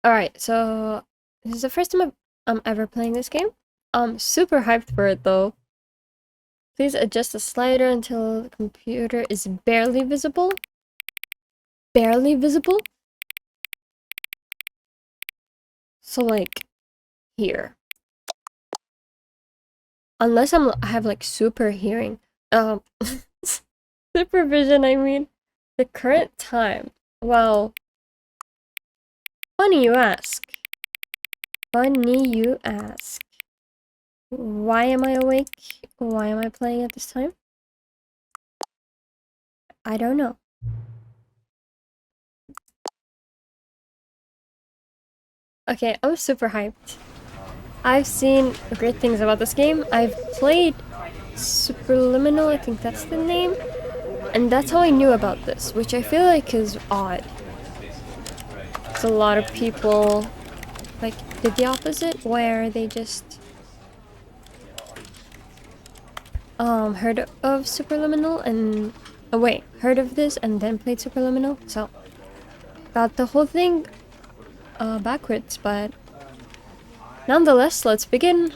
Alright, so this is the first time I'm ever playing this game. I'm super hyped for it though. Please adjust the slider until the computer is barely visible. Barely visible? So like here. Unless I have like super hearing. Supervision, I mean. The current time. Well, funny you ask. Funny you ask. Why am I awake? Why am I playing at this time? I don't know. Okay, I'm super hyped. I've seen great things about this game. I've played Superliminal, I think that's the name. And that's how I knew about this, which I feel like is odd. It's a lot of people like did the opposite, where they just heard of Superliminal and heard of this and then played Superliminal. So got the whole thing backwards, but nonetheless, let's begin.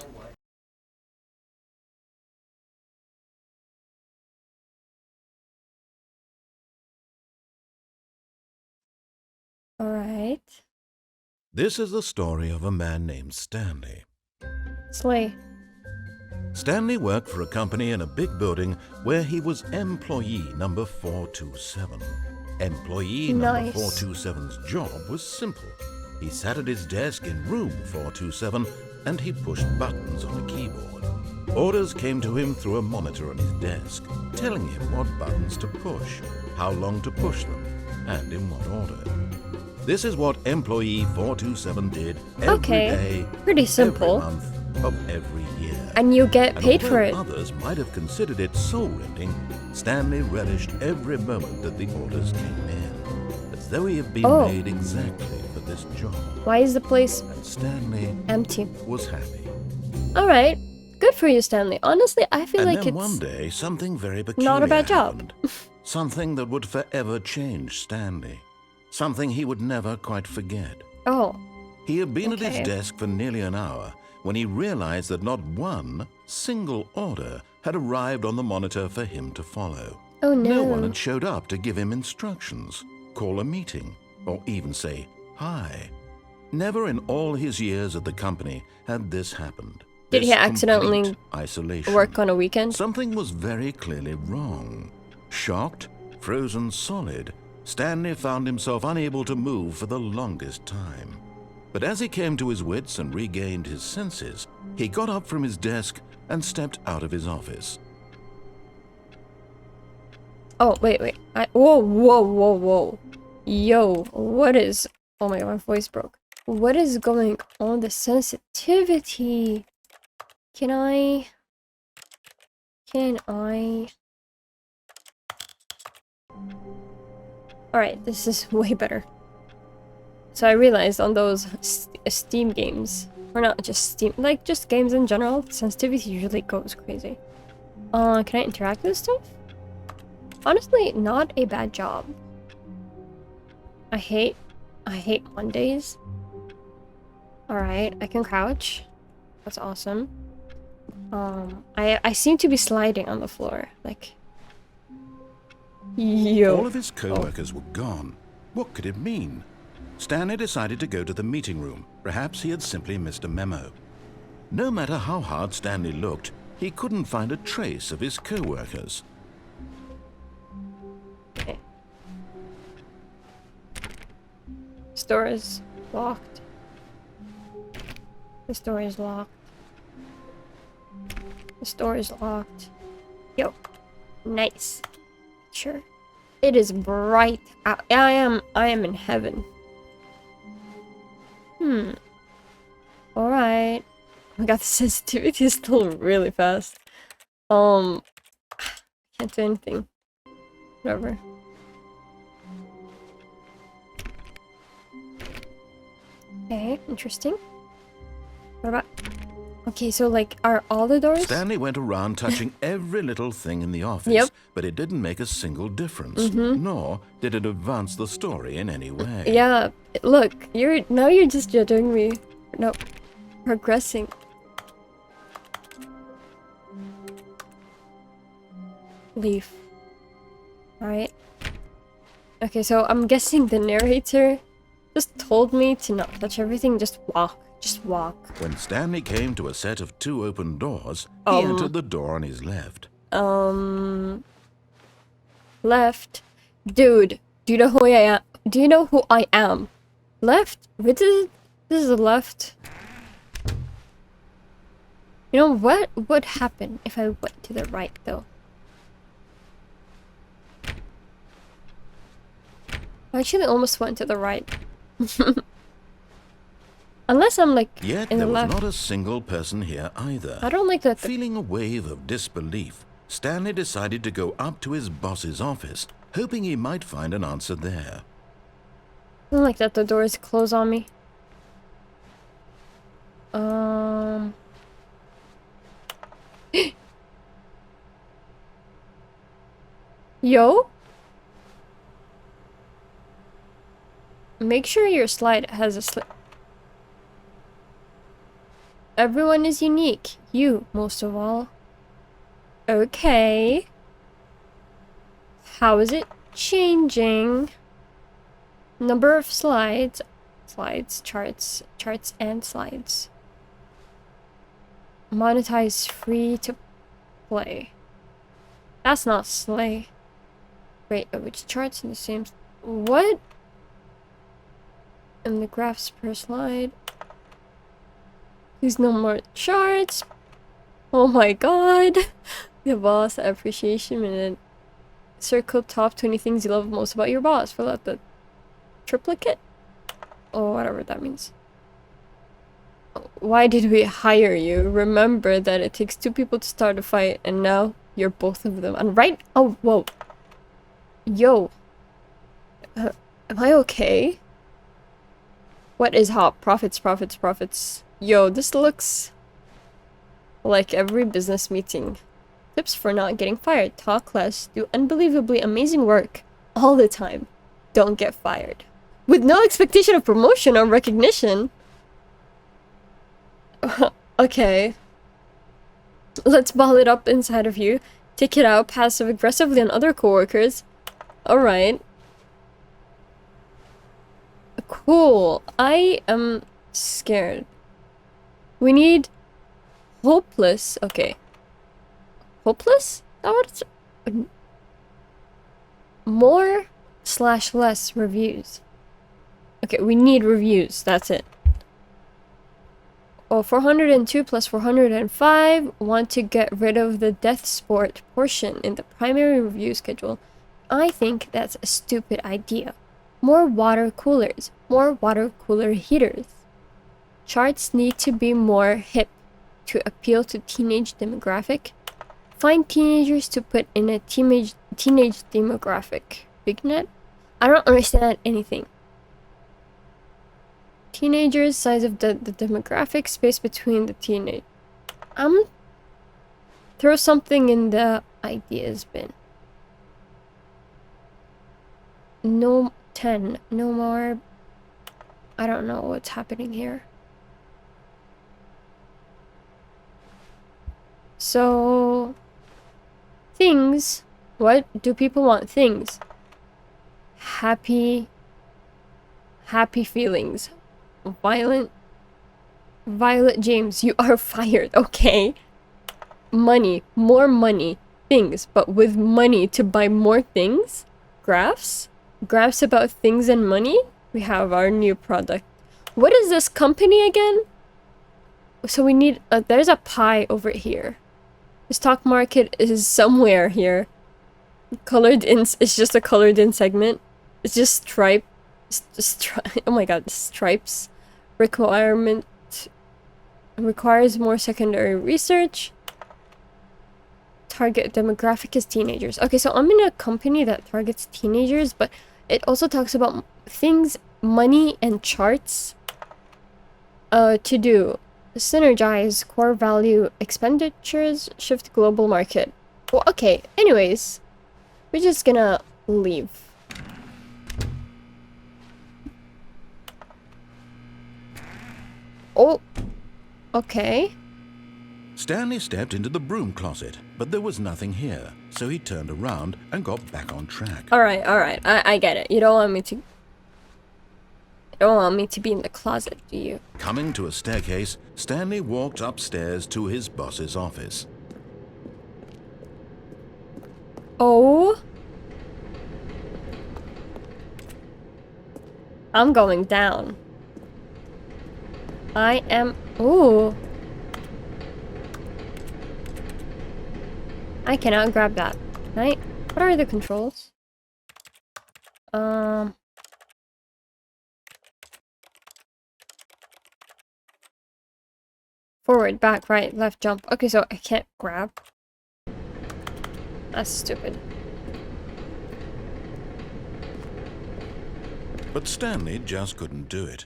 Alright. This is the story of a man named Stanley. Slay. Stanley worked for a company in a big building where he was employee number 427. Employee number 427's job was simple. He sat at his desk in room 427 and he pushed buttons on a keyboard. Orders came to him through a monitor on his desk, telling him what buttons to push, how long to push them, and in what order. This is what employee 427 did every day, pretty simple. every month of every year. And you get paid for it. Others might have considered it soul-rending, Stanley relished every moment that the orders came in, as though he had been made exactly for this job. Why is the place and Stanley empty? Was happy. Alright, good for you, Stanley. Honestly, I feel like it's one day, something very peculiar not a bad happened. job. Something that would forever change Stanley. Something he would never quite forget. Oh. He had been at his desk for nearly an hour when he realized that not one single order had arrived on the monitor for him to follow. Oh no. No one had showed up to give him instructions, call a meeting, or even say hi. Never in all his years at the company had this happened. Did he accidentally work on a weekend? Something was very clearly wrong. Shocked, frozen solid, Stanley found himself unable to move for the longest time. But as he came to his wits and regained his senses, he got up from his desk and stepped out of his office. Oh, wait. Whoa. Yo, what is... Oh my god, my voice broke. What is going on? The sensitivity. Can I... Alright, this is way better. So I realized on those Steam games, or not just Steam, like just games in general, sensitivity usually goes crazy. Can I interact with stuff? Honestly, not a bad job. I hate Mondays. Alright, I can crouch. That's awesome. I seem to be sliding on the floor, like... Yo. All of his co-workers were gone. What could it mean? Stanley decided to go to the meeting room. Perhaps he had simply missed a memo. No matter how hard Stanley looked, he couldn't find a trace of his co-workers. Okay. This door is locked. This door is locked. This door is locked. Yo. Nice. Sure. It is bright out. I am in heaven. Alright. Oh my god, the sensitivity is still really fast. Can't do anything. Whatever. Okay, interesting. What about... Okay, so like, are all the doors? Stanley went around touching every little thing in the office, Yep. but it didn't make a single difference, nor did it advance the story in any way. Yeah, look, now you're just judging me. No, progressing. Leave. Alright. Okay, so I'm guessing the narrator just told me to not touch everything, just walk. Just walk. When Stanley came to a set of 2 open doors, he entered the door on his left. Left. Dude, do you know who I am? Do you know who I am? Left? This is the left. You know, what would happen if I went to the right, though? I actually almost went to the right. Unless I'm like Yet in the there was left. not a single person here either. I don't like that. Feeling a wave of disbelief, Stanley decided to go up to his boss's office, hoping he might find an answer there. I don't like that the doors close on me. Yo? Make sure your slide has a slip. Everyone is unique. You, most of all. Okay. How is it changing? Number of slides. Charts and slides. Monetize free to play. That's not slay. Wait, which charts in the same... What? And the graphs per slide. There's no more charts. Oh my god. The boss appreciation minute. Circle top 20 things you love most about your boss. Fill out the triplicate? Or whatever that means. Why did we hire you? Remember that it takes 2 people to start a fight, and now you're both of them. And right? Oh, whoa. Yo. Am I okay? What is hop? Profits, profits, profits. Yo, this looks like every business meeting. Tips for not getting fired. Talk less. Do unbelievably amazing work all the time. Don't get fired. With no expectation of promotion or recognition. Okay. Let's ball it up inside of you. Take it out passive-aggressively on other coworkers. Alright. Cool. I am scared. We need hopeless. Okay. Hopeless? Is that what it's... More/less reviews. Okay, we need reviews. That's it. Oh, 402 plus 405. Want to get rid of the death sport portion in the primary review schedule. I think that's a stupid idea. More water coolers. More water cooler heaters. Charts need to be more hip to appeal to teenage demographic. Find teenagers to put in a teenage demographic. BigNet? I don't understand anything. Teenagers, size of the demographic, space between the teenage. Throw something in the ideas bin. No 10. No more. I don't know what's happening here. So, things. What do people want? Things. Happy feelings. Violet James, you are fired. Okay. Money. More money. Things. But with money to buy more things? Graphs? Graphs about things and money? We have our new product. What is this company again? So we need... there's a pie over here. The stock market is somewhere here. Colored in... It's just a colored in segment. It's just stripe. Oh my god, stripes. Requires more secondary research. Target demographic is teenagers. Okay, so I'm in a company that targets teenagers, but it also talks about things, money, and charts to do. Synergize core value expenditures, shift global market. Well, okay, anyways, we're just gonna leave. Oh, okay. Stanley stepped into the broom closet, but there was nothing here, so he turned around and got back on track. Alright, I get it. You don't want me to... You don't want me to be in the closet, do you? Coming to a staircase, Stanley walked upstairs to his boss's office. Oh? I'm going down. I am... Ooh. I cannot grab that. Right? What are the controls? Forward, back, right, left, jump. Okay, so I can't grab. That's stupid. But Stanley just couldn't do it.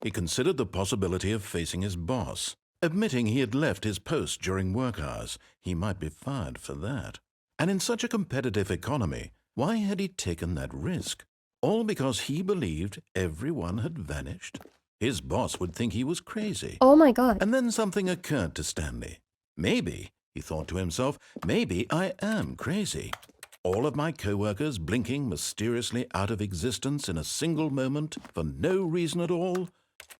He considered the possibility of facing his boss. Admitting he had left his post during work hours, he might be fired for that. And in such a competitive economy, why had he taken that risk? All because he believed everyone had vanished? His boss would think he was crazy. Oh my god. And then something occurred to Stanley. Maybe, he thought to himself, maybe I am crazy. All of my co-workers blinking mysteriously out of existence in a single moment for no reason at all?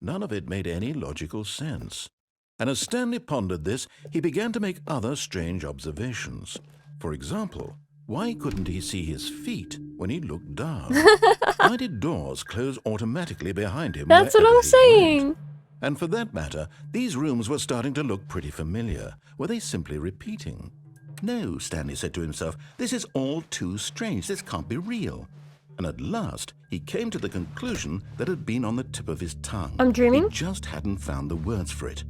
None of it made any logical sense. And as Stanley pondered this, he began to make other strange observations. For example, why couldn't he see his feet when he looked down? Why did doors close automatically behind him? That's what I'm saying. Went? And for that matter, these rooms were starting to look pretty familiar. Were they simply repeating? No, Stanley said to himself, this is all too strange. This can't be real. And at last, he came to the conclusion that had been on the tip of his tongue. I'm dreaming? He just hadn't found the words for it.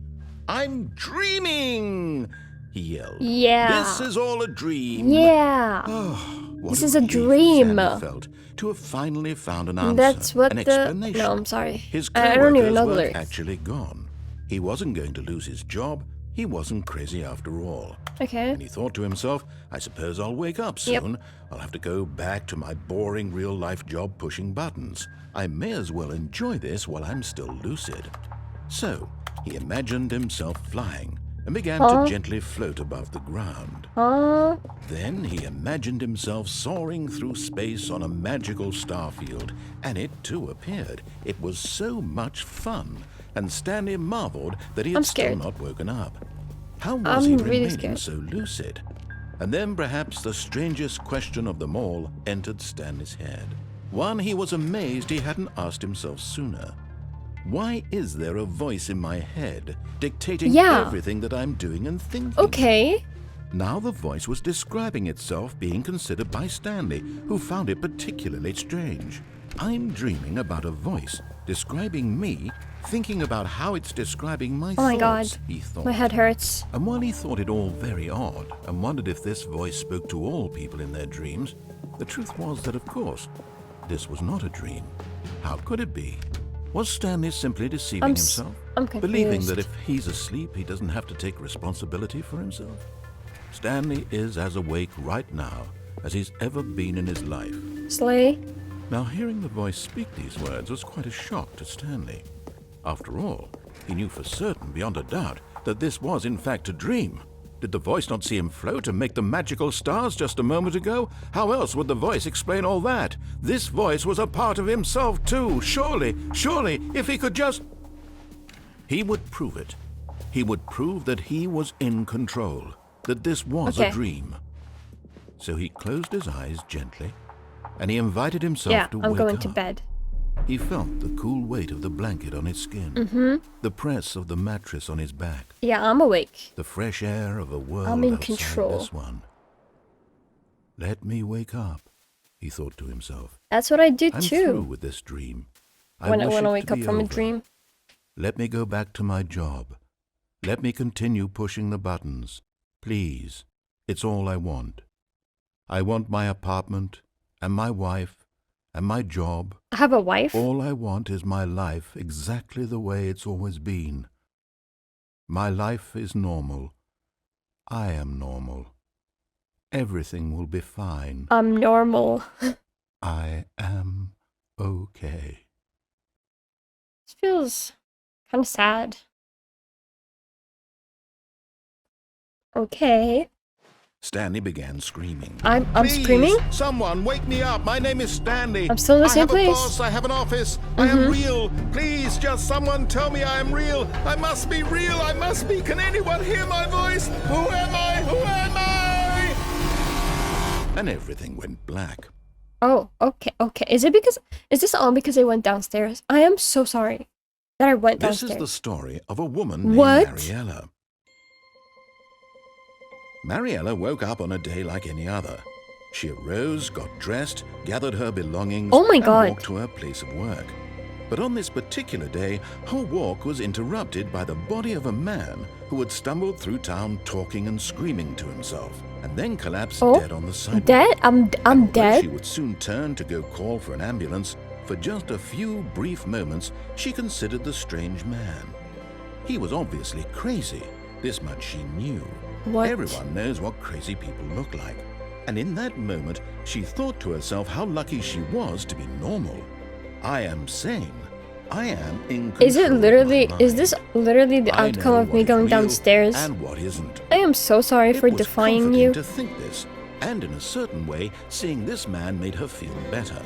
I'm dreaming! He yelled. Yeah. This is all a dream. Yeah. Oh, this is a dream. Stanley felt to have finally found an answer. That's what an the... explanation. No, I'm sorry. His I don't even know the were lyrics. actually gone. He wasn't going to lose his job. He wasn't crazy after all. Okay. And he thought to himself, I suppose I'll wake up soon. Yep. I'll have to go back to my boring real-life job pushing buttons. I may as well enjoy this while I'm still lucid. So, he imagined himself flying and began to gently float above the ground. Then he imagined himself soaring through space on a magical starfield, and it too appeared. It was so much fun, and Stanley marveled that he had still not woken up. How was he remaining so lucid? And then perhaps the strangest question of them all entered Stanley's head. One he was amazed he hadn't asked himself sooner. Why is there a voice in my head dictating everything that I'm doing and thinking? Okay. Now the voice was describing itself being considered by Stanley, who found it particularly strange. I'm dreaming about a voice describing me, thinking about how it's describing my thoughts, my god, he thought. My head hurts. And while he thought it all very odd and wondered if this voice spoke to all people in their dreams, the truth was that, of course, this was not a dream. How could it be? Was Stanley simply deceiving himself? I'm confused. Believing that if he's asleep, he doesn't have to take responsibility for himself? Stanley is as awake right now as he's ever been in his life. Slay. Now, hearing the voice speak these words was quite a shock to Stanley. After all, he knew for certain, beyond a doubt, that this was in fact a dream. Did the voice not see him float and make the magical stars just a moment ago? How else would the voice explain all that? This voice was a part of himself too. Surely, if he could just... He would prove it. He would prove that he was in control, that this was a dream. So he closed his eyes gently, and he invited himself to wake up. I'm going to bed. He felt the cool weight of the blanket on his skin, the press of the mattress on his back. Yeah, I'm awake. The fresh air of a world I'm in outside control. this one. Let me wake up, he thought to himself. That's what I do I'm too. through with this dream. When I wake up from a dream. Let me go back to my job. Let me continue pushing the buttons. Please, it's all I want. I want my apartment and my wife and my job. I have a wife? All I want is my life exactly the way it's always been. My life is normal. I am normal. Everything will be fine. I'm normal. I am okay. This feels kind of sad. Okay. Stanley began screaming. I'm Please, screaming? Someone wake me up. My name is Stanley. I'm still in the same I have place. a boss. I have an office. I am real. Please, just someone tell me I am real. I must be real. I must be. Can anyone hear my voice? Who am I? Who am I? And everything went black. Oh, okay, okay. Is this all because I went downstairs? I am so sorry that I went downstairs. This is the story of a woman named What? Mariella. Mariella woke up on a day like any other. She arose, got dressed, gathered her belongings, Oh my and God. walked to her place of work. But on this particular day, her walk was interrupted by the body of a man who had stumbled through town talking and screaming to himself, and then collapsed dead on the sidewalk. Dead? I'm Although dead? She would soon turn to go call for an ambulance. For just a few brief moments, she considered the strange man. He was obviously crazy. This much she knew. What? Everyone knows what crazy people look like. And in that moment, she thought to herself how lucky she was to be normal. I am sane. I am in control. Is this literally the outcome of me going downstairs? And what isn't. I am so sorry for It was defying comforting you. to think this, and in a certain way, seeing this man made her feel better.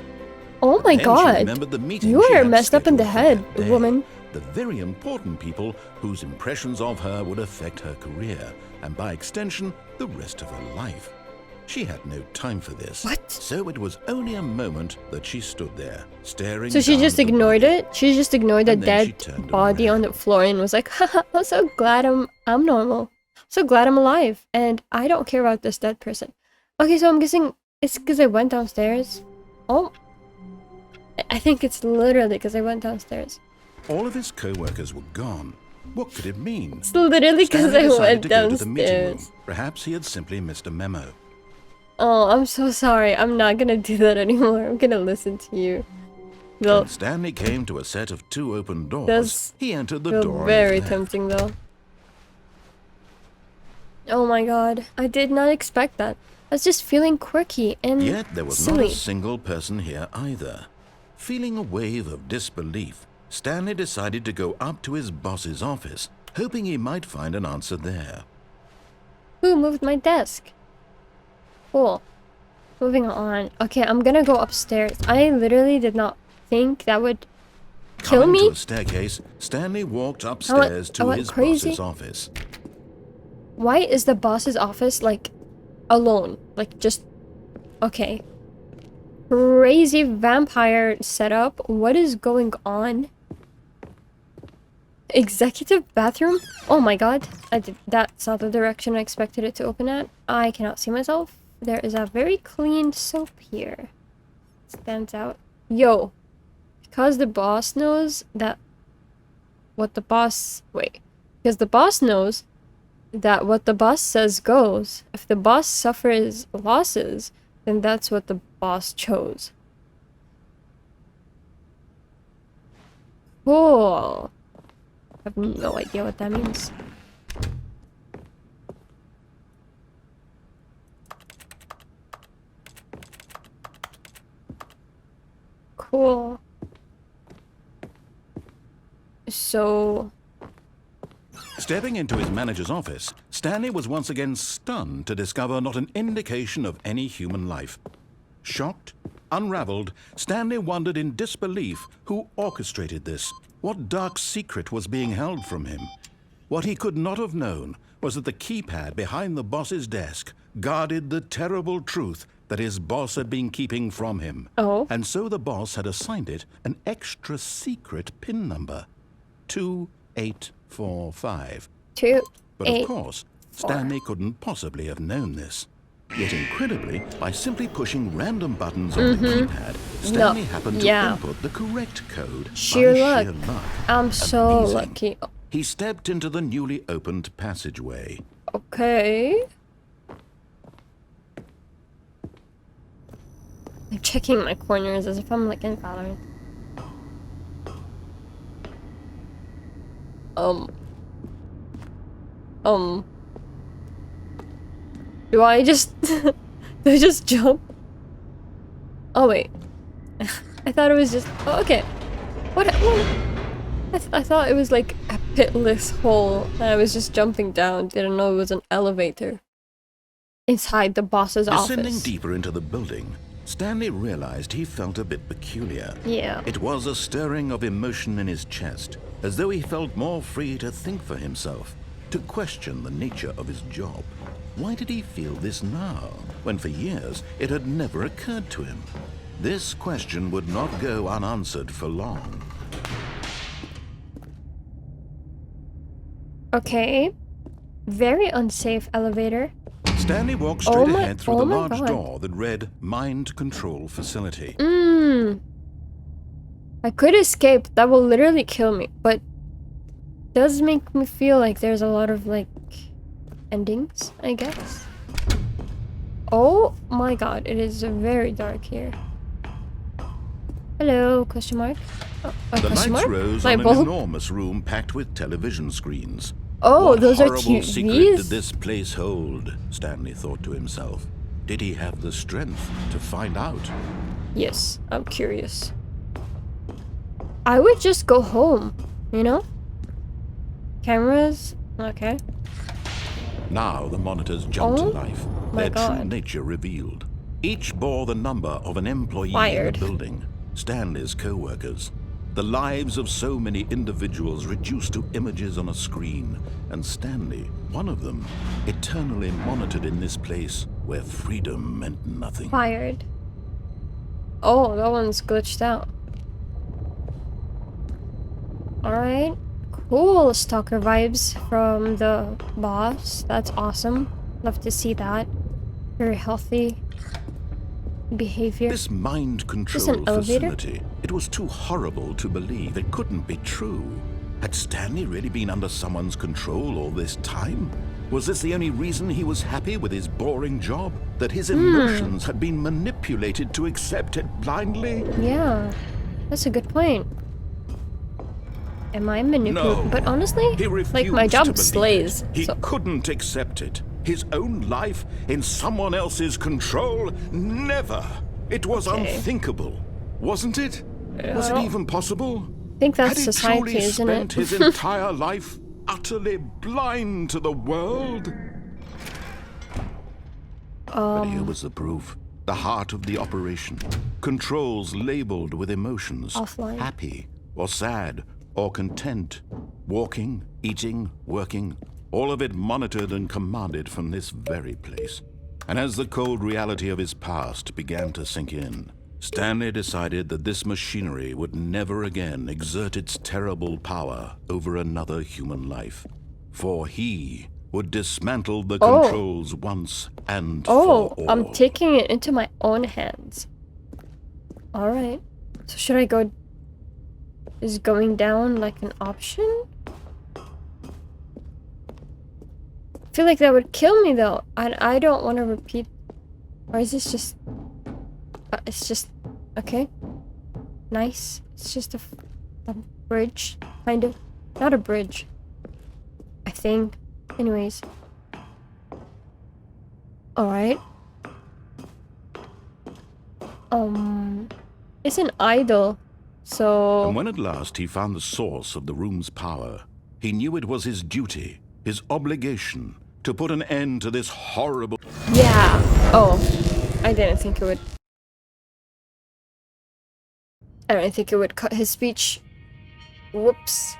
Oh my Then she God. remembered the meeting You she are had messed up in the scheduled for head, that day. woman. The very important people whose impressions of her would affect her career, and by extension, the rest of her life. She had no time for this. What? So it was only a moment that she stood there, staring So she down just at the ignored body. it? She just ignored the And then she dead turned body on around. the floor and was like, haha, I'm so glad I'm normal. So glad I'm alive. And I don't care about this dead person. Okay, so I'm guessing it's because I went downstairs. Oh. I think it's literally because I went downstairs. All of his co-workers were gone. What could it mean? It's literally because Stanley I decided went to go to the meeting room. downstairs. Perhaps he had simply missed a memo. Oh, I'm so sorry. I'm not gonna do that anymore. I'm gonna listen to you. Well, When Stanley came to a set of 2 open doors, Does he entered the feel door on very his left. tempting though. Oh my God, I did not expect that. I was just feeling quirky and Yet there was silly. not a single person here either. Feeling a wave of disbelief, Stanley decided to go up to his boss's office, hoping he might find an answer there. Who moved my desk? Cool. Moving on. Okay, I'm gonna go upstairs. I literally did not think that would kill Coming me. to a staircase, Stanley walked upstairs to went his crazy. boss's office. Why is the boss's office like alone? Like just okay. Crazy vampire setup. What is going on? Executive bathroom? Oh my God. That's not the direction I expected it to open at. I cannot see myself. There is a very clean soap here. Stands out. Yo. Because the boss knows that what the boss... Wait. Because the boss knows that what the boss says goes. If the boss suffers losses, then that's what the boss chose. Cool. I have no idea what that means. Cool. So... Stepping into his manager's office, Stanley was once again stunned to discover not an indication of any human life. Shocked, unraveled, Stanley wondered in disbelief who orchestrated this. What dark secret was being held from him? What he could not have known was that the keypad behind the boss's desk guarded the terrible truth that his boss had been keeping from him. Oh. And so the boss had assigned it an extra secret PIN number. 2845. 2, But 8, of course, 4. Stanley couldn't possibly have known this. Yet incredibly, by simply pushing random buttons on the keypad, Stanley happened to input the correct code Sheer by luck. sheer luck. I'm so Amazing. lucky. He stepped into the newly opened passageway. Okay. I'm checking my corners as if I'm like in Valorant. Do I just... do I just jump? Oh, wait. I thought it was just... Oh, okay. What? I thought it was like a pitless hole, and I was just jumping down. Didn't know it was an elevator. Inside the boss's Descending office. deeper into the building, Stanley realized he felt a bit peculiar. Yeah. It was a stirring of emotion in his chest, as though he felt more free to think for himself, to question the nature of his job. Why did he feel this now, when for years it had never occurred to him? This question would not go unanswered for long. Okay. Very unsafe elevator. Stanley walked straight ahead through the large door that read Mind Control Facility. I could escape. That will literally kill me, but does make me feel like there's a lot of, like, endings, I guess. Oh my god, it is very dark here. Hello, question mark? Oh, the lights mark? rose on an enormous room packed with television screens. Oh, what those are horrible TVs? secret did this place hold? Stanley thought to himself. Did he have the strength to find out? Yes, I'm curious. I would just go home, you know? Cameras? Okay. Now the monitors jumped to life, their true nature revealed. Each bore the number of an employee in the building, Stanley's co-workers. The lives of so many individuals reduced to images on a screen, and Stanley, one of them, eternally monitored in this place where freedom meant nothing. Fired. Oh, that one's glitched out. Alright. Cool stalker vibes from the boss. That's awesome. Love to see that. Very healthy behavior. This mind control facility, it was too horrible to believe. It couldn't be true. Had Stanley really been under someone's control all this time? Was this the only reason he was happy with his boring job? That his emotions had been manipulated to accept it blindly? Yeah, that's a good point. Am I manipulating? No, but honestly, like, my job slays. He couldn't accept it. His own life in someone else's control? Never! It was unthinkable, wasn't it? Was it even possible? I think that's society, isn't it? Had he truly spent his entire life utterly blind to the world? But here was the proof. The heart of the operation. Controls labeled with emotions. Offline. Happy or sad or content. Walking, eating, working. All of it monitored and commanded from this very place. And as the cold reality of his past began to sink in, Stanley decided that this machinery would never again exert its terrible power over another human life. For he would dismantle the controls once and for all. I'm taking it into my own hands. Alright. So should I go... Is going down like an option? I feel like that would kill me though. I don't want to repeat. Or is this just... it's just... Okay. Nice. It's just a bridge. Kind of. Not a bridge. I think. Anyways. Alright. It's an idol. So... And when at last he found the source of the room's power, he knew it was his duty, his obligation, to put an end to this horrible... Yeah. Oh. I didn't think it would... I don't think it would cut his speech. Whoops.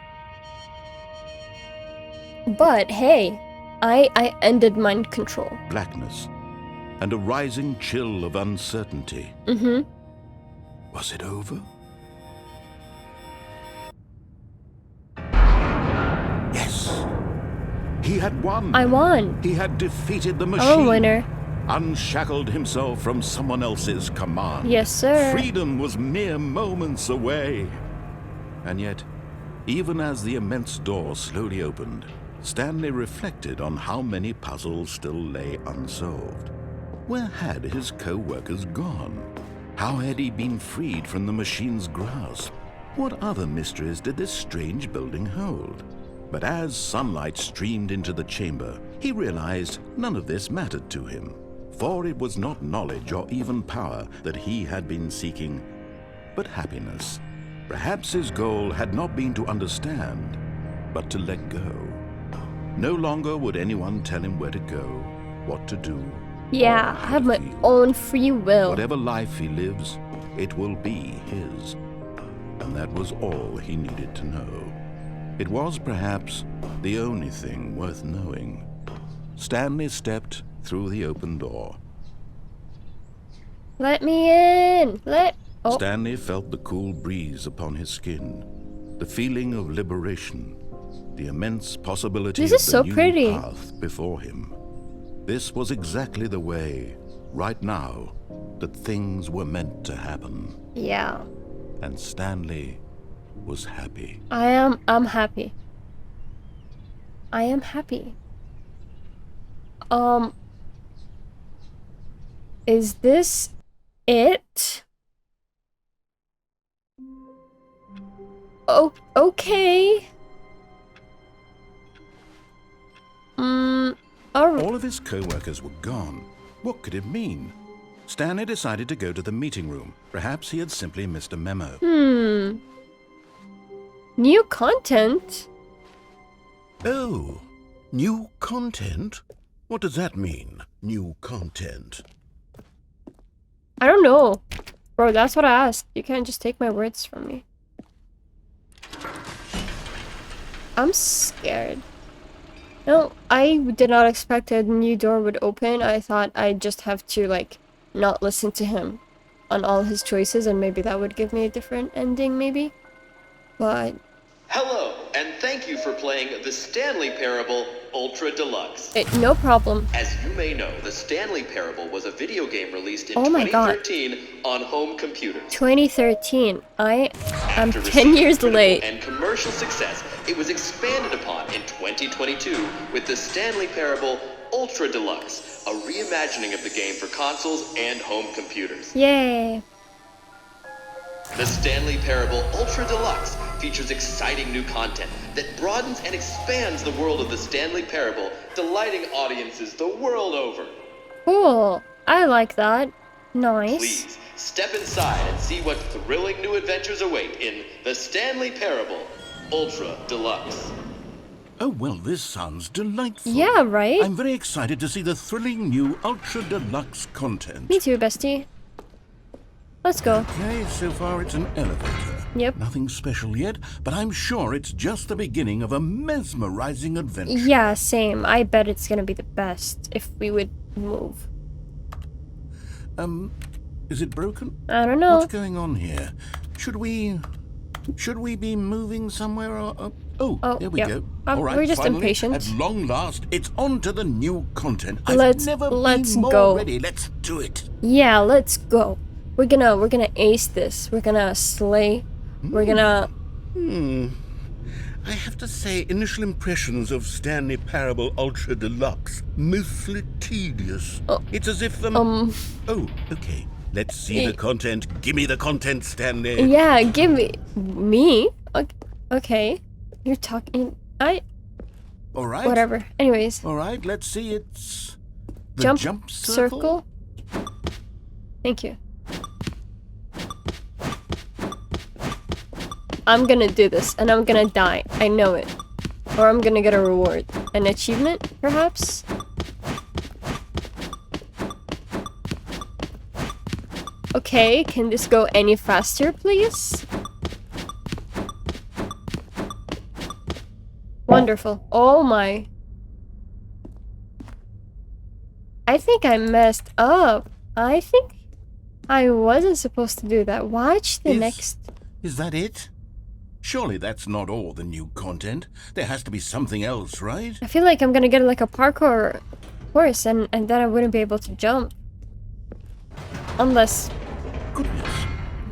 But hey, I ended mind control. Blackness and a rising chill of uncertainty. Was it over? Yes. He had won. I won. He had defeated the machine. I'm a winner. Unshackled himself from someone else's command. Yes, sir. Freedom was mere moments away. And yet, even as the immense door slowly opened, Stanley reflected on how many puzzles still lay unsolved. Where had his co-workers gone? How had he been freed from the machine's grasp? What other mysteries did this strange building hold? But as sunlight streamed into the chamber, he realized none of this mattered to him, for it was not knowledge or even power that he had been seeking, but happiness. Perhaps his goal had not been to understand, but to let go. No longer would anyone tell him where to go, what to do. Yeah, I have my own free will. Whatever life he lives, it will be his. And that was all he needed to know. It was perhaps the only thing worth knowing. Stanley stepped through the open door. Let me in! Oh. Stanley felt the cool breeze upon his skin, the feeling of liberation, the immense possibility of the new path before him. This was exactly the way, right now, that things were meant to happen. Yeah. And Stanley was happy. I'm happy. I am happy. Is this it? Oh, okay. All of his co-workers were gone. What could it mean? Stanley decided to go to the meeting room. Perhaps he had simply missed a memo. New content? Oh, new content? What does that mean, new content? I don't know. Bro, that's what I asked. You can't just take my words from me. I'm scared. No, I did not expect a new door would open. I thought I'd just have to, like, not listen to him on all his choices, and maybe that would give me a different ending, maybe. But... Hello, and thank you for playing the Stanley Parable Ultra Deluxe. No problem. As you may know, the Stanley Parable was a video game released in Oh my 2013 on home computers. 2013. I am 10 years late. And commercial success, it was expanded upon in 2022 with the Stanley Parable Ultra Deluxe, a reimagining of the game for consoles and home computers. Yay. The Stanley Parable Ultra Deluxe features exciting new content that broadens and expands the world of the Stanley Parable, delighting audiences the world over. Cool. I like that. Nice. Please, step inside and see what thrilling new adventures await in the Stanley Parable Ultra Deluxe. Oh, well, this sounds delightful. Yeah, right? I'm very excited to see the thrilling new Ultra Deluxe content. Me too, bestie. Let's go. Okay, so far it's an elevator. Yep. Nothing special yet, but I'm sure it's just the beginning of a mesmerizing adventure. Yeah, same. I bet it's gonna be the best if we would move. Is it broken? I don't know. What's going on here? Should we be moving somewhere or... Oh, there we go. All right, we're just finally, impatient. At long last, it's on to the new content. Let's I've never been more go. ready. Let's do it. Yeah, let's go. We're gonna ace this. We're gonna slay. We're gonna... I have to say, initial impressions of Stanley Parable Ultra Deluxe, mostly tedious. It's as if Oh, okay. Let's see the content. Give me the content, Stanley. Yeah, give me. Okay. You're talking... All right. Whatever. Anyways. All right, let's see. It's... the jump circle? Thank you. I'm gonna do this, and I'm gonna die. I know it. Or I'm gonna get a reward. An achievement, perhaps? Okay, can this go any faster, please? Wonderful. Oh my. I think I messed up. I think I wasn't supposed to do that. Watch the next... Is that it? Surely that's not all the new content. There has to be something else, right? I feel like I'm gonna get like a parkour course and then I wouldn't be able to jump. Unless... Goodness.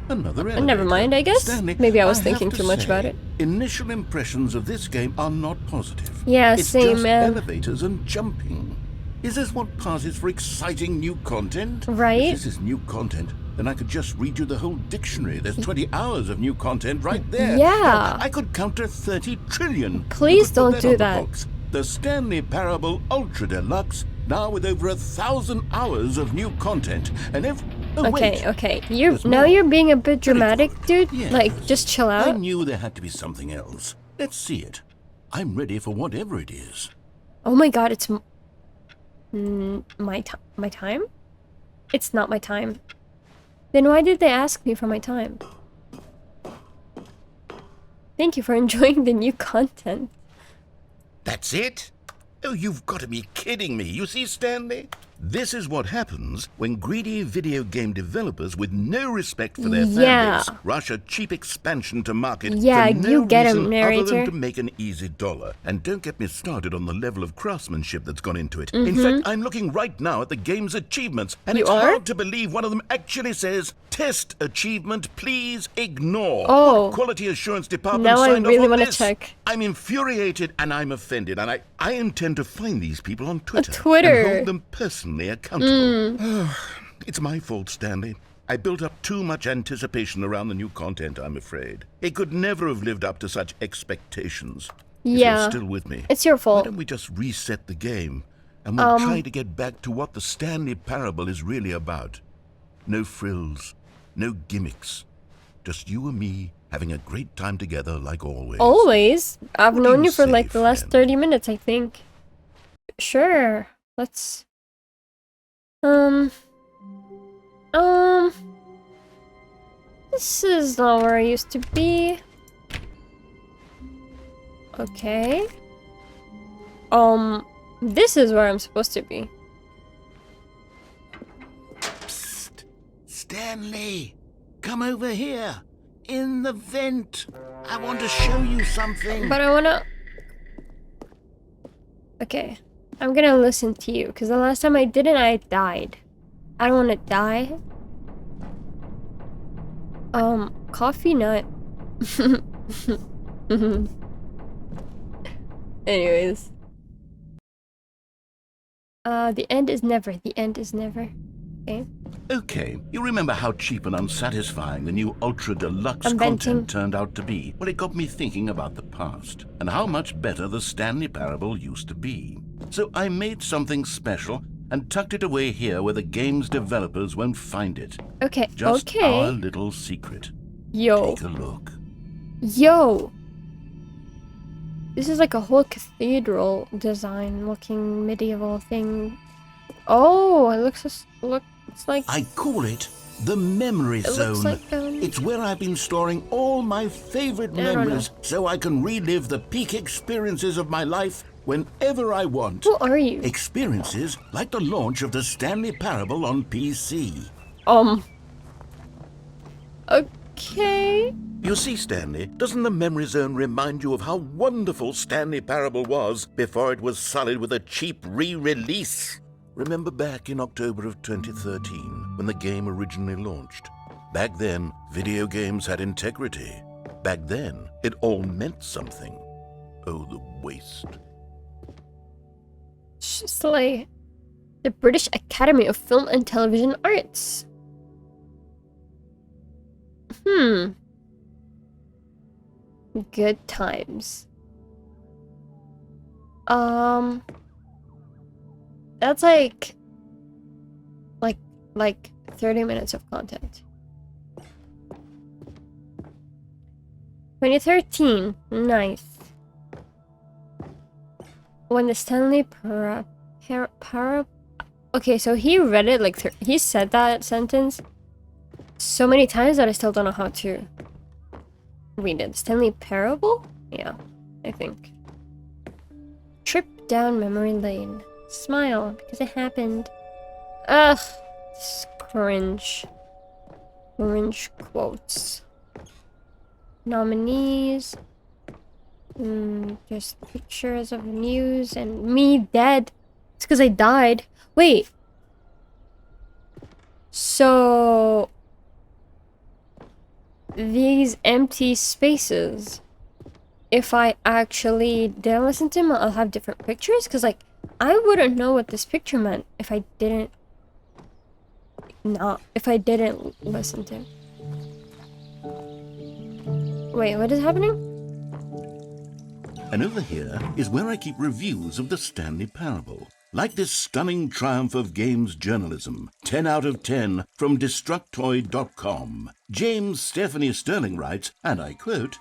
Another elevator. Never mind, I guess. Stanley, maybe I was thinking too much about it. Initial impressions of this game are not positive. Yeah, it's same, just man. elevators and jumping. Is this what passes for exciting new content? Right? If this is new content, then I could just read you the whole dictionary. There's 20 hours of new content right there. Yeah. I could counter 30 trillion. Please You could put don't that do on the that. books. The Stanley Parable Ultra Deluxe, now with over 1,000 hours of new content. And wait. Okay. There's Now more. you're being a bit Very dramatic, good. dude. Yes. Like, just chill I out. knew there had to be something else. Let's see it. I'm ready for whatever it is. Oh my god, it's my time? It's not my time. Then why did they ask me for my time? Thank you for enjoying the new content. That's it? Oh, you've got to be kidding me. You see, Stanley? This is what happens when greedy video game developers with no respect for their Yeah. fanbase rush a cheap expansion to market Yeah, for no you get him, reason narrator. other than to make an easy dollar. And don't get me started on the level of craftsmanship that's gone into it. In fact, I'm looking right now at the game's achievements, and You it's are? hard to believe one of them actually says, "Test achievement, please ignore." Oh. What quality assurance department Now I signed really off on wanna this? check. I'm infuriated and I'm offended, and I intend to find these people on Twitter Twitter. and hold them personally accountable. It's my fault, Stanley. I built up too much anticipation around the new content, I'm afraid. It could never have lived up to such expectations. If Yeah. you're still with me, It's your why fault. don't we just reset the game and we'll try to get back to what the Stanley Parable is really about? No frills, no gimmicks. Just you and me having a great time together like always. Always? I've What do known you you for say, like the last friend? 30 minutes, I think. Sure. Let's... This is not where I used to be. Okay. This is where I'm supposed to be. Psst. Stanley, come over here. In the vent. I want to show you something. But I wanna... Okay. I'm gonna listen to you, because the last time I didn't, I died. I don't wanna die. Coffee nut. Anyways. The end is never. The end is never. Okay. Okay, you remember how cheap and unsatisfying the new Ultra Deluxe I'm content venting. turned out to be? Well, it got me thinking about the past and how much better the Stanley Parable used to be. So I made something special and tucked it away here where the game's developers won't find it. Okay. Just okay. our little secret. Yo. Take a look. Yo. This is like a whole cathedral design looking medieval thing. Oh, it looks like I call it the Memory it Zone. looks like It's where I've been storing all my favorite I don't memories so I can relive the peak experiences of my life whenever I want. Who are you? Experiences like the launch of the Stanley Parable on PC. Okay. You see, Stanley, doesn't the Memory Zone remind you of how wonderful Stanley Parable was before it was sullied with a cheap re-release? Remember back in October of 2013, when the game originally launched? Back then, video games had integrity. Back then, it all meant something. Oh, the waste. Just like the British Academy of Film and Television Arts. Good times. That's like 30 minutes of content. 2013, nice. When the Stanley Okay, so he read it like he said that sentence so many times that I still don't know how to read it. Stanley Parable? Yeah, I think. Trip down memory lane. Smile because it happened. Ugh, this cringe. Cringe quotes. Nominees. Just pictures of news and me dead. It's because I died. Wait. So these empty spaces, if I actually didn't listen to them, I'll have different pictures? Because like I wouldn't know what this picture meant if I didn't not, if I didn't listen to him. Wait, what is happening? And over here is where I keep reviews of the Stanley Parable. Like this stunning triumph of games journalism, 10 out of 10 from Destructoid.com. James Stephanie Sterling writes, and I quote,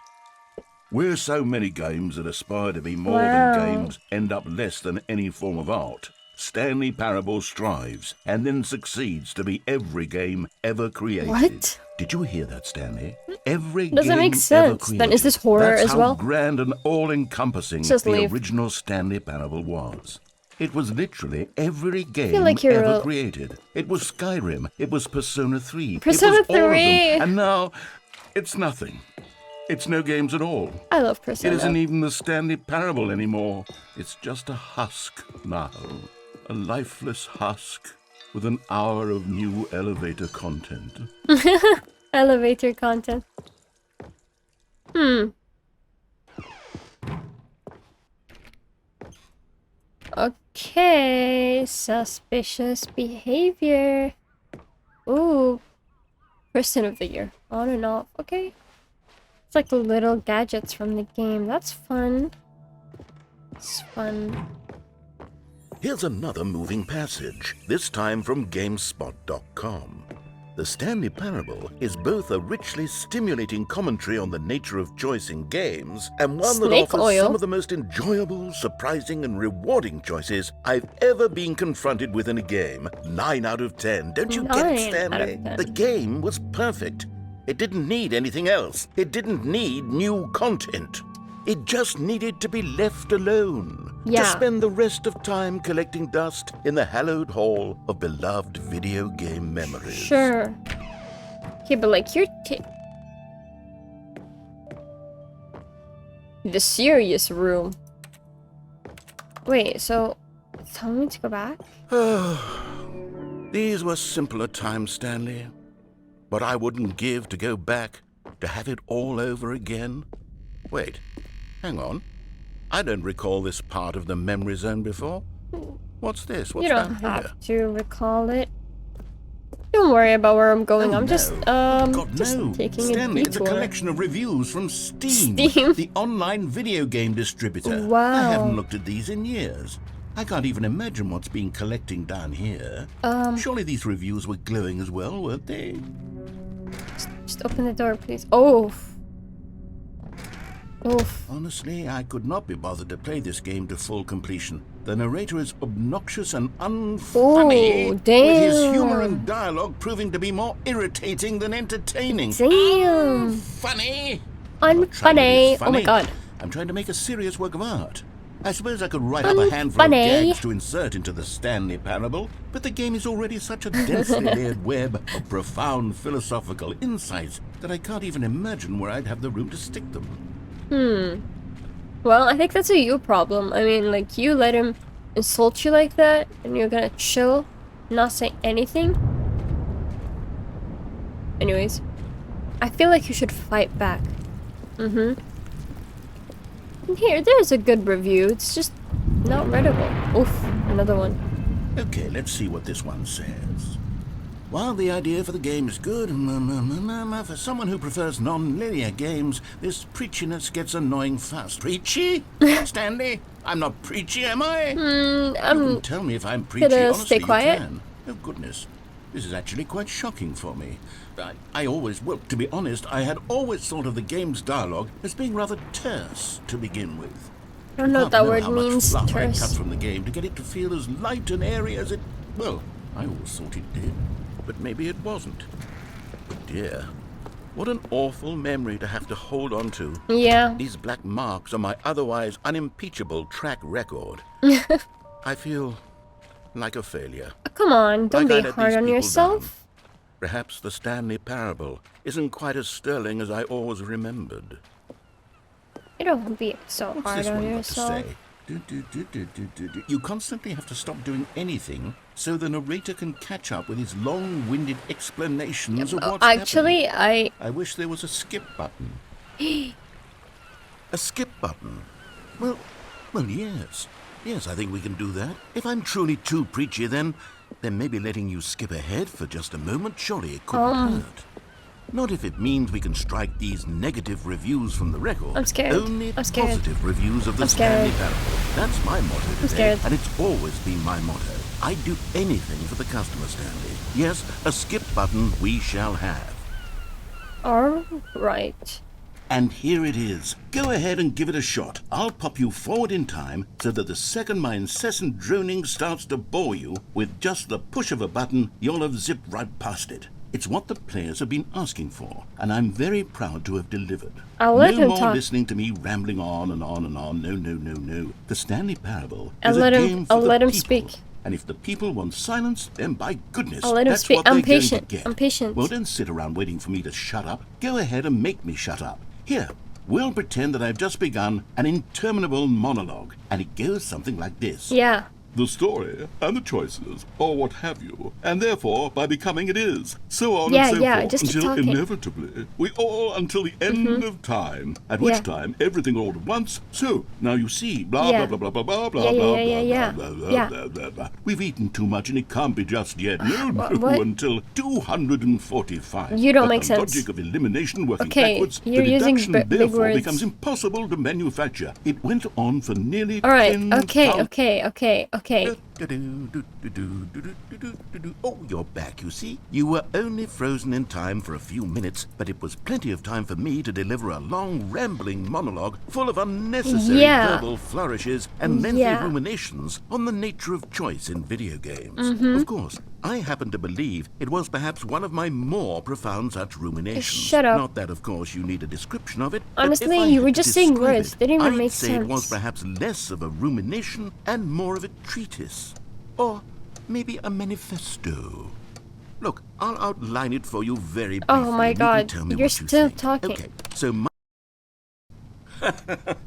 "Where so many games that aspire to be more than games end up less than any form of art, Stanley Parable strives and then succeeds to be every game ever created." What? Did you hear that, Stanley? Every Doesn't game make ever sense. created. Then is this horror That's as well? how grand and all-encompassing Just the leave. original Stanley Parable was. It was literally every game like you're ever created. It was Skyrim. It was Persona 3. Persona it was all 3. of them. And now, it's nothing. It's no games at all. I love It Persona. isn't even the Stanley Parable anymore. It's just a husk now. A lifeless husk with an hour of new elevator content. Elevator content. Okay, suspicious behavior. Ooh, person of the year, on and off. Okay, it's like the little gadgets from the game. That's fun. It's fun. Here's another moving passage, this time from GameSpot.com. The Stanley Parable is both a richly stimulating commentary on the nature of choice in games and one that Snake offers oil. some of the most enjoyable, surprising, and rewarding choices I've ever been confronted with in a game. 9 out of 10. Don't you get 9 it, out Stanley? of 10. The game was perfect. It didn't need anything else. It didn't need new content. It just needed to be left alone. Yeah. To spend the rest of time collecting dust in the hallowed hall of beloved video game memories. Sure. Okay, but like you're the serious room. Wait, so it's telling me to go back? These were simpler times, Stanley. But I wouldn't give to go back to have it all over again. Wait, hang on. I don't recall this part of the memory zone before. What's this? What's You don't down have here? to recall it. Don't worry about where I'm going. Oh, I'm no. just God, just no. taking Stanley, a it's a detour. collection of reviews from Steam, Steam? the online video game distributor. Wow. I haven't looked at these in years. I can't even imagine what's been collecting down here. Surely these reviews were glowing as well, weren't they? Just open the door, please. Oh. Oof. Honestly, I could not be bothered to play this game to full completion. The narrator is obnoxious and unfunny, Oh, with his damn. humor and dialogue proving to be more irritating than entertaining. Damn. Funny! Unfunny. Oh my god. I'm trying to make a serious work of art. I suppose I could write up a handful of Unfunny. gags to insert into the Stanley Parable, but the game is already such a densely layered web of profound philosophical insights that I can't even imagine where I'd have the room to stick them. Well, I think that's a you problem. I mean, like, you let him insult you like that, and you're gonna chill, not say anything? Anyways, I feel like you should fight back. And here, there's a good review. It's just not readable. Oof, another one. Okay, let's see what this one says. While the idea for the game is good, for someone who prefers non-linear games, this preachiness gets annoying fast. Preachy? Stanley? I'm not preachy, am I? You can tell me if I'm preachy, gonna honestly, stay quiet. you can. Oh, goodness. This is actually quite shocking for me. I always, well, to be honest, I had always thought of the game's dialogue as being rather terse to begin with. I don't know what that word How much means. fluff I cut Terse. from the game to get it to feel as light and airy as it... Well, I always thought it did, but maybe it wasn't. But dear, what an awful memory to have to hold on to. Yeah. These black marks on my otherwise unimpeachable track record. I feel like a failure. Come on, don't Like I be let hard these on people yourself. down. Perhaps the Stanley Parable isn't quite as sterling as I always remembered. You don't be so What's hard this on one got to yourself. say? You constantly have to stop doing anything so the narrator can catch up with his long-winded explanations of what's Actually, happening. I wish there was a skip button. A skip button? Well, yes. Yes, I think we can do that. If I'm truly too preachy, then then maybe letting you skip ahead for just a moment, surely it couldn't hurt. Not if it means we can strike these negative reviews from the record. I'm scared. Only I'm scared. positive reviews of the I'm Stanley scared. Parable. That's my motto today, scared. and it's always been my motto. I'd do anything for the customer, Stanley. Yes, a skip button we shall have. Alright. And here it is. Go ahead and give it a shot. I'll pop you forward in time so that the second my incessant droning starts to bore you, with just the push of a button, you'll have zipped right past it. It's what the players have been asking for, and I'm very proud to have delivered. I'll let no him more talk. listening to me rambling on and on and on. No, no, no, no. The Stanley Parable I'll is let a him- game for I'll the let him people. speak. And if the people want silence, then by goodness, I'll let him that's speak. what I'm they're going patient. to get. I'm patient. Well, don't sit around waiting for me to shut up. Go ahead and make me shut up. Here, we'll pretend that I've just begun an interminable monologue, and it goes something like this. Yeah. The story and the choices, or what have you, and therefore by becoming it is, so on Yeah, and so yeah, forth, just keep until talking. inevitably we all until the end of time, at which Yeah. time everything all at once. So now you see, blah Yeah. blah blah blah blah blah Yeah, blah yeah, yeah, yeah, blah blah yeah. blah blah blah. We've eaten too much and it can't be just yet. No, no, What? until 245. You don't But make the sense. logic of elimination working Okay, backwards, you're the using deduction big therefore words. becomes impossible to manufacture. It went on for nearly Alright. 10,000 Okay. Oh, you're back, you see. You were only frozen in time for a few minutes, but it was plenty of time for me to deliver a long, rambling monologue full of unnecessary Yeah. verbal flourishes and lengthy Yeah. ruminations on the nature of choice in video games. Mm-hmm. Of course, I happen to believe it was perhaps one of my more profound such ruminations. Shut up. Not that, of course, you need a description of it. but Honestly, if I you had were to just saying describe words. it, They didn't even I'd make say it was sense. perhaps less of a rumination and more of a treatise. Or maybe a manifesto. Look, I'll outline it for you very briefly. Oh my and you can God, tell me you're what you still think. talking. Okay, so my...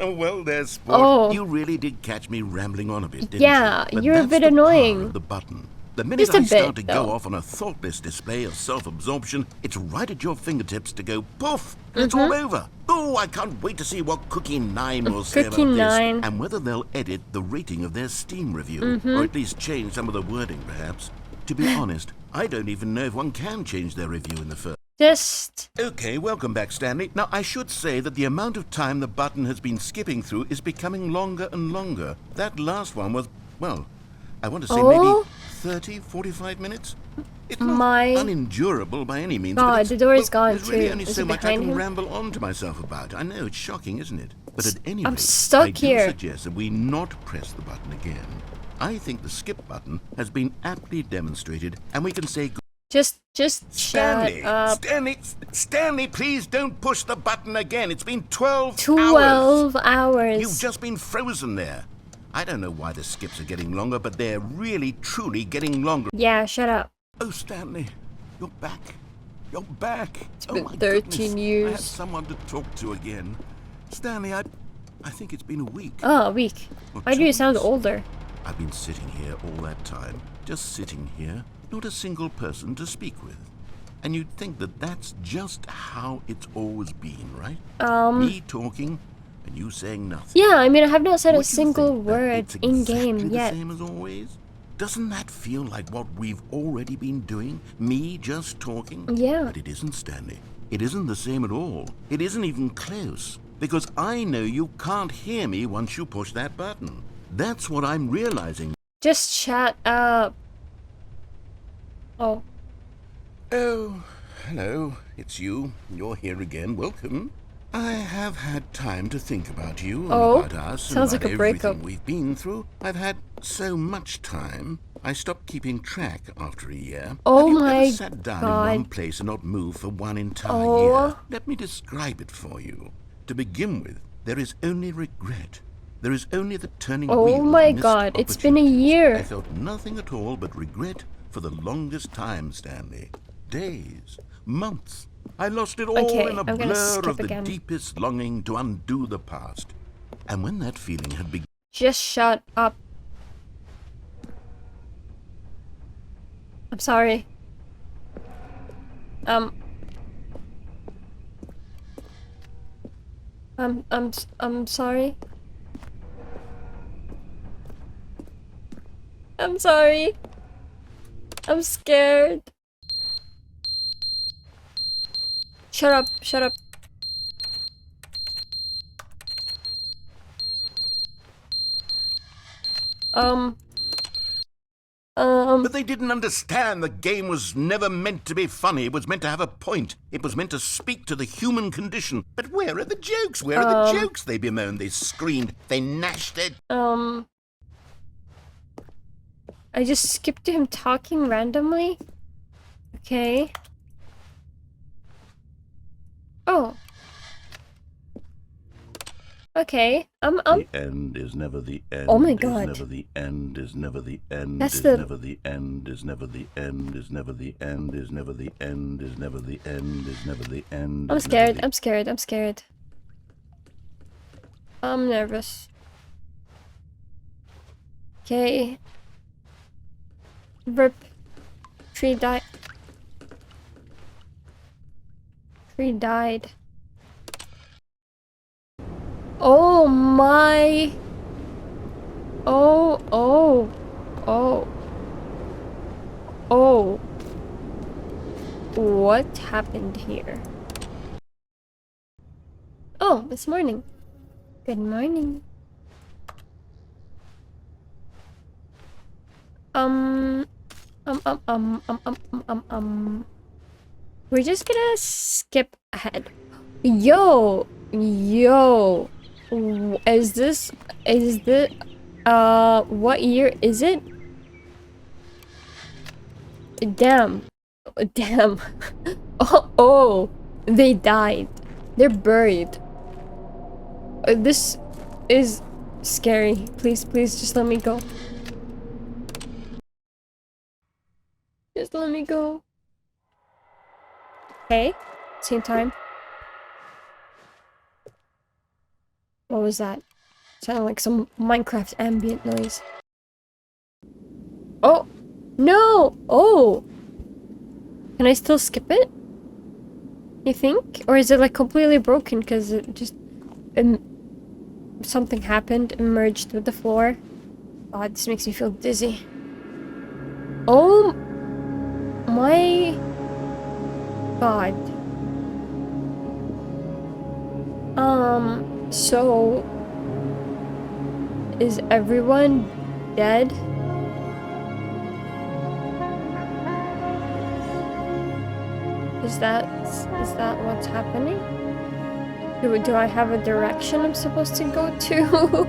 Well, there's sport. Oh. You really did catch me rambling on a bit, didn't Yeah, you? But you're a that's bit the power annoying. of the button. The minute Just a I start bit, to go though. off on a thoughtless display of self-absorption, it's right at your fingertips to go poof, and it's all over. Oh, I can't wait to see what Cookie 9 will say Cookie about 9. this, and whether they'll edit the rating of their Steam review, or at least change some of the wording, perhaps. To be honest, I don't even know if one can change their review in the first. Just Okay, welcome back, Stanley. Now, I should say that the amount of time the button has been skipping through is becoming longer and longer. That last one was, well, I want to say Oh. maybe 30, 45 minutes? It's not My unendurable by any means. God, but it's, the door is well, gone there's really too. only Is so it much I behind can him? ramble on to myself about. I know, it's shocking, isn't it? But at any I'm rate, stuck I do here. suggest that we not press the button again. I think the skip button has been aptly demonstrated, and we can say just Stanley, shut up. Stanley, please don't push the button again. It's been 12 hours. 12 hours. You've just been frozen there. I don't know why the skips are getting longer, but they're really, truly getting longer. Yeah, shut up. Oh, Stanley, you're back. You're back. It's been 13 years. I have someone to talk to again. Stanley, I think it's been a week. Oh, a week. Or Why do you 2 sound weeks. older? I've been sitting here all that time, just sitting here, not a single person to speak with. And you'd think that that's just how it's always been, right? Me talking and you saying nothing. Yeah, I mean, I have not said a Would you single think that word it's in game exactly yet. the same as always? Doesn't that feel like what we've already been doing? Me just talking? Yeah. But it isn't, Stanley. It isn't the same at all. It isn't even close. Because I know you can't hear me once you push that button. That's what I'm realizing. Just shut up. Oh, Oh, hello. It's you. You're here again. Welcome. I have had time to think about you and Oh, about us and sounds about like a everything breakup. we've been through. I've had so much time. I stopped keeping track after a year. Oh Have you my ever sat down God. in one place and not moved for one entire Oh. year? Let me describe it for you. To begin with, there is only regret. There is only the turning Oh wheel of my missed God, it's been a opportunities. year. I felt nothing at all but regret for the longest time, Stanley. Days, months. I lost it all Okay, in a I'm gonna blur skip of the again. deepest longing to undo the past. And when that feeling had begun, just shut up. I'm sorry. I'm sorry. I'm sorry. I'm scared. Shut up, shut up. But they didn't understand the game was never meant to be funny. It was meant to have a point. It was meant to speak to the human condition. But where are the jokes? Where are the jokes? They bemoaned, they screamed, they gnashed their... I just skipped him talking randomly. Okay. Oh. Okay. The end is never the end. Oh my god. Is never the end. Is never the end. That's is the... never the end. Is never the end. Is never the end. Is never the end. Is never the end. Is never the end. I'm scared. I'm scared. I'm scared. I'm nervous. Okay. Rip. Tree died. Tree died. Oh my. Oh, oh, oh. Oh. What happened here? Oh, it's morning. Good morning. We're just gonna skip ahead. Yo, yo. Is the what year is it? Damn. Damn. Oh, they died. They're buried. This is scary. Please, please, just let me go. Just let me go. Okay, same time. What was that? Sounded like some Minecraft ambient noise. Oh! No! Oh! Can I still skip it? You think? Or is it like completely broken because it just... something happened, emerged with the floor? God, this makes me feel dizzy. Oh! My... God. So... is everyone dead? Is that what's happening? Do I have a direction I'm supposed to go to?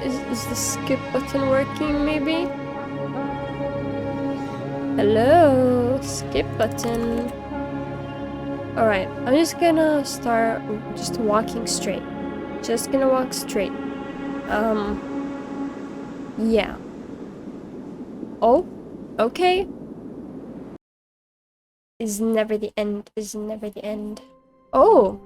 Is the skip button working maybe? Hello? Skip button. Alright, I'm just gonna start just walking straight. Just gonna walk straight. Yeah. Oh, okay. Is never the end, is never the end. Oh!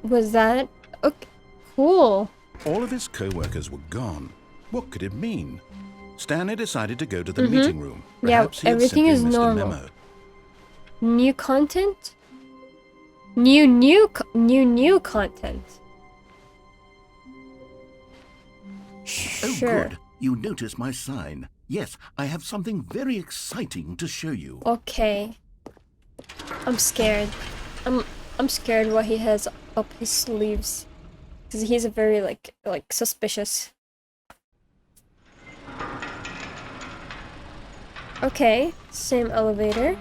Was that... okay, cool. All of his co-workers were gone. What could it mean? Stanley decided to go to the meeting room. Perhaps yeah, everything is normal. New content? New content. Sure. Oh, good. You noticed my sign. Yes, I have something very exciting to show you. Okay. I'm scared. I'm scared what he has up his sleeves. Because he's a very, like suspicious. Okay, same elevator.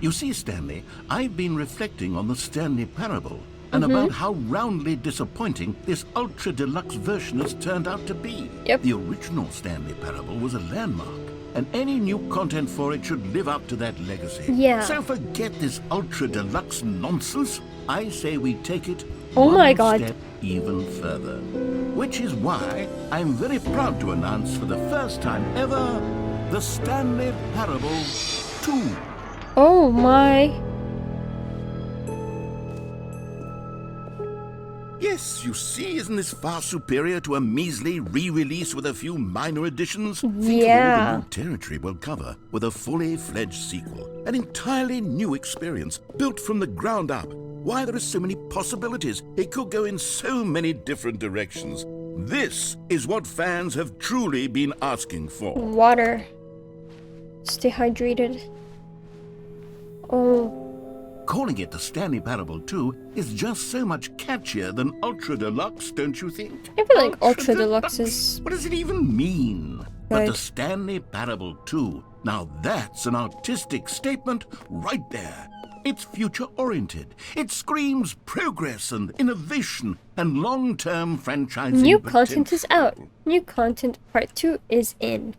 You see, Stanley, I've been reflecting on the Stanley Parable and about how roundly disappointing this ultra deluxe version has turned out to be. Yep. The original Stanley Parable was a landmark, and any new content for it should live up to that legacy. Yeah. So forget this ultra deluxe nonsense. I say we take it one step even further. Which is why I'm very proud to announce for the first time ever, the Stanley Parable 2. Oh my. Yes, you see, isn't this far superior to a measly re-release with a few minor additions? Think of all the new territory we'll cover with a fully fledged sequel. An entirely new experience, built from the ground up. Why, there are so many possibilities. It could go in so many different directions. This is what fans have truly been asking for. Water. Stay hydrated. Oh. Calling it the Stanley Parable 2 is just so much catchier than Ultra Deluxe, don't you think? I feel like Ultra Deluxe is... What does it even mean? But the Good. Stanley Parable 2, now that's an artistic statement right there. It's future-oriented. It screams progress and innovation and long-term franchising New content is potential. out. New content part 2 is in.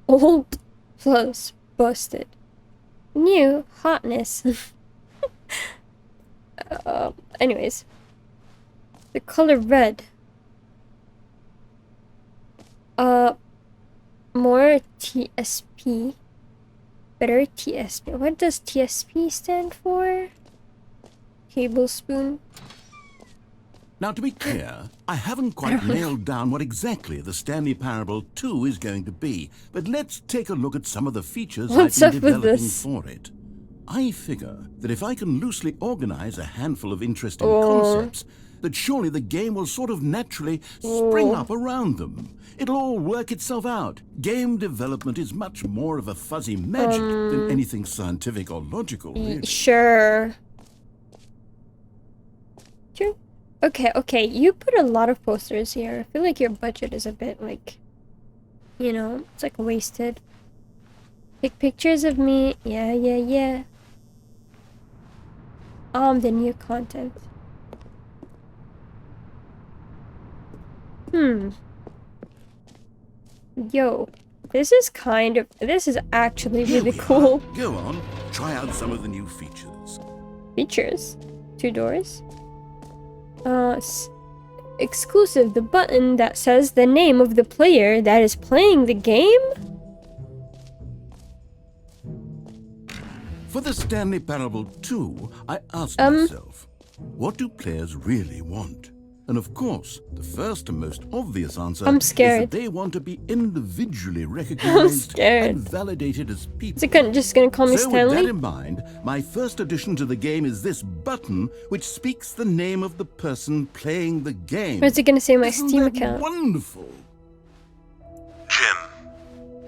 Old plus busted. New hotness. Anyways. The color red. More TSP. Better TSP. What does TSP stand for? Tablespoon. Now, to be clear, I haven't quite nailed down what exactly the Stanley Parable 2 is going to be, but let's take a look at some of the features What's I've been up with developing this? for it. I figure that if I can loosely organize a handful of interesting Oh. concepts, that surely the game will sort of naturally spring up around them. It'll all work itself out. Game development is much more of a fuzzy magic than anything scientific or logical, really. Sure. Sure. Okay, you put a lot of posters here. I feel like your budget is a bit like, you know, it's like wasted. Take pictures of me. Yeah. The new content. Yo, this is actually Here really we are. cool. Go on, try out some of the new features. Features. 2 doors. Exclusive, the button that says the name of the player that is playing the game? For the Stanley Parable 2, I asked myself, what do players really want? And of course, the first and most obvious answer I'm is scared. that they want to be individually recognized scared. and validated as people. Is it just gonna call me So with that Stanley? in mind, my first addition to the game is this button which speaks the name of the person playing the game. Or is it gonna say my Isn't Steam that account? wonderful? Jim.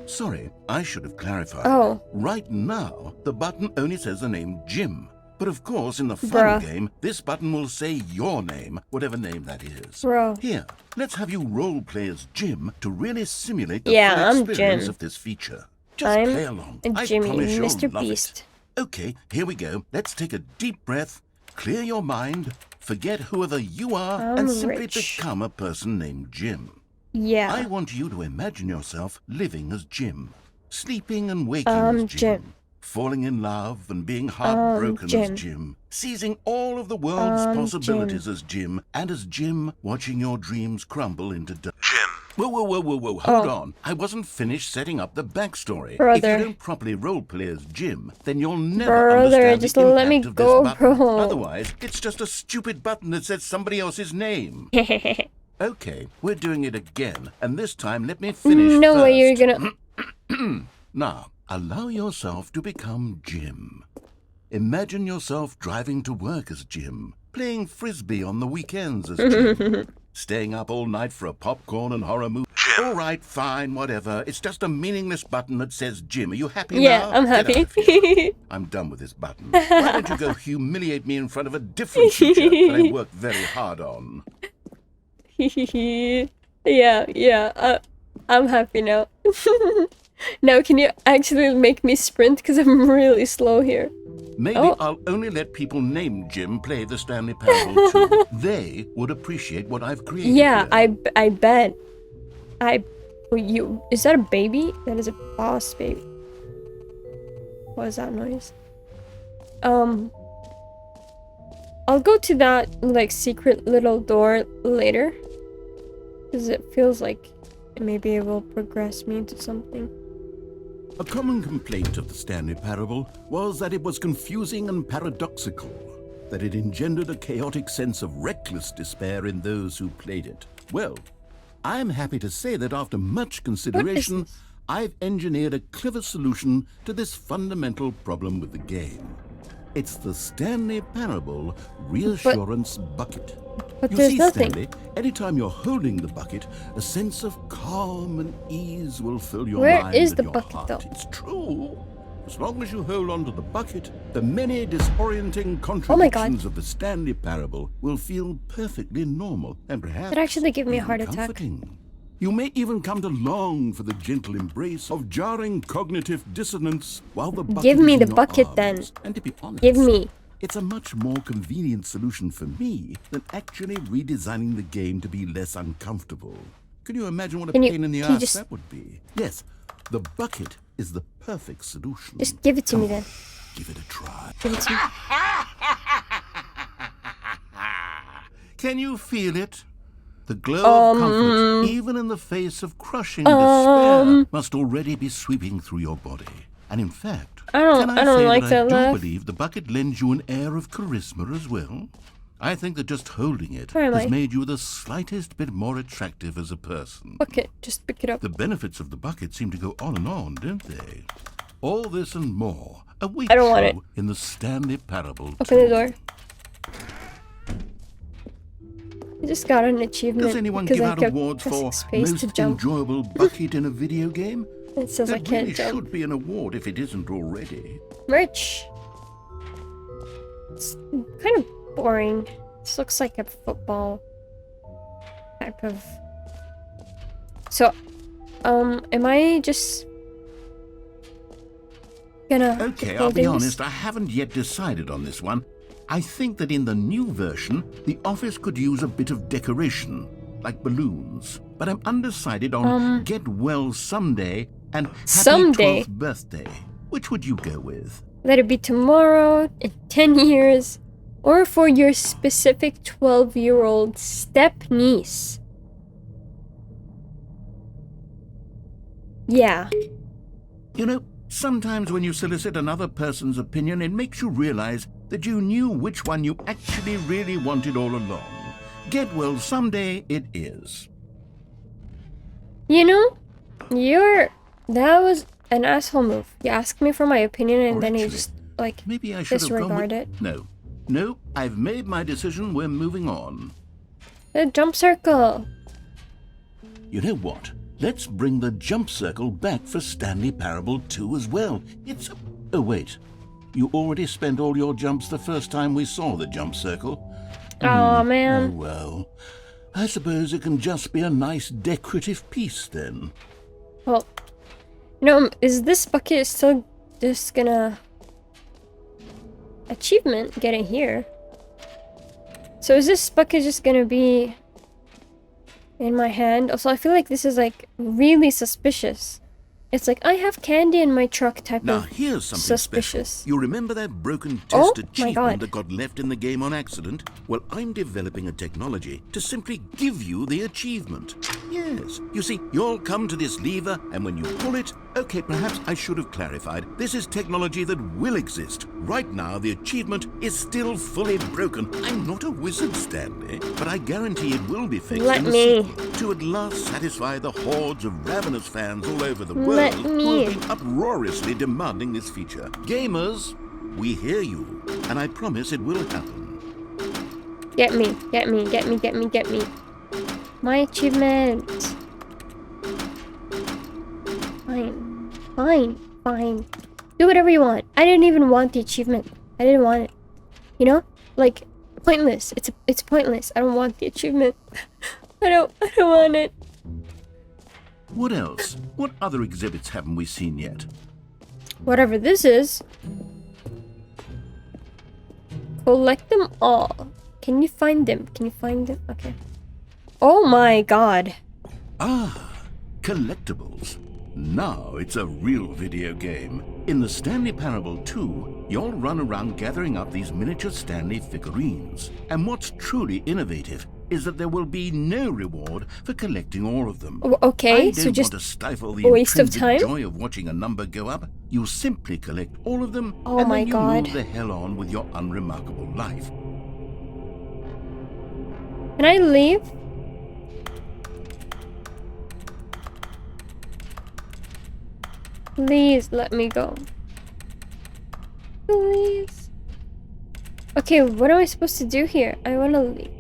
Sorry, I should have clarified. Oh. Right now, the button only says the name Jim. But of course, in the final Bruh. game, this button will say your name, whatever name that is. Bro. Here, let's have you role play as Jim to really simulate the Yeah, full I'm experience Jim. of this feature. Just I'm play along. I Jimmy, promise you'll Mr. love Beast. it. Okay, here we go. Let's take a deep breath, clear your mind, forget whoever you are, I'm and simply rich. become a person named Jim. Yeah. I want you to imagine yourself living as Jim, sleeping and waking as Jim. falling in love and being heartbroken Jim. as Jim, seizing all of the world's possibilities Jim. as Jim, and as Jim, watching your dreams crumble into dust. Jim. Whoa, hold on. I wasn't finished setting up the backstory. Brother. If you don't properly roleplay as Jim, then you'll never Brother, understand just the let impact me of go, this button. bro. Otherwise, it's just a stupid button that says somebody else's name. Okay, we're doing it again, and this time let me finish No way you're first. gonna... Now, allow yourself to become Jim. Imagine yourself driving to work as Jim, playing frisbee on the weekends as Jim, staying up all night for a popcorn and horror movie. All right, fine, whatever. It's just a meaningless button that says Jim. Are you happy Yeah, now? I'm Get out happy. of here. I'm done with this button. Why don't you go humiliate me in front of a different feature that I worked very hard on? yeah, I'm happy now. Now, can you actually make me sprint? Because I'm really slow here. Maybe Oh. I'll only let people named Jim play the Stanley Parable 2. They would appreciate what I've created. Yeah, here. I bet. Is that a baby? That is a boss baby. What is that noise? I'll go to that, like, secret little door later. Because it feels like maybe it will progress me into something. A common complaint of the Stanley Parable was that it was confusing and paradoxical, that it engendered a chaotic sense of reckless despair in those who played it. Well, I'm happy to say that after much consideration, I've engineered a clever solution to this fundamental problem with the game. It's the Stanley Parable Reassurance Bucket. But You there's see, nothing. Stanley, anytime you're holding the bucket, a sense of calm and ease will fill your Where mind is and the your bucket, heart. though? It's true. As long as you hold on to the bucket, the many disorienting Oh my contradictions God. of the Stanley Parable will feel perfectly normal and perhaps That actually gave me a even heart attack. comforting. You may even come to long for the gentle embrace of jarring cognitive dissonance while the bucket Give me is the in your bucket then. arms. And to be honest, Give me. it's a much more convenient solution for me than actually redesigning the game to be less uncomfortable. Can you imagine what a Can you- pain in the can you ass just- that would be? Yes, the bucket is the perfect solution. Just give it to me then. Give it a try. Give it to me. Can you feel it? The glow of comfort, even in the face of crushing despair, must already be sweeping through your body. And in fact, I don't say like I that do laugh. believe the bucket lends you an air of charisma as well. I think that just holding it Where am has I? made you the slightest bit more attractive as a person. Bucket. Just pick it up. The benefits of the bucket seem to go on and on, don't they? All this and more await I don't want you in the Stanley Parable. Open the door. I just got an achievement Does anyone because give I out kept awards pressing for space to most jump. enjoyable bucket in a video game? It says I That can't really jump. should be an award if it isn't already. Merch. It's kind of boring. This looks like a football type of. So, am I just gonna? Okay, keep I'll be holding honest, I haven't yet decided on this one. I think that in the new version, the office could use a bit of decoration, like balloons. But I'm undecided on Get Well Someday and Happy Someday? 12th Birthday. Which would you go with? Let it be tomorrow, in 10 years, or for your specific 12-year-old step-niece. Yeah. You know, sometimes when you solicit another person's opinion, it makes you realize that you knew which one you actually really wanted all along. Get Well Someday it is. You know, that was an asshole move. You asked me for my opinion and Or then you actually, just, like, Maybe I should have gone disregard with... it. No, I've made my decision. We're moving on. The jump circle. You know what? Let's bring the jump circle back for Stanley Parable 2 as well. It's... Oh, wait. You already spent all your jumps the first time we saw the jump circle. Aw, Oh, man. well. I suppose it can just be a nice decorative piece, then. Well, you know, is this bucket still just gonna... Achievement, get it here. So is this bucket just gonna be in my hand? Also, I feel like this is, like, really suspicious. It's like, I have candy in my truck type Now, of here's something suspicious. special. You remember that broken Oh, test my God. achievement that got left in the game on accident? Well, I'm developing a technology to simply give you the achievement. Yes. You see, you'll come to this lever, and when you pull it... Okay, perhaps I should have clarified. This is technology that will exist. Right now, the achievement is still fully broken. I'm not a wizard, Stanley, but I guarantee it will be fixed Let in the me. sequel to at last satisfy the hordes of ravenous fans all over the world Let who me. have been uproariously demanding this feature. Gamers, we hear you, and I promise it will happen. Get me, get me, get me, get me, get me. My achievement. Fine. Do whatever you want. I didn't even want the achievement. I didn't want it. You know? Like, pointless. It's pointless. I don't want the achievement. I don't want it. What else? What other exhibits haven't we seen yet? Whatever this is. Collect them all. Can you find them? Okay. Oh my god. Ah, collectibles. Now it's a real video game. In the Stanley Parable 2, you'll run around gathering up these miniature Stanley figurines. And what's truly innovative is that there will be no reward for collecting all of them. Okay, I so don't just want to stifle the a waste of intrinsic time? joy of watching a number go up. You simply collect all of them, Oh and my then you God. move the hell on with your unremarkable life. Can I leave? Please let me go. Please. Okay, what am I supposed to do here? I wanna leave.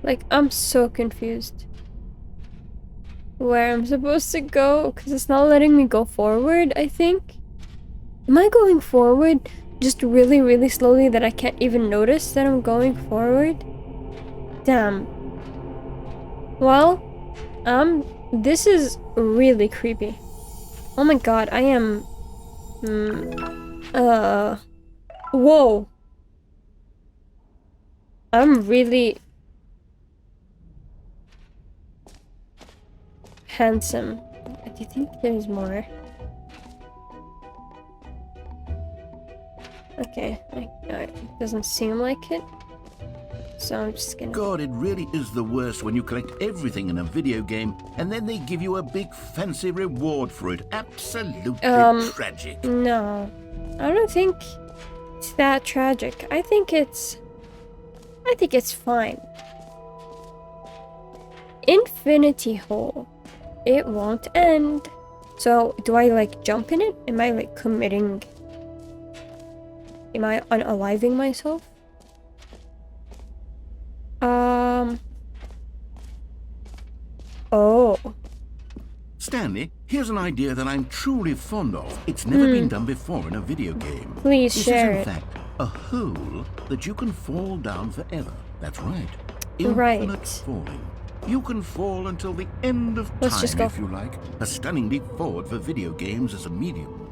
Like, I'm so confused. Where I'm supposed to go? Because it's not letting me go forward, I think. Am I going forward just really, really slowly that I can't even notice that I'm going forward? Damn. Well, this is really creepy. Oh my god, I am... Whoa. I'm really... handsome. Do you think there's more? Okay, it doesn't seem like it. So I'm just gonna... God, it really is the worst when you collect everything in a video game and then they give you a big fancy reward for it. Absolutely tragic. No. I don't think it's that tragic. I think it's fine. Infinity hole. It won't end. So, do I like jump in it? Am I like committing... Am I unaliving myself? Oh. Stanley, here's an idea that I'm truly fond of. It's never been done before in a video game. Please this share is, in it. fact, a hole that you can fall down forever. That's right. Right. Infinite falling. You can fall until the end of Let's just time, go. if you like. A stunning leap forward for video games as a medium.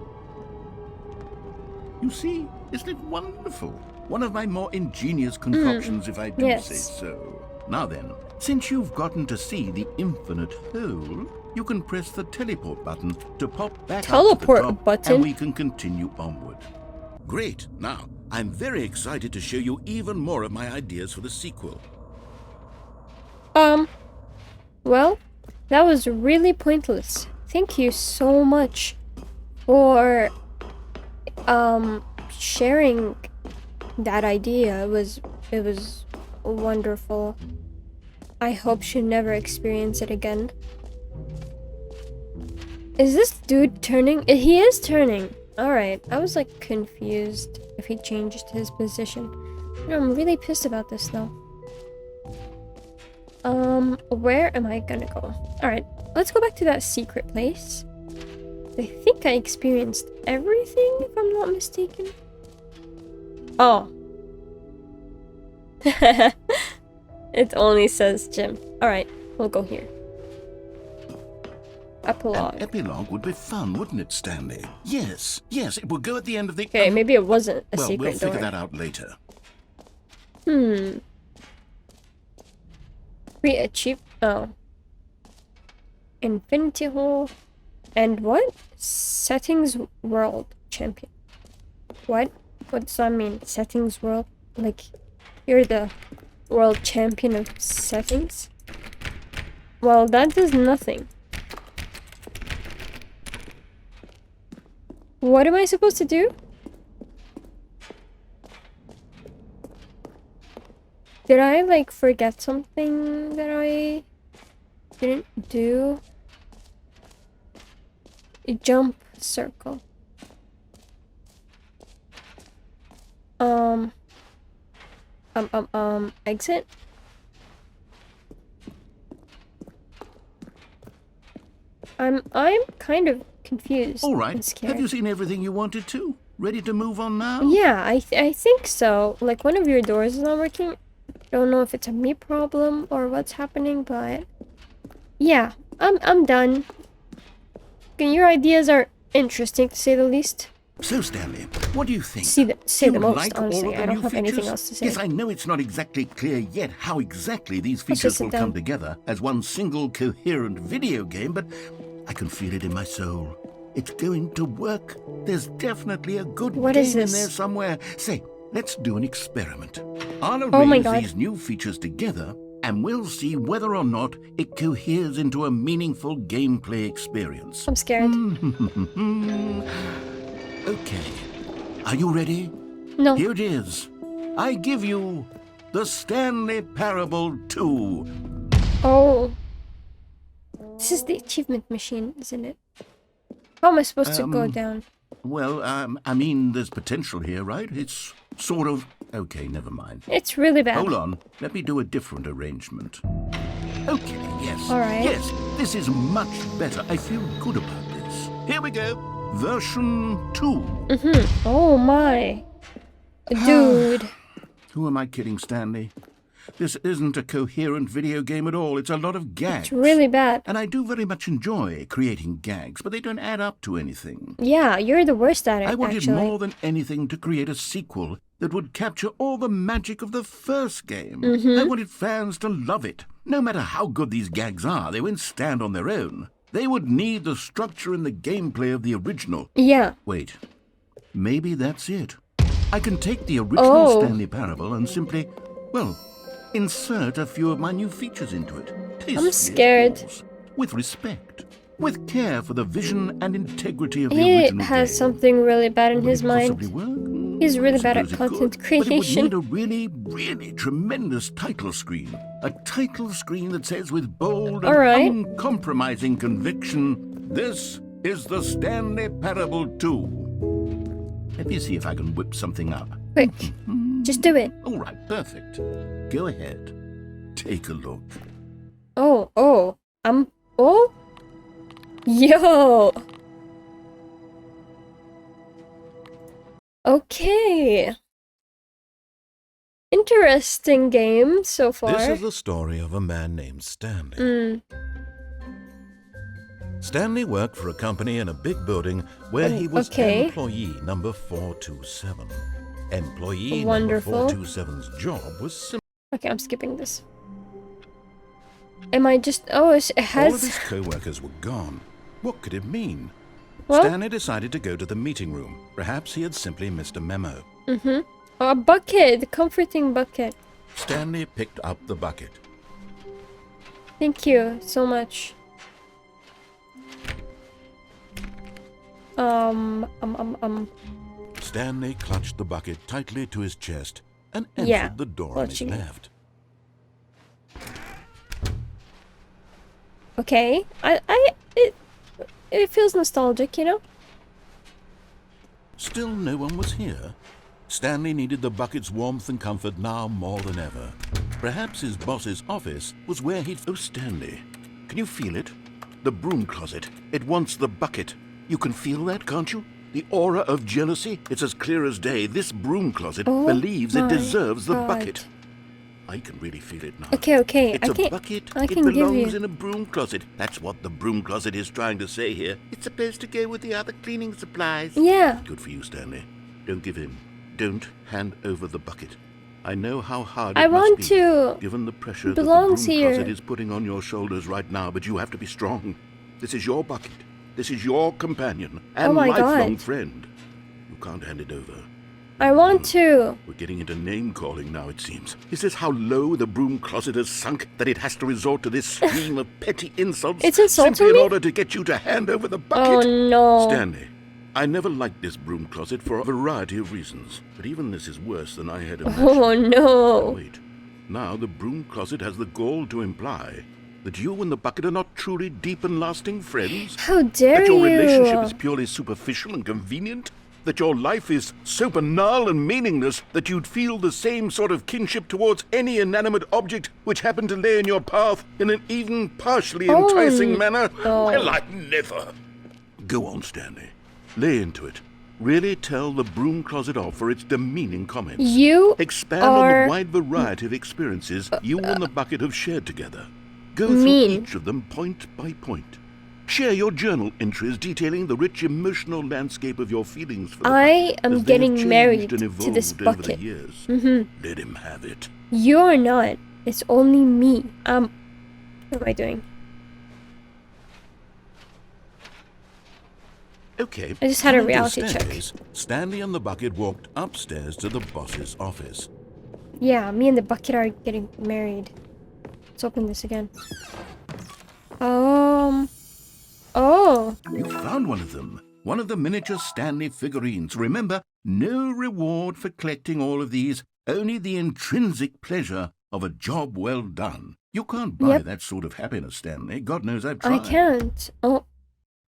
You see, isn't it wonderful? One of my more ingenious concoctions, if I do Yes. say so. Now then, since you've gotten to see the infinite hole, you can press the teleport button to pop back Teleport up to the top, button? and we can continue onward. Great. Now, I'm very excited to show you even more of my ideas for the sequel. Well, that was really pointless. Thank you so much for sharing that idea. It was wonderful. I hope she never experience it again. Is this dude turning? He is turning. Alright, I was like confused if he changed his position. I'm really pissed about this though. Where am I gonna go? Alright, let's go back to that secret place. I think I experienced everything, if I'm not mistaken. Oh. It only says gym. Alright, we'll go here. Epilogue. An epilogue would be fun, wouldn't it, Stanley? Yes, it would go at the end of the... Okay, maybe it wasn't a well, secret we'll figure door. that out later. Re-achieve... Oh. Infinity hole. And what? Settings world champion. What? What does that mean? Settings world? Like, you're the world champion of settings? Well, that does nothing. What am I supposed to do? Did I, like, forget something that I didn't do? A jump circle. Exit? I'm kind of confused. All and right, scared. have you seen everything you wanted to? Ready to move on now? Yeah, I think so. Like, one of your doors is not working. Don't know if it's a me problem or what's happening, but yeah, I'm done. Your ideas are interesting, to say the least. So, Stanley, what do you think? Say Do the you most, like all honestly. of the I don't new have anything features? else to say. Yes, I know it's not exactly clear yet how exactly these Let's features just sit will down. come together as one single coherent video game, but I can feel it in my soul. It's going to work. There's definitely a good What game is in this? there somewhere. Say, let's do an experiment. I'll Oh my arrange God. these new features together, and we'll see whether or not it coheres into a meaningful gameplay experience. I'm scared. Okay. Are you ready? No. Here it is. I give you the Stanley Parable 2. Oh. This is the achievement machine, isn't it? How am I supposed to go down? Well, I mean, there's potential here, right? It's sort of... Okay, never mind. It's really bad. Hold on. Let me do a different arrangement. Okay, yes. All right. Yes, this is much better. I feel good about this. Here we go. Version 2. Oh my. Dude. Who am I kidding, Stanley? This isn't a coherent video game at all. It's a lot of gags. It's really bad. And I do very much enjoy creating gags, but they don't add up to anything. Yeah, you're the worst at it, I wanted actually. more than anything to create a sequel that would capture all the magic of the first game. I wanted fans to love it. No matter how good these gags are, they won't stand on their own. They would need the structure and the gameplay of the original. Yeah. Wait, maybe that's it. I can take the original Stanley Parable and simply, well, insert a few of my new features into it. I'm scared. Of course, with respect, with care for the vision and integrity of the He original has game. something really bad in Would his it possibly mind. work? He's really bad at Suppose it content could, creation. But it would need a really tremendous title screen. A title screen that says with bold and Alright. uncompromising conviction, "This is the Stanley Parable 2." Let me see if I can whip something up. Quick. Just do it. All right, perfect. Go ahead. Take a look. Oh. Oh? Yo! Okay. Interesting game so far. This is the story of a man named Stanley. Stanley worked for a company in a big building where he was employee number 427. Employee Wonderful. number 427's job was simple. Okay, I'm skipping this. Am I just... Oh, it has... All of his co-workers were gone. What could it mean? Well- Stanley decided to go to the meeting room. Perhaps he had simply missed a memo. Oh, a bucket! The comforting bucket. Stanley picked up the bucket. Thank you so much. Stanley clutched the bucket tightly to his chest and entered Yeah, the door on his clutching it. left. Okay. It feels nostalgic, you know? Still no one was here. Stanley needed the bucket's warmth and comfort now more than ever. Perhaps his boss's office was where he'd... Oh, Stanley, can you feel it? The broom closet. It wants the bucket. You can feel that, can't you? The aura of jealousy. It's as clear as day. This broom closet believes it my deserves the God. bucket. I can really feel it now. Okay. It's I a can, bucket. I It can give belongs you... in a broom closet. That's what the broom closet is trying to say here. It's supposed to go with the other cleaning supplies. Yeah. Good for you, Stanley. Don't give in. Don't hand over the bucket. I know how hard I it must want be, to. given the pressure that the Belongs broom here. closet is putting on your shoulders right now, but you have to be strong. This is your bucket. This is your companion and my lifelong God. friend. You can't hand it over. I want to. We're getting into name-calling now, it seems. Is this how low the broom closet has sunk, that it has to resort to this stream of petty insults It's insulting simply in me? order to get you to hand over the Oh bucket? no. Stanley, I never liked this broom closet for a variety of reasons, but even this is worse than I had imagined. Oh no. Wait, now the broom closet has the gall to imply that you and the bucket are not truly deep and lasting friends? How dare That your you? relationship is purely superficial and convenient? That your life is so banal and meaningless that you'd feel the same sort of kinship towards any inanimate object which happened to lay in your path in an even partially enticing manner? no. Well, I'd never. Go on, Stanley. Lay into it. Really tell the broom closet off for its demeaning comments. You Expand are on the wide variety of experiences you and the bucket have shared together. Go through mean. each of them point by point. Share your journal entries detailing the rich emotional landscape of your feelings for the I bucket am as they getting have changed married and to this evolved over the bucket. years. Let him have it. You're not. It's only me. What am I doing? Okay. I just had a coming to reality check. Stanley's, Stanley and the bucket walked upstairs to the boss's office. Yeah, me and the bucket are getting married. Let's open this again. Oh. You found one of them. One of the miniature Stanley figurines. Remember, no reward for collecting all of these, only the intrinsic pleasure of a job well done. You can't buy Yep. that sort of happiness, Stanley. God knows I've tried. I can't. Oh.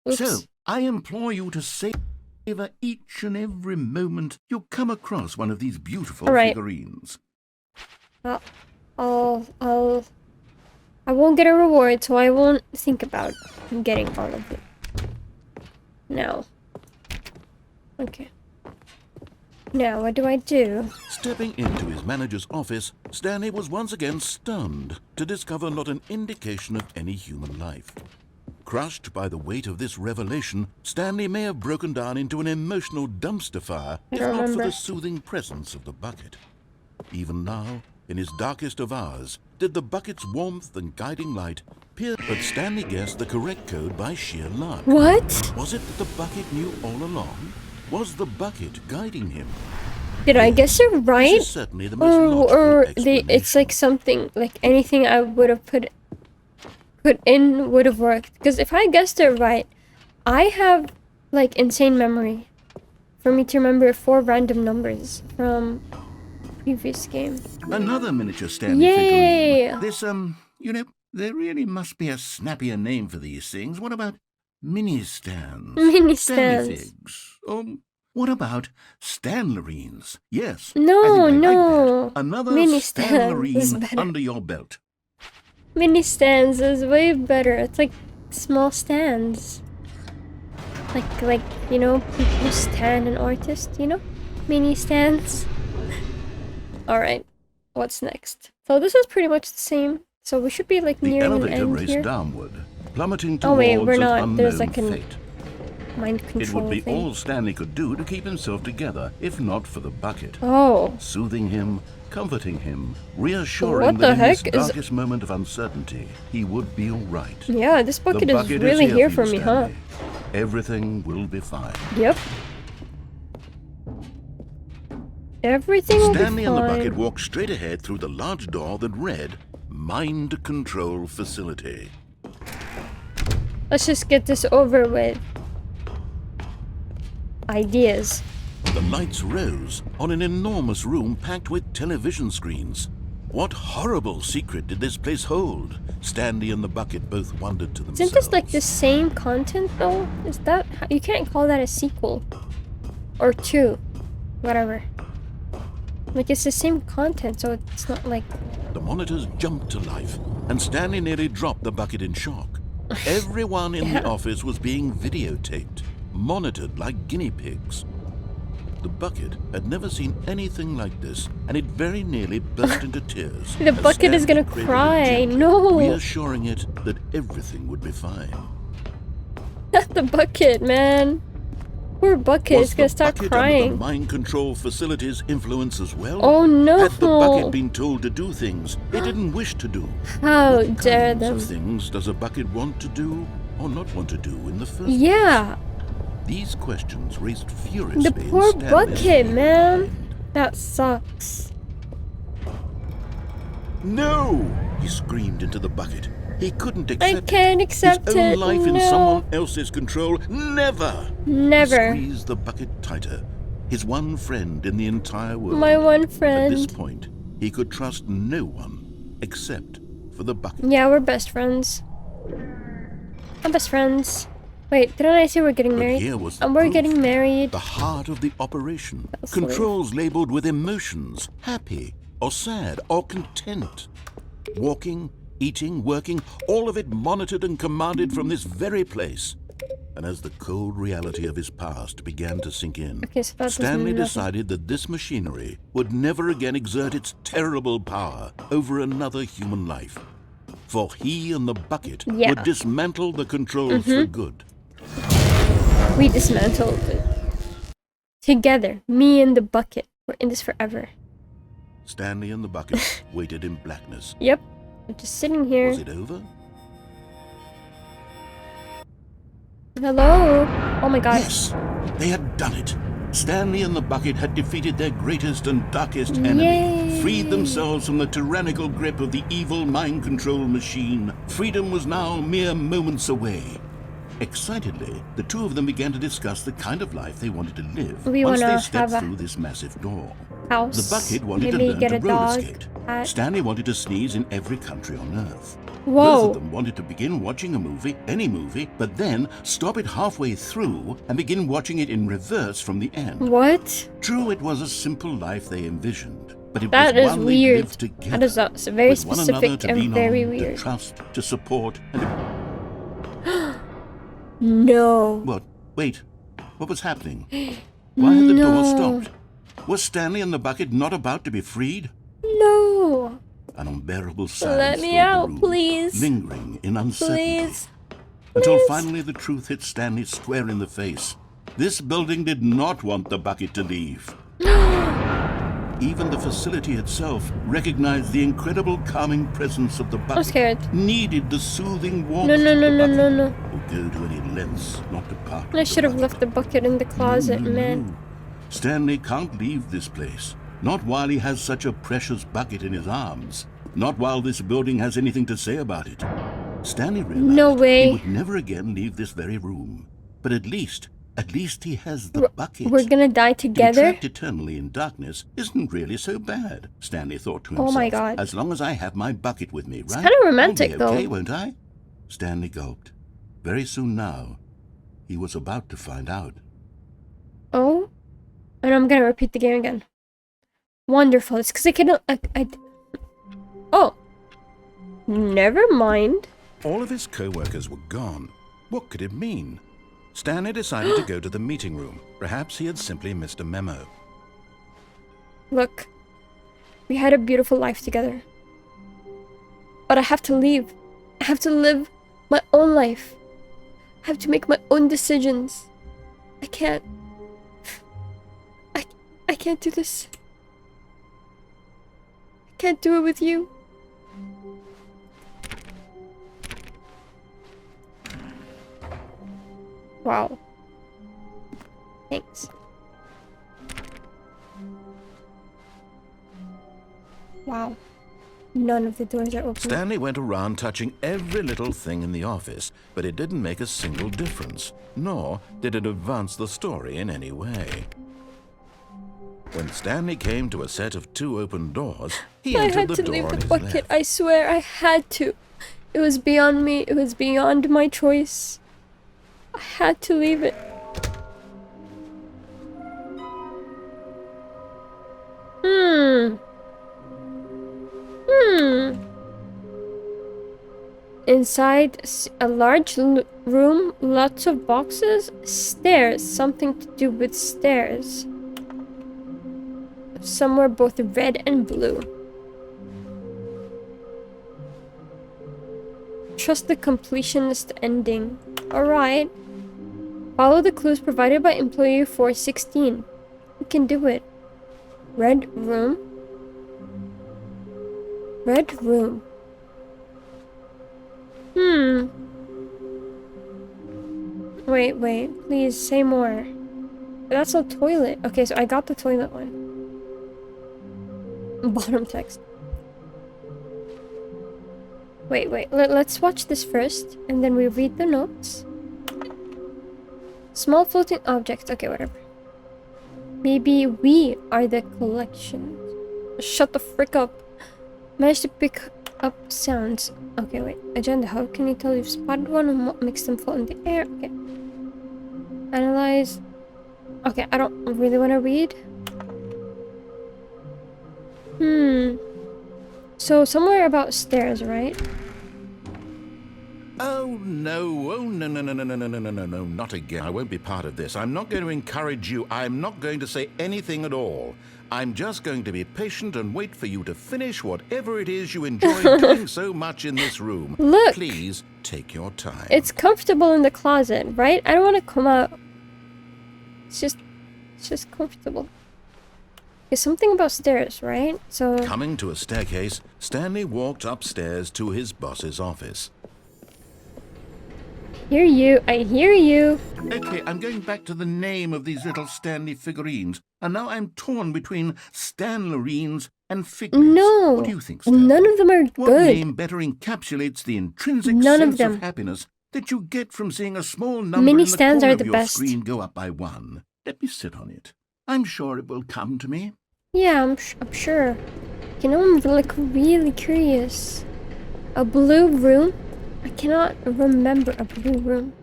Oops. So, I implore you to savor each and every moment you come across one of these beautiful figurines. I won't get a reward, so I won't think about getting all of it. No. Okay. Now, what do I do? Stepping into his manager's office, Stanley was once again stunned to discover not an indication of any human life. Crushed by the weight of this revelation, Stanley may have broken down into an emotional dumpster fire if not for the soothing presence of the bucket. Even now, in his darkest of hours, did the bucket's warmth and guiding light pierce, but Stanley guessed the correct code by sheer luck. What? Was it that the bucket knew all along? Was the bucket guiding him? Did I guess it right? This is certainly the most logical explanation. It's like something, like anything I would have put in would have worked. Because if I guessed it right, I have like insane memory for me to remember 4 random numbers from previous game. Another miniature Stanley figurine. This, you know, there really must be a snappier name for these things. What about mini-stands? Mini-stands. Stanley figs. What about Stanlerines? Yes. No, I think I no. like that. Another Mini-stands is Stanlerine better. under your belt. Mini stands is way better. It's like small stands. Like you know, people stand an artist, you know? Mini stands. Alright. What's next? So this is pretty much the same. So we should be like The near the elevator end raced here. downward, plummeting Oh wait, towards we're an not. unknown There's like a fate. mind It control would be thing. all Stanley could do to keep himself together, if not for the bucket. Oh. Soothing him, comforting him, reassuring What the that in his heck is- darkest moment of uncertainty, he would be all right. Yeah, this The bucket is bucket really here for you, me, huh? Stanley. Everything will be fine. Yep. Everything will Stanley be and the fine. bucket walked straight ahead through the large door that read, Mind Control Facility. Let's just get this over with. Ideas. The lights rose on an enormous room packed with television screens. What horrible secret did this place hold? Stanley and the bucket both wondered to themselves. Isn't this like the same content though? Is that you can't call that a sequel or 2, whatever. Like it's the same content, so it's not like. The monitors jumped to life, and Stanley nearly dropped the bucket in shock. Everyone in the office was being videotaped, monitored like guinea pigs. The bucket had never seen anything like this, and it very nearly burst into tears. The as bucket is Stanley gonna cradled it cry. gently, No. reassuring it that everything would be fine. The bucket, man. Poor bucket is gonna start Was the bucket under crying. the mind control facility's influence as well? Oh no! Had the bucket been told to do things it didn't wish to do? How What dare kinds them? of things does a bucket want to do or not want to do in the first Yeah, place? These questions raced furiously the in poor Stanley's bucket, mind. man. That sucks. No! He screamed into the bucket. He couldn't accept I can't it. accept His own it. life in No. someone else's control. Never! Never. He squeezed the bucket tighter. His one friend in the entire world. My one At this friend. point, he could trust no one except for the bucket. Yeah, we're best friends. I'm best friends. Wait, didn't I say we're getting But married? here was the And we're proof. getting married. The heart of the operation. That's Controls labeled with emotions, happy or sad or content. Walking, eating, working, all of it monitored and commanded from this very place. And as the cold reality of his past began to sink in, Okay, so that doesn't Stanley mean nothing. decided that this machinery would never again exert its terrible power over another human life. For he and the bucket Yeah. would dismantle the controls for good. We dismantled it. Together, me and the bucket. We're in this forever. Stanley and the bucket waited in blackness. Yep. I'm just sitting here. Was it over? Hello? Oh my god. Yes, they had done it. Stanley and the bucket had defeated their greatest and darkest enemy, Yay. freed themselves from the tyrannical grip of the evil mind control machine. Freedom was now mere moments away. Excitedly, the two of them began to discuss the kind of life they wanted to live We once wanna they stepped have a through this massive door. House. The bucket wanted Maybe to learn get to a roller dog. skate. hat. Stanley wanted to sneeze in every country on Earth. Whoa. Both of them wanted to begin watching a movie, any movie, but then stop it halfway through and begin watching it in reverse from the end. What? True, it was a simple life they envisioned, but it That was is one they weird. lived together. That is very with one another specific to and lean very on, weird. To trust, to support, and No. What? Wait. What was happening? Why had the door No. stopped? Was Stanley and the bucket not about to be freed? No. An unbearable silence Let me filled the out, room, please. lingering in uncertainty. Please. Until Please. finally the truth hit Stanley square in the face. This building did not want the bucket to leave. Even the facility itself recognized the incredible calming presence of the bucket. I'm scared. Needed the soothing warmth No, no, of no, the no, bucket. no, no. Or go to any lengths not to part with I the should have bucket. left the bucket in the closet, man. No. Stanley can't leave this place. Not while he has such a precious bucket in his arms. Not while this building has anything to say about it. Stanley realized No way. he would never again leave this very room. But at least he has the bucket. We're gonna die To be together? trapped eternally in darkness isn't really so bad, Stanley thought to Oh himself. my God. As long as I have my bucket with me, right? kinda romantic, I'll be okay, though. won't I? Stanley gulped. Very soon now, he was about to find out. Oh? And I'm gonna repeat the game again. Wonderful. It's because I cannot... Oh. Never mind. All of his co-workers were gone. What could it mean? Stanley decided to go to the meeting room. Perhaps he had simply missed a memo. Look. We had a beautiful life together. But I have to leave. I have to live my own life. I have to make my own decisions. I can't... I can't do this. I can't do it with you. Wow. Thanks. Wow. None of the doors are open. Stanley went around touching every little thing in the office, but it didn't make a single difference, nor did it advance the story in any way. When Stanley came to a set of 2 open doors, he I entered had the to door leave on the his bucket. left. I swear I had to. It was beyond me. It was beyond my choice. I had to leave it. Inside a large room, lots of boxes, stairs, something to do with stairs. Some were both red and blue. Trust the completionist ending. Alright. Follow the clues provided by employee 416. You can do it. Red room. Red room. Wait, please say more. That's a toilet. Okay, so I got the toilet one. Bottom text. Wait, let's watch this first, and then we read the notes. Small floating objects. Okay, whatever. Maybe we are the collection. Shut the frick up. Managed to pick up sounds. Okay, wait. Agenda. How can you tell you've spotted one and what makes them float in the air? Okay. Analyze. Okay, I don't really want to read. So somewhere about stairs, right? Oh, no, no, not again. I won't be part of this. I'm not going to encourage you. I'm not going to say anything at all. I'm just going to be patient and wait for you to finish whatever it is you enjoy doing so much in this room. Look. Please take your time. It's comfortable in the closet, right? I don't want to come out. It's just comfortable. It's something about stairs, right? So Coming to a staircase, Stanley walked upstairs to his boss's office. I hear you. Okay, I'm going back to the name of these little Stanley figurines, and now I'm torn between Stanlerines and Figments. No. What do you think, Stanley? None of them are What good. name better encapsulates the intrinsic None of sense them. of happiness that you get from seeing a small number Mini in the stands corner are of the your best. screen go up by 1? Let me sit on it. I'm sure it will come to me. Yeah, I'm sure. Okay, now I'm like really curious. A blue room? I cannot remember a blue room.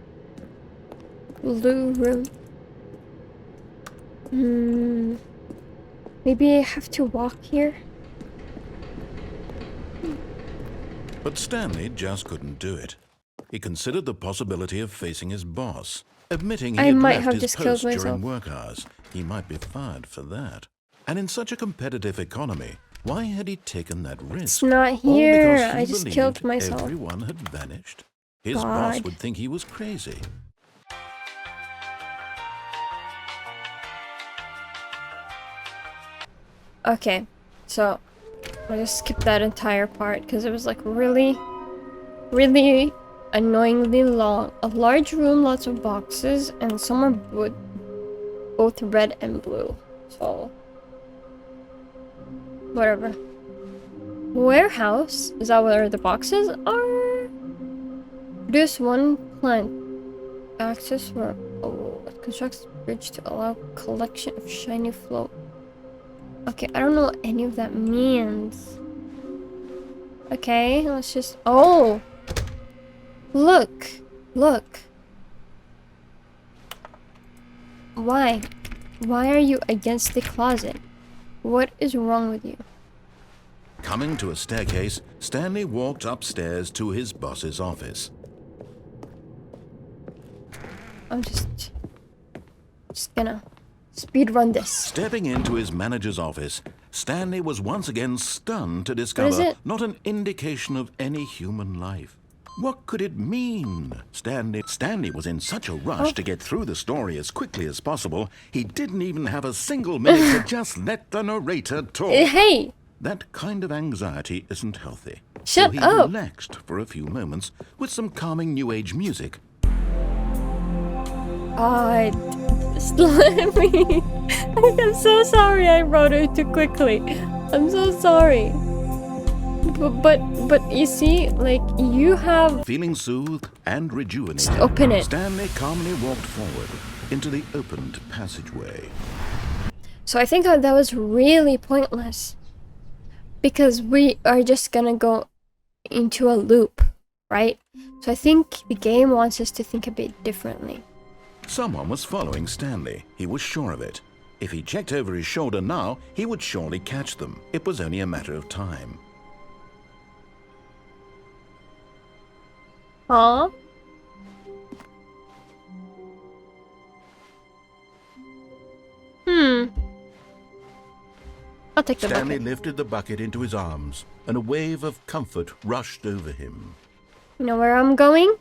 Blue room. Maybe I have to walk here? But Stanley just couldn't do it. He considered the possibility of facing his boss, admitting he I had might left have his just killed post myself. during work hours. He might be fired for that. And in such a competitive economy, why had he taken that risk? It's not All here. because he I just believed killed myself. everyone had vanished. His boss God. would think he was crazy. Okay, so I just skipped that entire part because it was like really annoyingly long. A large room, lots of boxes, and some are both red and blue. So whatever. Warehouse? Is that where the boxes are? Produce one plant. Access for constructs bridge to allow collection of shiny float. Okay, I don't know what any of that means. Okay, let's just... Oh! Look! Look! Why? Why are you against the closet? What is wrong with you? Coming to a staircase, Stanley walked upstairs to his boss's office. I'm just gonna speed run this. Stepping into his manager's office, Stanley was once again stunned to is discover it? not an indication of any human life. What could it mean? Stanley was in such a rush to get through the story as quickly as possible, he didn't even have a single minute to just let the narrator talk. Hey! That kind of anxiety isn't healthy. Shut so he up! relaxed for a few moments with some calming new age music. Just let me. I'm so sorry I wrote it too quickly. I'm so sorry. But you see, like, you have... Feeling soothed and rejuvenated, Just open it. Stanley calmly walked forward into the opened passageway. So I think that was really pointless. Because we are just gonna go into a loop, right? So I think the game wants us to think a bit differently. Someone was following Stanley. He was sure of it. If he checked over his shoulder now, he would surely catch them. It was only a matter of time. Huh? I'll take the Stanley bucket. lifted the bucket into his arms, and a wave of comfort rushed over him. You know where I'm going?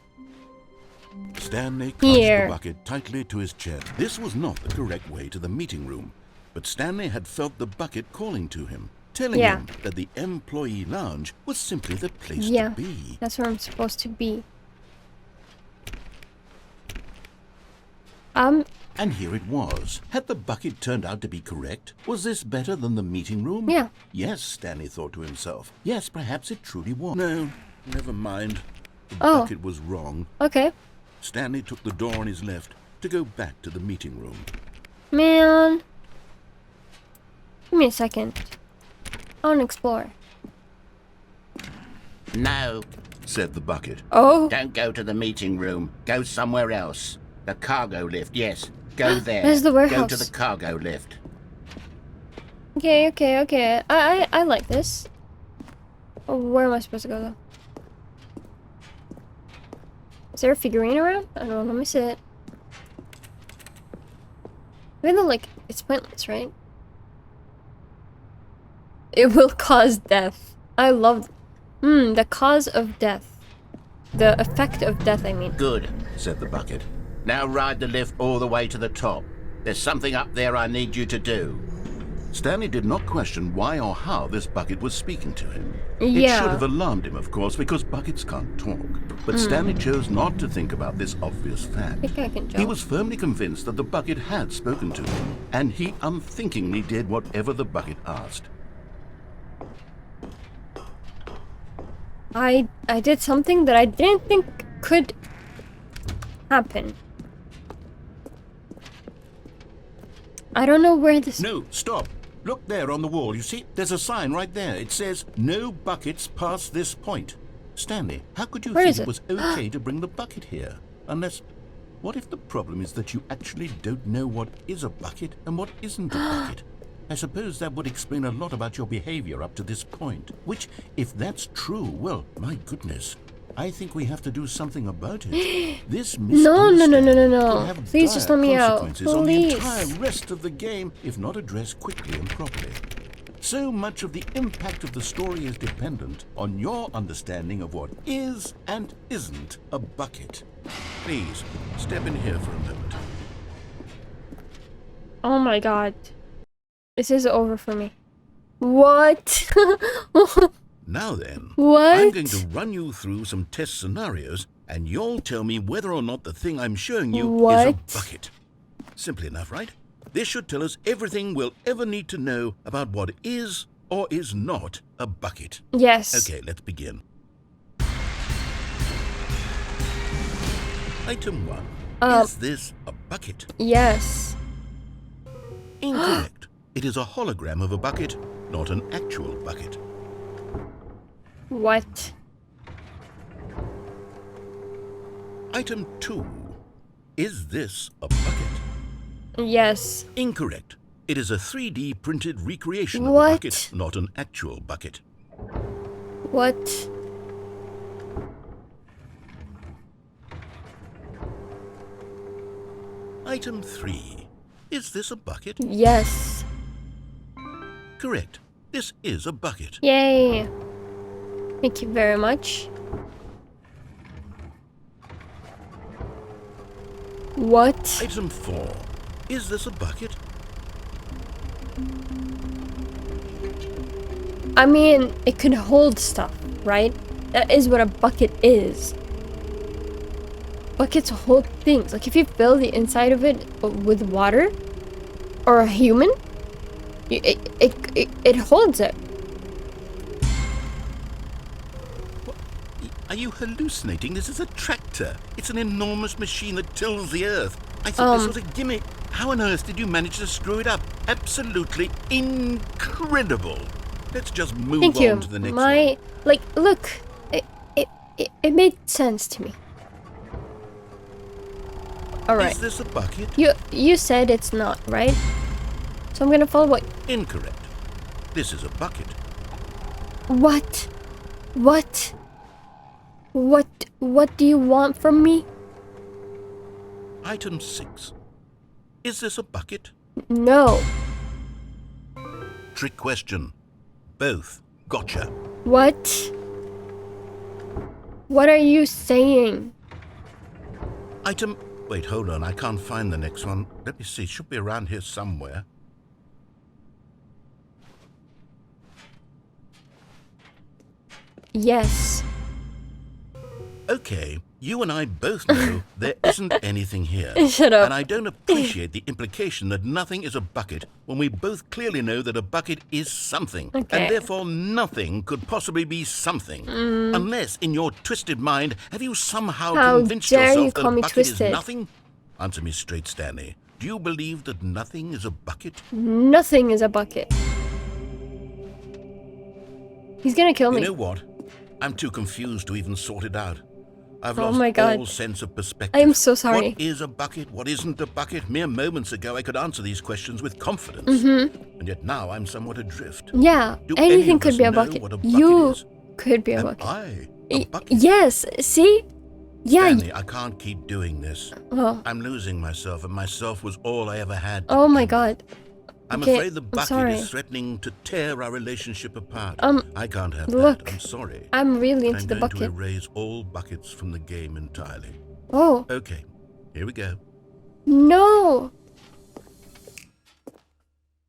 Stanley clutched Here. the bucket tightly to his chest. This was not the correct way to the meeting room, but Stanley had felt the bucket calling to him, telling him that the employee lounge was simply the place to be. That's where I'm supposed to be. And here it was. Had the bucket turned out to be correct? Was this better than the meeting room? Yeah. Yes, Stanley thought to himself. Yes, perhaps it truly was. No, never mind. The Oh. bucket was wrong. Okay. Stanley took the door on his left to go back to the meeting room. Man. Give me a second. I want to explore. No, Said the bucket. Oh. don't go to the meeting room. Go somewhere else. The cargo lift, yes. Go there. There's the Go warehouse. to the cargo lift. Okay. I like this. Oh, where am I supposed to go though? Is there a figurine around? I don't know. Let me see it. Even though, like, it's pointless, right? It will cause death. I love... the cause of death. The effect of death, I mean. Good. Said the bucket. Now ride the lift all the way to the top. There's something up there I need you to do. Stanley did not question why or how this bucket was speaking to him. It Yeah. should have alarmed him, of course, because buckets can't talk. But Stanley chose not to think about this obvious fact. I think I can jump. He was firmly convinced that the bucket had spoken to him, and he unthinkingly did whatever the bucket asked. I did something that I didn't think could happen. I don't know where this... No, stop! Look there on the wall, you see? There's a sign right there. It says, no buckets past this point. Stanley, how could you think it was okay to bring the bucket here? Unless, what if the problem is that you actually don't know what is a bucket and what isn't a bucket? I suppose that would explain a lot about your behavior up to this point. Which, if that's true, well, my goodness, I think we have to do something about it. This No. could have Please just let me out. consequences on the Please. entire rest of the game if not addressed quickly and properly. So much of the impact of the story is dependent on your understanding of what is and isn't a bucket. Please, step in here for a moment. Oh my god. This is over for me. What? Now then, What? I'm going to run you through some test scenarios, and you'll tell me whether or not the thing I'm showing you is What? a bucket. Simple enough, right? This should tell us everything we'll ever need to know about what is or is not a bucket. Yes. Okay, let's begin. Item 1. Is this a bucket? Yes. Incorrect. It is a hologram of a bucket, not an actual bucket. What? Item 2. Is this a bucket? Yes. Incorrect. It is a 3D printed recreation of a What? bucket, not an actual bucket. What? Item 3. Is this a bucket? Yes. Correct. This is a bucket. Yay. Thank you very much. What? Item 4. Is this a bucket? I mean, it could hold stuff, right? That is what a bucket is. Buckets hold things. Like if you fill the inside of it with water, or a human, it holds it. Are you hallucinating? This is a tractor. It's an enormous machine that tills the earth. I thought this was a gimmick. How on earth did you manage to screw it up? Absolutely incredible. Let's just move Thank on you. to the next one. Like, look, it made sense to me. All right. Is this a bucket? You said it's not, right? So I'm gonna follow what? Incorrect. This is a bucket. What? What? What do you want from me? Item 6. Is this a bucket? No. Trick question. Both. Gotcha. What? What are you saying? Item... Wait, hold on. I can't find the next one. Let me see. It should be around here somewhere. Yes. Okay, you and I both know there isn't anything here. Shut up. And I don't appreciate the implication that nothing is a bucket when we both clearly know that a bucket is something. Okay. And therefore nothing could possibly be something. Unless, in your twisted mind, have you somehow How convinced dare yourself you that call a me bucket twisted? is nothing? Answer me straight, Stanley. Do you believe that nothing is a bucket? Nothing is a bucket. He's gonna kill me. You know what? I'm too confused to even sort it out. I've Oh lost my God. all sense of perspective. I am so sorry. What is a bucket? What isn't a bucket? Mere moments ago, I could answer these questions with confidence. And yet now I'm somewhat adrift. Yeah, Do any anything of could us be a know bucket. what a bucket You is? could be a Am bucket. I a bucket? Yes, see? Yeah. Stanley, I can't keep doing this. Oh. I'm losing myself, and myself was all I ever had. Oh my god. I'm Okay, afraid the I'm bucket sorry. is threatening to tear our relationship apart. I can't have look, that. I'm sorry. I'm really But into the I'm going to bucket. erase all buckets from the game entirely. Oh, Okay, here we go. no.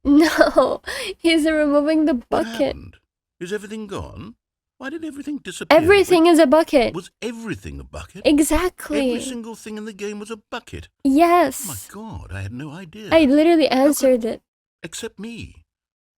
No, he's removing the What bucket. happened? Is everything gone? Why did everything disappear? Everything is a bucket. Was everything a bucket? Exactly. Every single thing in the game was a bucket. Yes. Oh my god, I had no idea. I literally answered it. Except me.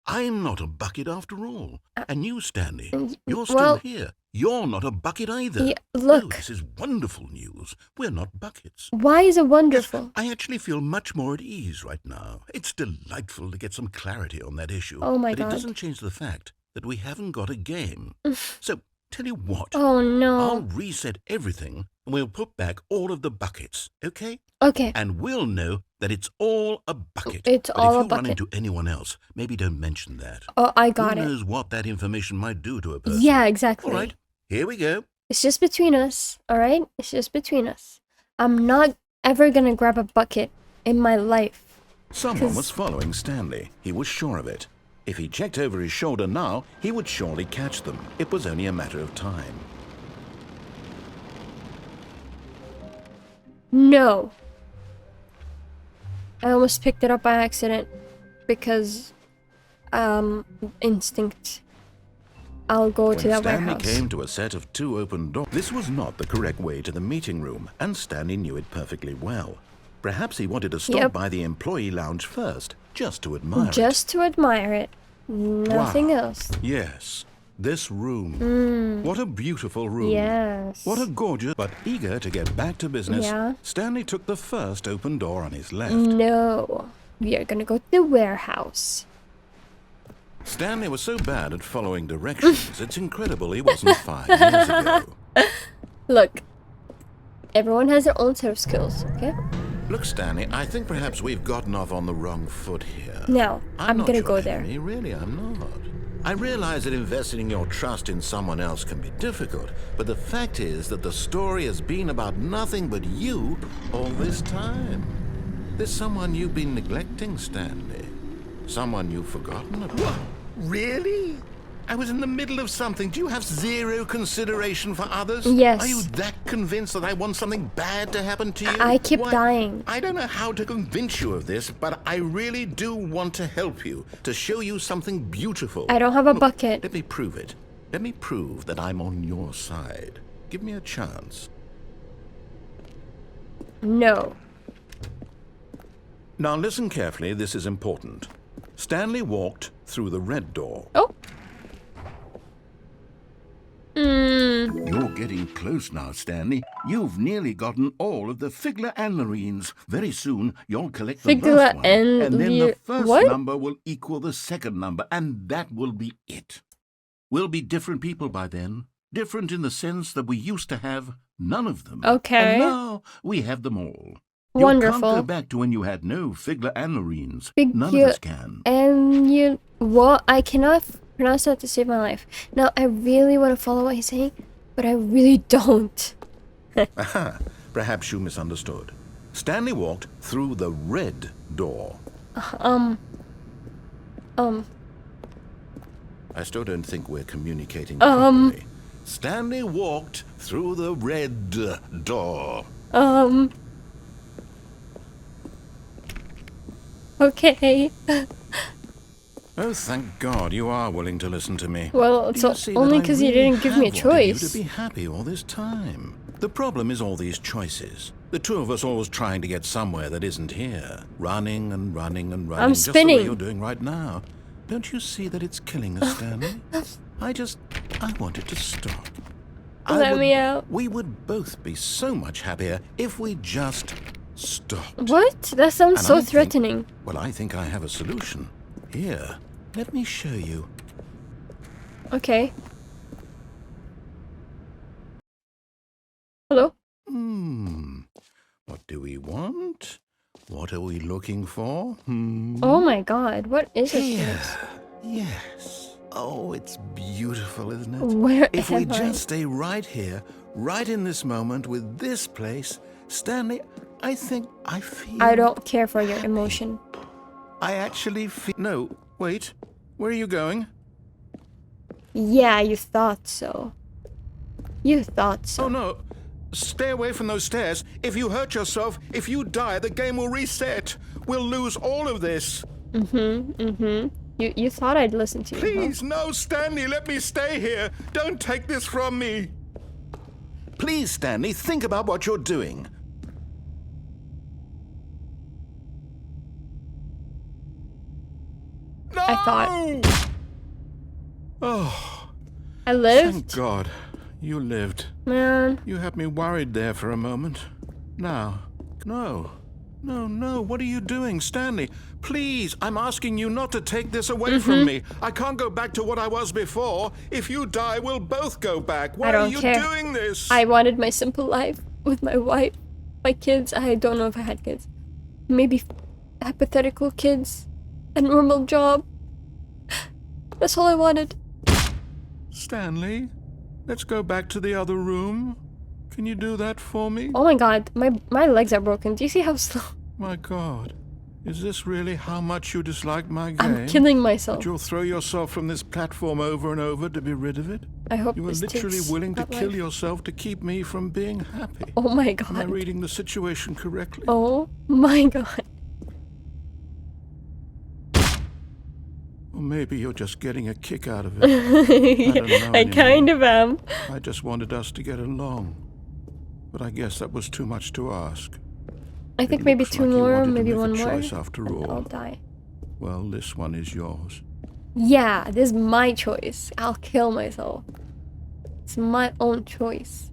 I'm not a bucket after all. And you, Stanley, you're still well, here. You're not a bucket either. Yeah, look. Oh, this is wonderful news. We're not buckets. Why is it wonderful? I actually feel much more at ease right now. It's delightful to get some clarity on that issue. Oh my but God. It doesn't change the fact that we haven't got a game. So, tell you what. Oh I'll no. reset everything and we'll put back all of the buckets, okay? Okay. And we'll know that it's all a bucket. It's but all a if you run bucket. into anyone else, maybe don't mention that. Oh, I got Who it. knows what that information might do to a person? Yeah, exactly. All right, here we go. It's just between us, alright? It's just between us. I'm not ever gonna grab a bucket in my life. Someone was following Stanley. He was sure of it. If he checked over his shoulder now, he would surely catch them. It was only a matter of time. No. I almost picked it up by accident because instinct. I'll go to When that Stanley warehouse. came to a set of 2 open doors, this was not the correct way to the meeting room, and Stanley knew it perfectly well. Perhaps he wanted to stop Yep. by the employee lounge first, just to admire it. Just to admire it. Nothing Wow. else. Yes, this room. What a beautiful room. Yes. What a gorgeous... But eager to get back to business, Yeah. Stanley took the first open door on his left. No. We are gonna go to the warehouse. Stanley was so bad at following directions, it's incredible he wasn't 5 years ago. Look. Everyone has their own set of skills, okay? Look, Stanley, I think perhaps we've gotten off on the wrong foot here. Now, I'm not gonna your go there. enemy, really, I'm not. I realize that investing your trust in someone else can be difficult, but the fact is that the story has been about nothing but you all this time. There's someone you've been neglecting, Stanley. Someone you've forgotten about. Really? I was in the middle of something. Do you have zero consideration for others? Yes. Are you that convinced that I want something bad to happen to you? I keep Why, dying. I don't know how to convince you of this, but I really do want to help you, to show you something beautiful. I don't have a bucket. Let me prove it. Let me prove that I'm on your side. Give me a chance. No. Now listen carefully, this is important. Stanley walked through the red door. Oh. You're getting close now, Stanley. You've nearly gotten all of the Figler and Marines. Very soon, you'll collect the Figler first one. and And then the first what? number will equal the second number, and that will be it. We'll be different people by then. Different in the sense that we used to have none of them. Okay. And now we have them all. You Wonderful. can't go back to when you had no Figler and Marines. Figure None of us can. And you... What? I cannot pronounce that to save my life. Now, I really want to follow what he's saying, but I really don't. Aha, perhaps you misunderstood. Stanley walked through the red door. I still don't think we're communicating properly. Stanley walked through the red door. Okay. Oh, thank God you are willing to listen to me. Well, it's Do you see that only I because you really didn't give me a have wanted choice. You to be happy all this time. The problem is all these choices. The two of us always trying to get somewhere that isn't here. Running and running and running. I'm Just the spinning. way you're doing right now. Don't you see that it's killing us, Stanley? I want it to stop. Let me out. We would both be so much happier if we just stopped. What? That sounds And so I think- threatening. Well, I think I have a solution. Here, let me show you. Okay. Hello? What do we want? What are we looking for? Oh my god, what is this Here. place? Yes. Oh, it's beautiful, isn't it? Where If we am I? just stay right here, right in this moment with this place, Stanley, I think I feel... I don't care for your emotion. I actually feel... No, wait. Where are you going? Yeah, you thought so. You thought so. Oh, no. Stay away from those stairs. If you hurt yourself, if you die, the game will reset. We'll lose all of this. You thought I'd listen to you. huh? Please, no, Stanley, let me stay here. Don't take this from me. Please, Stanley, think about what you're doing. No! I thought. Oh, I thank lived. God. you lived. Man. You had me worried there for a moment. Now, no. No, what are you doing, Stanley? Please, I'm asking you not to take this away from me. I can't go back to what I was before. If you die, we'll both go back. Why are you doing this? I wanted my simple life with my wife, my kids. I don't know if I had kids. Maybe hypothetical kids. A normal job. That's all I wanted. Stanley, let's go back to the other room. Can you do that for me? Oh my god, my legs are broken. Do you see how slow? My god. Is this really how much you dislike my game? I'm killing myself. That you'll throw yourself from this platform over and over to be rid of it? I hope you were this literally takes willing to that kill life. yourself to keep me from being happy. Oh my Am I god. reading the situation correctly? Oh my god. Or maybe you're just getting a kick out of it. I don't know I kind of am. I just wanted us to get along. But I guess that was too much to ask. I think It maybe looks two like you more, wanted to maybe make a one more. choice after all. I'll die. Well, this one is yours. Yeah, this is my choice. I'll kill myself. It's my own choice.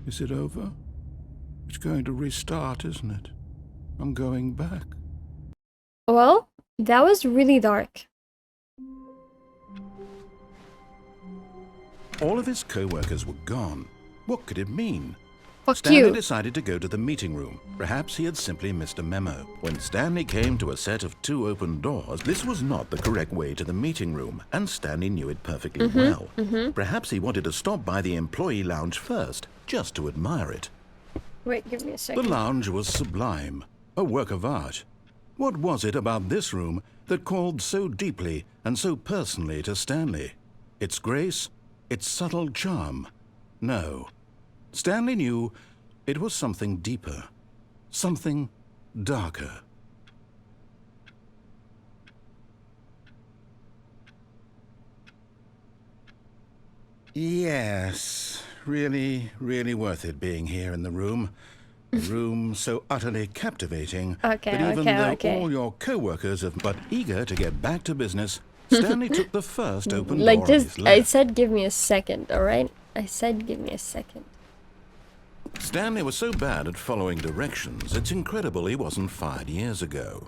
Is it over? It's going to restart, isn't it? I'm going back. Well, that was really dark. All of his co-workers were gone. What could it mean? Fuck Stanley you. decided to go to the meeting room. Perhaps he had simply missed a memo. When Stanley came to a set of 2 open doors, this was not the correct way to the meeting room, and Stanley knew it perfectly well. Perhaps he wanted to stop by the employee lounge first, just to admire it. Wait, give me a The second. lounge was sublime, a work of art. What was it about this room that called so deeply and so personally to Stanley? Its grace? Its subtle charm? No. Stanley knew it was something deeper, something darker. Yes, really worth it being here in the room. A room so utterly captivating that even though all your co-workers have but eager to get back to business, Stanley took the first open door Like on just, his I left. said give me a second, alright? I said give me a second. Stanley was so bad at following directions, it's incredible he wasn't fired years ago.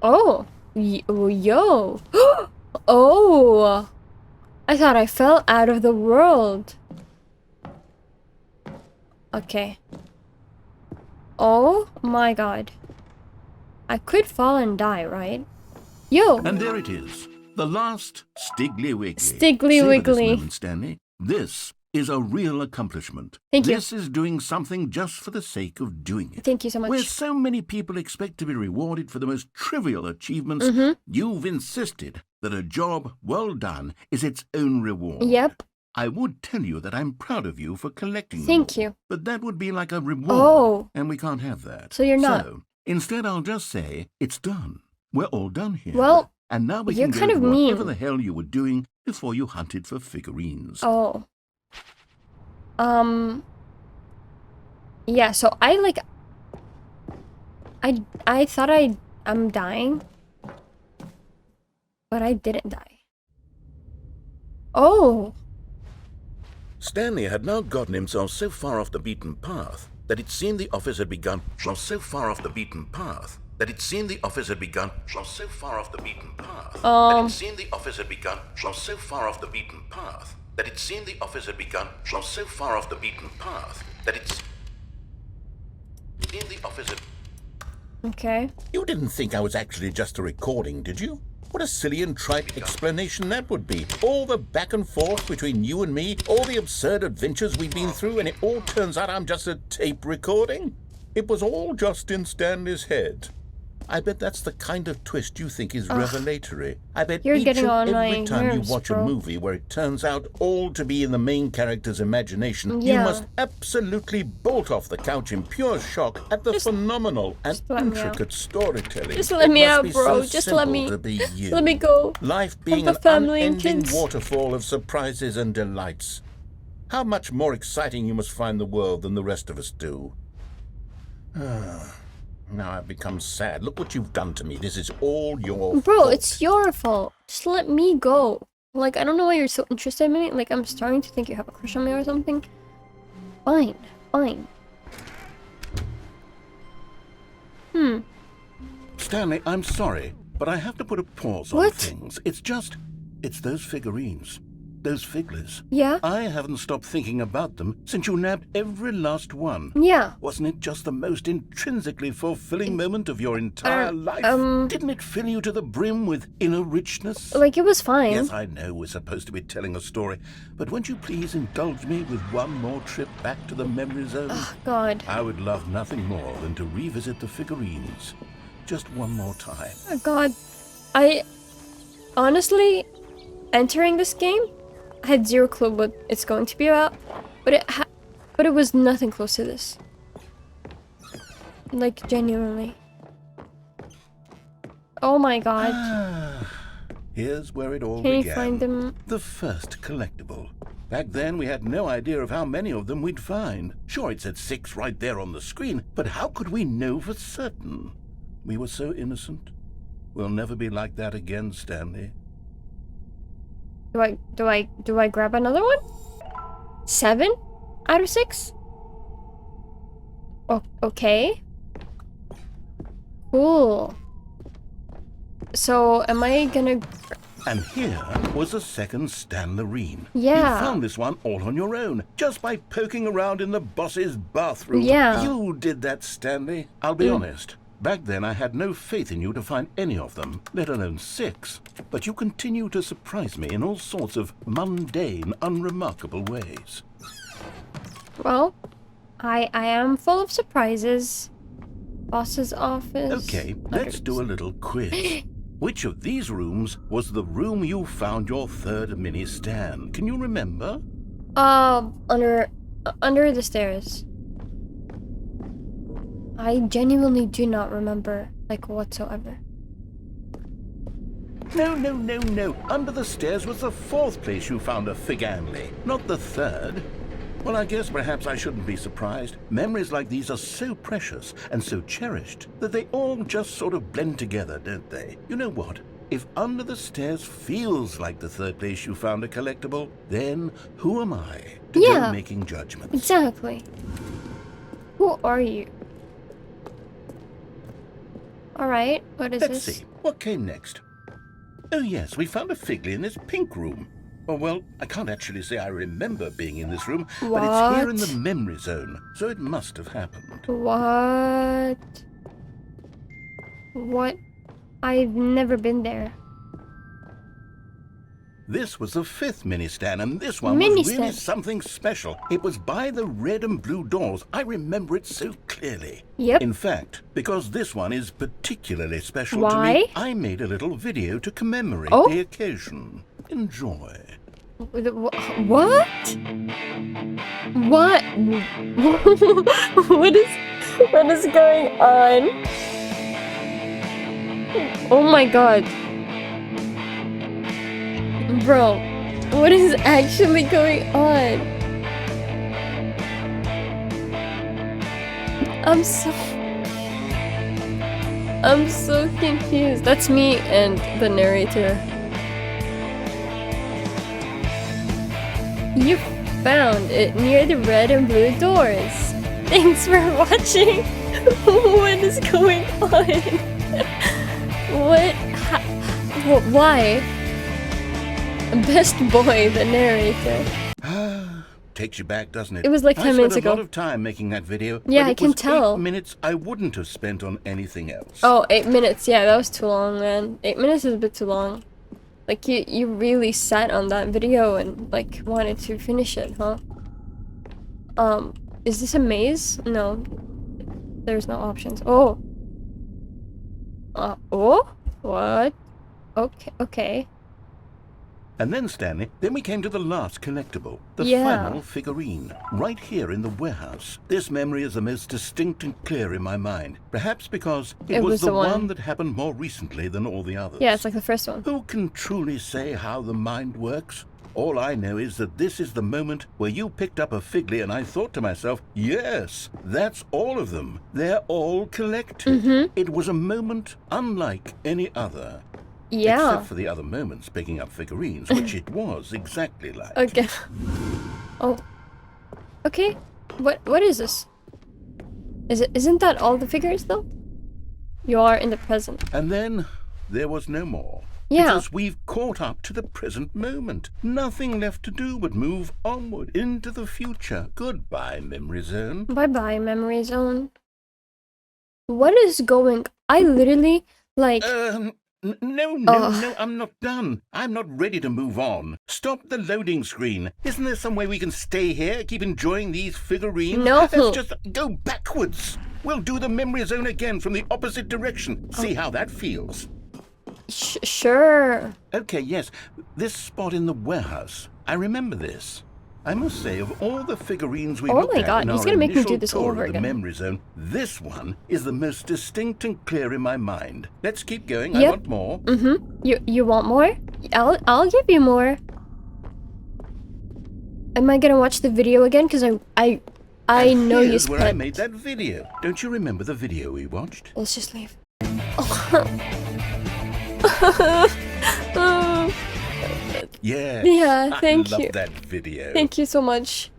Oh, yo. Oh, I thought I fell out of the world. Okay. Oh my god. I could fall and die, right? Yo. And there it is. The last Stiggly Wiggly. Stiggly Savor Wiggly. This moment, Stanley. This is a real accomplishment. Thank you. This is doing something just for the sake of doing it. Thank you so much. Where so many people expect to be rewarded for the most trivial achievements, you've insisted that a job well done is its own reward. Yep. I would tell you that I'm proud of you for collecting them Thank all, you. but that would be like a reward, Oh. and we can't have that. So you're not. So, instead I'll just say, it's done. We're all done here. Well, and now we you're can go kind to of whatever mean. the hell you were doing before you hunted for figurines. Oh. Yeah, so I thought I'm dying. But I didn't die. Oh. Stanley had now gotten himself so far off the beaten path that it seemed the office had begun. So far off the beaten path that it seemed the office had begun. So far off the beaten path that it seemed the office had begun. So far off the beaten path that it seemed the office had begun. So far off the beaten path that it seemed the office had. Okay. You didn't think I was actually just a recording, did you? What a silly and trite explanation that would be. All the back and forth between you and me, all the absurd adventures we've been through, and it all turns out I'm just a tape recording? It was all just in Stanley's head. I bet that's the kind of twist you think is revelatory. I bet You're each getting and on every my time nerves, you watch bro. a movie where it turns out all to be in the main character's imagination, you Yeah. must absolutely bolt off the couch in pure shock at the phenomenal and let me out. intricate storytelling. Just let It me must out, be bro. so Just let simple me- to be you. Let me go. Life being a an family and unending kids. waterfall of surprises and delights. How much more exciting you must find the world than the rest of us do. Now I've become sad. Look what you've done to me. This is all your Bro, fault. it's your fault. Just let me go. Like, I don't know why you're so interested in me. Like, I'm starting to think you have a crush on me or something. Fine. Fine. Stanley, I'm sorry, but I have to put a pause on What? things. It's those figurines. Those figglers. Yeah? I haven't stopped thinking about them since you nabbed every last one. Yeah. Wasn't it just the most intrinsically fulfilling moment of your entire life? Didn't it fill you to the brim with inner richness? Like, it was fine. Yes, I know we're supposed to be telling a story, but won't you please indulge me with one more trip back to the memory zone? Oh, God. I would love nothing more than to revisit the figurines. Just one more time. Oh, God. Honestly, entering this game, I had zero clue what it's going to be about, but it was nothing close to this. Like, genuinely. Oh my God. Here's where it all Can began. you find them? The first collectible. Back then, we had no idea of how many of them we'd find. Sure, it said 6 right there on the screen, but how could we know for certain? We were so innocent. We'll never be like that again, Stanley. Do I grab another one? 7 out of 6? Okay. Cool. So, am I gonna... And here was a second Stanlerine. Yeah. You found this one all on your own, just by poking around in the boss's bathroom. Yeah. You did that, Stanley. I'll be honest. Back then, I had no faith in you to find any of them, let alone 6. But you continue to surprise me in all sorts of mundane, unremarkable ways. Well, I am full of surprises. Boss's office. Okay, let's do a little quiz. Which of these rooms was the room you found your third mini Stan? Can you remember? Under the stairs. I genuinely do not remember, like, whatsoever. No. Under the stairs was the 4th place you found a Figanley, not the 3rd. Well, I guess perhaps I shouldn't be surprised. Memories like these are so precious and so cherished that they all just sort of blend together, don't they? You know what? If under the stairs feels like the 3rd place you found a collectible, then who am I to go making judgments? Exactly. Who are you? Alright, what is Let's this? see. What came next? Oh yes, we found a Figley in this pink room. Oh well, I can't actually say I remember being in this room, but it's here in the memory zone, so it must have happened. What? I've never been there. This was the 5th mini-Stan, and this one was really something special. It was by the red and blue doors. I remember it so clearly. Yep. In fact, because this one is particularly special to me, I made a little video to commemorate the occasion. Enjoy. What? What? What is going on? Oh my God. Bro, what is actually going on? I'm so confused. That's me and the narrator. You found it near the red and blue doors. Thanks for watching. What is going on? Why? Best boy, the narrator. Takes you back, doesn't it? It was like 10 minutes ago. I spent a lot of time making that video. Yeah, I can tell. 8 minutes I wouldn't have spent on anything else. Oh, 8 minutes. Yeah, that was too long, man. 8 minutes is a bit too long. Like, you really sat on that video and, like, wanted to finish it, huh? Is this a maze? No. There's no options. Oh. What? Okay. And then, Stanley, we came to the last collectible, the final figurine, right here in the warehouse. This memory is the most distinct and clear in my mind, perhaps because it was the one that happened more recently than all the others. Yeah, it's like the first one. Who can truly say how the mind works? All I know is that this is the moment where you picked up a Figley, and I thought to myself, yes, that's all of them. They're all collected. It was a moment unlike any other. Yeah. Except for the other moments picking up figurines, which it was exactly like. Okay. Oh. Okay. What is this? Isn't that all the figures though? You are in the present. And then there was no more. Yeah. Because we've caught up to the present moment. Nothing left to do but move onward into the future. Goodbye, Memory Zone. Bye-bye, Memory Zone. What is going... I literally, like... No, I'm not done. I'm not ready to move on. Stop the loading screen. Isn't there some way we can stay here, keep enjoying these figurines? No. Let's just go backwards. We'll do the Memory Zone again from the opposite direction. See how that feels. Sure. Okay, yes. This spot in the warehouse. I remember this. I must say, of all the figurines we looked at in he's our gonna make me initial do this tour over of the again. Memory Zone, this one is the most distinct and clear in my mind. Let's keep going. Yep. I want more. You want more? I'll give you more. Am I gonna watch the video again? Because I know you Here's where I spent... made that video. Don't you remember the video we watched? Let's just leave. Yeah. Yeah, thank I you. love that video. Thank you so much.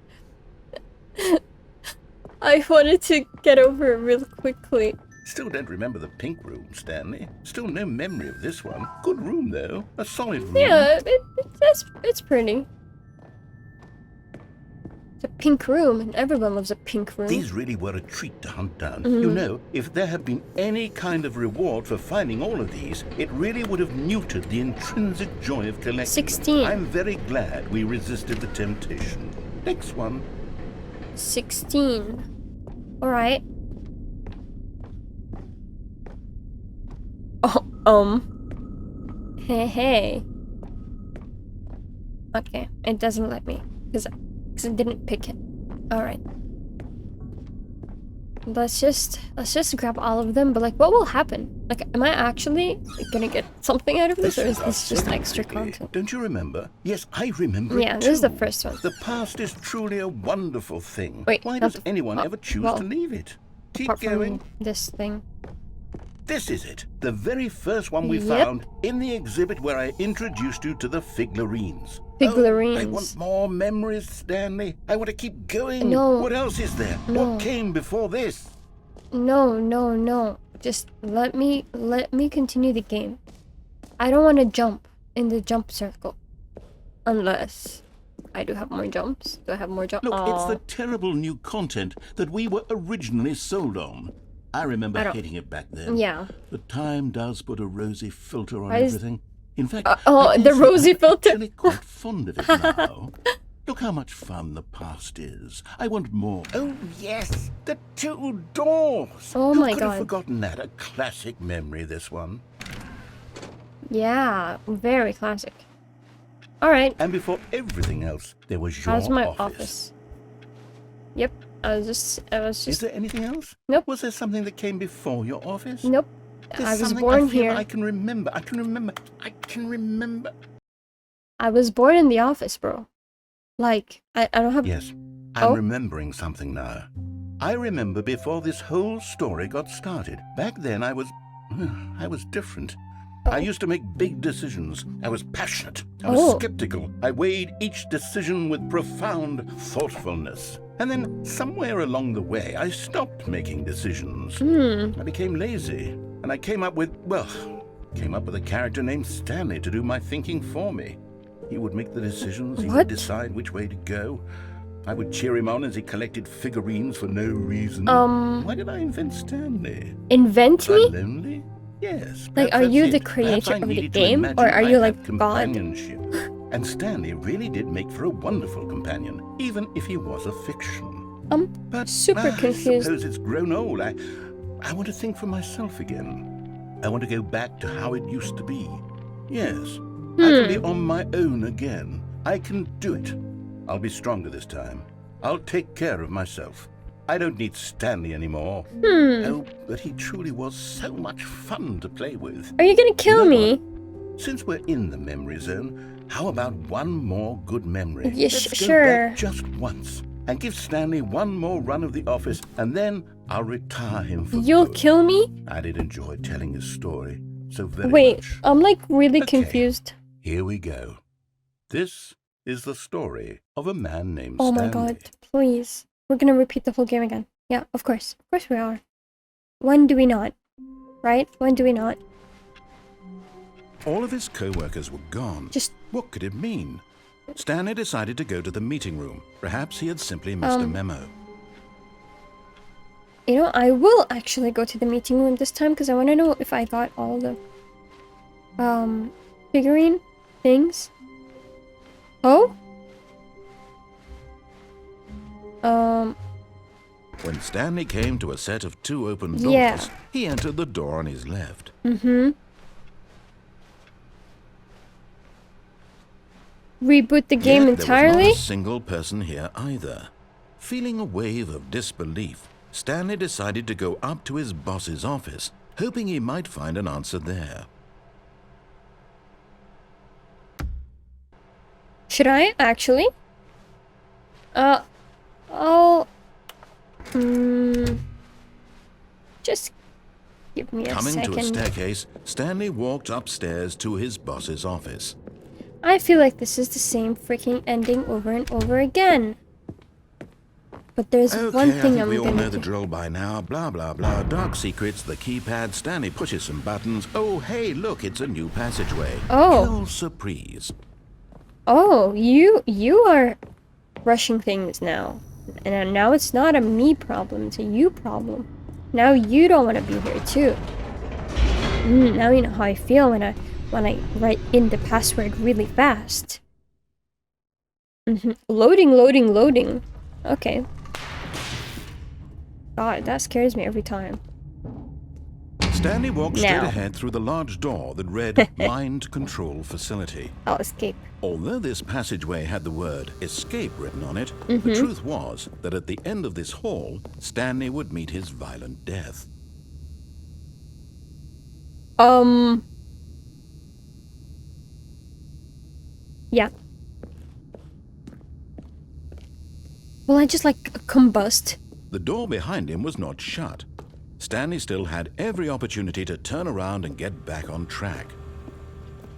I wanted to get over it real quickly. Still don't remember the pink room, Stanley. Still no memory of this one. Good room, though. A solid room. Yeah, it's pretty. It's a pink room, and everyone loves a pink room. These really were a treat to hunt down. You know, if there had been any kind of reward for finding all of these, it really would have neutered the intrinsic joy of collecting 16. them. I'm very glad we resisted the temptation. Next one. 16. Alright. Hey. Okay, it doesn't let me. Because it didn't pick it. Alright. Let's just grab all of them, but like, what will happen? Like, am I actually gonna get something out of this, or is this just extra content? Don't you remember? Yes, I remember. Yeah, it this is the too. first one. The past is truly a wonderful thing. Wait, why not does the- anyone ever choose well, to leave it? Keep Apart going. from this thing. This is it. The very first one we Yep. found in the exhibit where I introduced you to the figurines. Figurines. Oh, I want more memories, Stanley. I want to keep going. No. What else is there? No. What came before this? No. Just let me continue the game. I don't want to jump in the jump circle. Unless I do have more jumps. Do I have more jumps? Look, it's the terrible new content that we were originally sold on. I remember hating it back then. Yeah. The time does put a rosy filter on Why is- everything. In fact, the rosy filter. I'm actually quite fond of it now. Look how much fun the past is. I want more. Oh, yes, the two doors. Oh Who my could have God. forgotten that? A classic memory, this one. Yeah, very classic. Alright, And before everything else, there was your how's my office. office? Yep, I was Is just... there anything else? Nope. Was there something that came before your office? Nope. There's I was something born feel here. I can remember. I can remember. I was born in the office, bro. Like, I don't have... Yes, I'm Oh. remembering something now. I remember before this whole story got started. Back then I was different. I used to make big decisions. I was passionate. I was Oh. skeptical. I weighed each decision with profound thoughtfulness. And then somewhere along the way, I stopped making decisions. I became lazy. And I came up with a character named Stanley to do my thinking for me. He would make the decisions. He What? would decide which way to go. I would cheer him on as he collected figurines for no reason. Why did I invent Stanley? Invent Was I me? lonely? Yes. Like, perhaps are you that's the it. creator Perhaps I of the needed to game, imagine or are I you had like God? companionship. And Stanley really did make for a wonderful companion, even if he was a fiction. But super I confused. suppose it's grown old. I want to think for myself again. I want to go back to how it used to be. Yes, I can be on my own again. I can do it. I'll be stronger this time. I'll take care of myself. I don't need Stanley anymore. Oh, but he truly was so much fun to play with. Are you gonna kill You know me? what? Since we're in the memory zone, How about one more good memory? Yeah, Let's go sure. back just once and give Stanley one more run of the office, and then I'll retire him for You'll good. kill me? I did enjoy telling his story so very Wait, much. I'm like really Okay. confused. Here we go. This is the story of a man named Oh Stanley. my god, please. We're gonna repeat the whole game again. Yeah, of course. Of course we are. When do we not? Right? When do we not? All of his co-workers were gone. Just... What could it mean? Stanley decided to go to the meeting room. Perhaps he had simply missed a memo. You know, I will actually go to the meeting room this time because I want to know if I got all the figurine things. Oh? When Stanley came to a set of 2 open doors, Yeah. he entered the door on his left. Reboot the game Yet entirely? there was not a single person here either. Feeling a wave of disbelief, Stanley decided to go up to his boss's office, hoping he might find an answer there. Should I actually? I'll... just give me a Coming second. to a staircase, Stanley walked upstairs to his boss's office. I feel like this is the same freaking ending over and over again. But there's Okay, one I thing think I'm we all gonna know the do. drill by now. Blah, blah, blah. Dark secrets, the keypad. Stanley pushes some buttons. Oh, hey, look, it's a new passageway. Oh. Quelle surprise. Oh, you are rushing things now. And now it's not a me problem, it's a you problem. Now you don't want to be here too. Now you know how I feel when I write in the password really fast. Loading, loading, loading. Okay. God, that scares me every time. Stanley walked straight Now. ahead through the large door that read Mind Control Facility. I'll escape. Although this passageway had the word escape written on it, the truth was that at the end of this hall, Stanley would meet his violent death. Yeah. Will I just like combust? The door behind him was not shut. Stanley still had every opportunity to turn around and get back on track.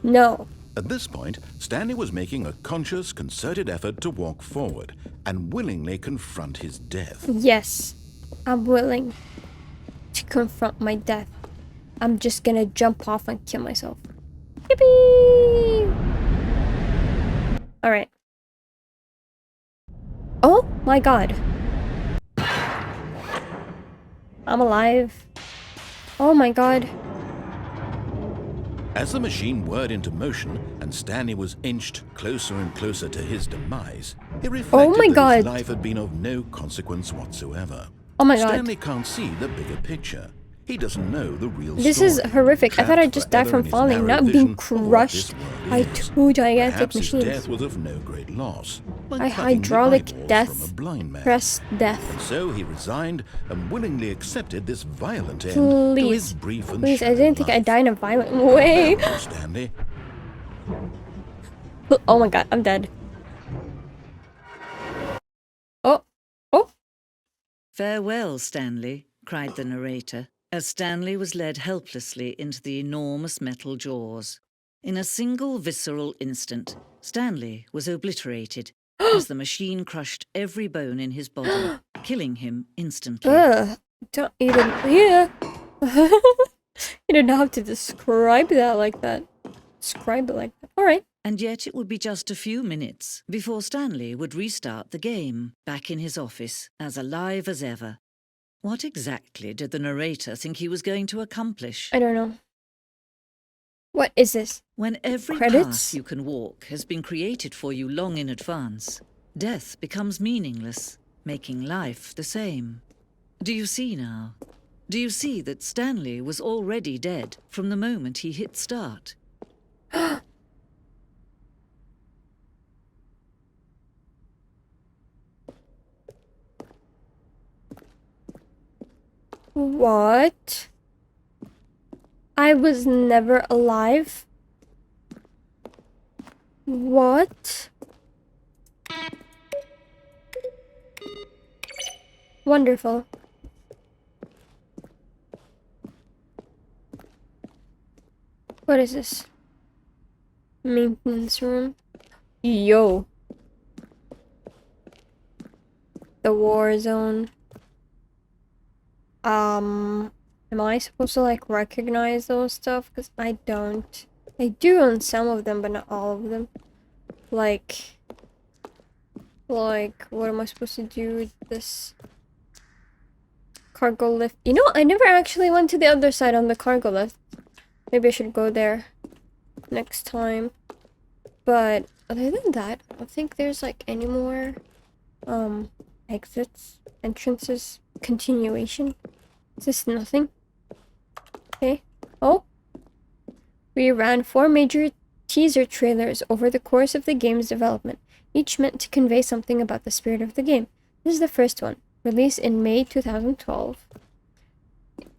No. At this point, Stanley was making a conscious, concerted effort to walk forward and willingly confront his death. Yes. I'm willing to confront my death. I'm just gonna jump off and kill myself. Yippee! Alright. Oh my god. I'm alive. Oh my god. As the machine whirred into motion and Stanley was inched closer and closer to his demise, he reflected my that God. his life had been of no consequence whatsoever. Oh my god. Stanley can't see the bigger picture. He doesn't know the real This story. is horrific. I thought I'd just die Trapped from forever in his falling, narrow not being vision of what this crushed world by is. 2 gigantic Perhaps his machines. death was of no great loss, like I plucking the hydraulic eyeballs death, from a blind man. press death. So he resigned and willingly accepted this violent end to his Please. brief and Please, I shallow didn't think I'd life. die in a violent way. Stanley. Oh my god, I'm dead. Oh. Oh. "Farewell, Stanley," cried the narrator, as Stanley was led helplessly into the enormous metal jaws. In a single visceral instant, Stanley was obliterated as the machine crushed every bone in his body, killing him instantly. Ugh. Don't even. Yeah. You don't have to describe that like that. Describe it like that. Alright. And yet it would be just a few minutes before Stanley would restart the game, back in his office, as alive as ever. What exactly did the narrator think he was going to accomplish? I don't know. What is this? When every Credits? path you can walk has been created for you long in advance, death becomes meaningless, making life the same. Do you see now? Do you see that Stanley was already dead from the moment he hit start? What? I was never alive? What? Wonderful. What is this? Maintenance room. Yo. The war zone. Am I supposed to like recognize those stuff? Because I don't. I do on some of them, but not all of them. Like, what am I supposed to do with this cargo lift? You know, I never actually went to the other side on the cargo lift. Maybe I should go there next time. But other than that, I don't think there's like any more exits, entrances, continuation. Is this nothing? Okay. Oh. We ran 4 major teaser trailers over the course of the game's development, each meant to convey something about the spirit of the game. This is the first one, released in May 2012.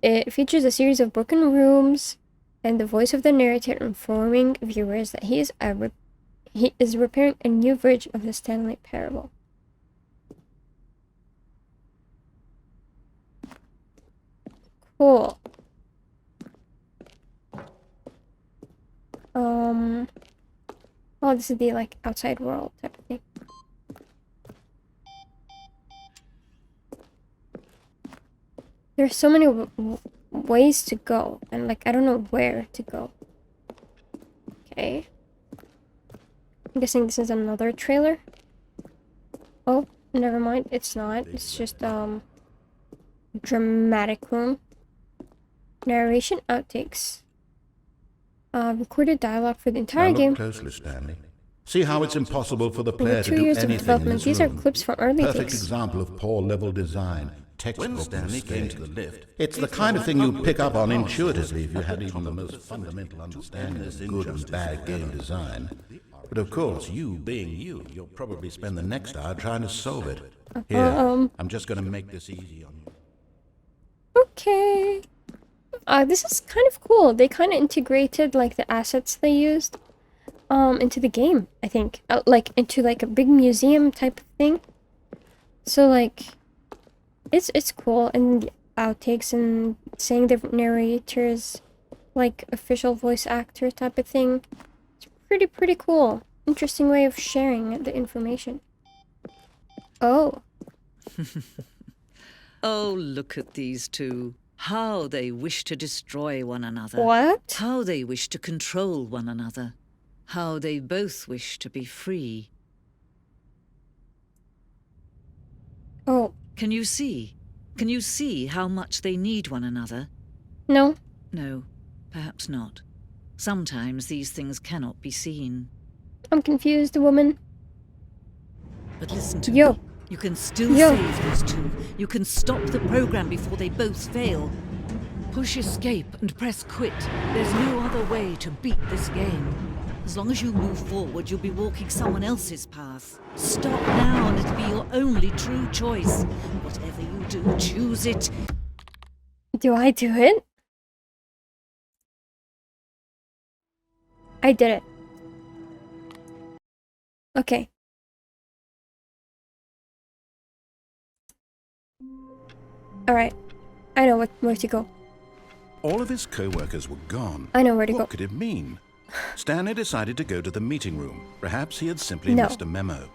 It features a series of broken rooms and the voice of the narrator informing viewers that he is repairing a new version of the Stanley Parable. Cool. Oh, this is the like outside world type of thing. There's so many ways to go, and like I don't know where to go. Okay. I'm guessing this is another trailer. Oh, never mind. It's not. It's just dramatic room. Narration outtakes. Recorded dialogue for the entire game. Look closely, Stanley. See how it's impossible for the Over player 2 to do years of anything in development. this These are room. clips from early Perfect takes. example of poor level design. When Stanley came to the lift, it's the kind of thing you pick up on intuitively if you had even the most fundamental understanding of good and bad game design. But of course, you being you, you'll probably spend the next hour trying to solve it. Here, I'm just going to make this easy on you. Okay. This is kind of cool. They kind of integrated like the assets they used into the game, I think. Like into like a big museum type of thing. So like it's cool, and the outtakes and saying the narrators like official voice actor type of thing. It's pretty cool. Interesting way of sharing the information. Oh. Oh, look at these two. How they wish to destroy one another. What? How they wish to control one another. How they both wish to be free. Oh. Can you see? Can you see how much they need one another? No. No, perhaps not. Sometimes these things cannot be seen. I'm confused, woman. But listen to Yo. me. You can still Yo. save those two. You can stop the program before they both fail. Push escape and press quit. There's no other way to beat this game. As long as you move forward, you'll be walking someone else's path. Stop now and it'll be your only true choice. Whatever you do, choose it. Do I do it? I did it. Okay. Alright. I know where to go. All of his co-workers were gone. I know where to go. What could it mean? Stanley decided to go to the meeting room. Perhaps he had simply No. missed a memo.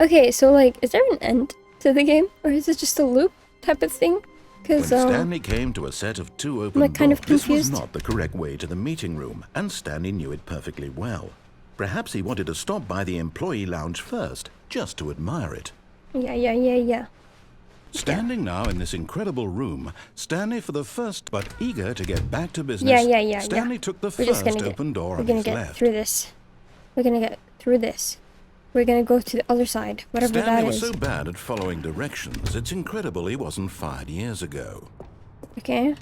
Okay, so like, is there an end to the game? Or is it just a loop type of thing? When Because, Stanley came to a set of 2 open like, kind of doors, this was confused. not the correct way to the meeting room, and Stanley knew it perfectly well. Perhaps he wanted to stop by the employee lounge first, just to admire it. Yeah. Standing now in this incredible room, Stanley for the first, but eager to get back to business, Yeah. Stanley took the We're just first gonna open door We're on gonna his get left. through this. We're gonna get through this. We're gonna go to the other side, whatever Stanley that was is. so bad at following directions, it's incredible he wasn't fired years ago. Okay.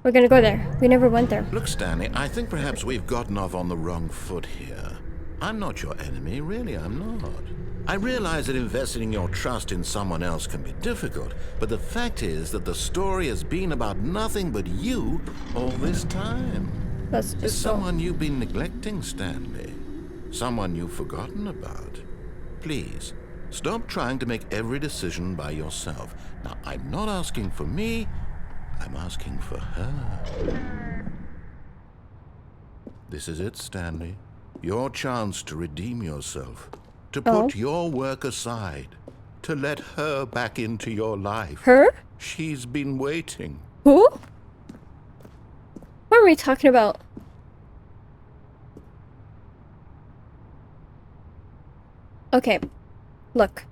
We're gonna go there. We never went there. Look, Stanley, I think perhaps we've gotten off on the wrong foot here. I'm not your enemy, really, I'm not. I realize that investing your trust in someone else can be difficult, but the fact is that the story has been about nothing but you all this time. Let's Is just go. someone you've been neglecting, Stanley? Someone you've forgotten about. Please, stop trying to make every decision by yourself. Now, I'm not asking for me, I'm asking for her. This is it, Stanley. Your chance to redeem yourself. To put your work aside. To let her back into your life. Her? She's been waiting. Who? What are we talking about? Okay, look.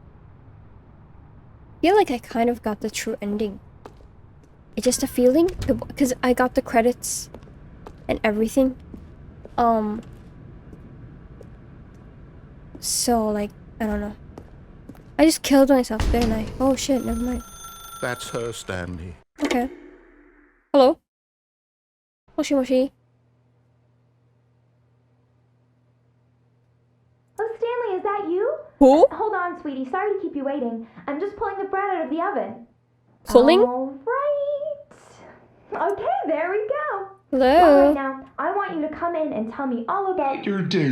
I feel like I kind of got the true ending. It's just a feeling, because I got the credits and everything. So, like, I don't know. I just killed myself, didn't I? Oh shit, never mind. That's her, Stanley. Okay. Hello? Moshi moshi. Oh, Stanley, is that you? Who? Hold on, sweetie. Sorry to keep you waiting. I'm just pulling the bread out of the oven. Pulling? All right. Okay, there we go. Hello? All right, now, I want you to come in and tell me all about your day.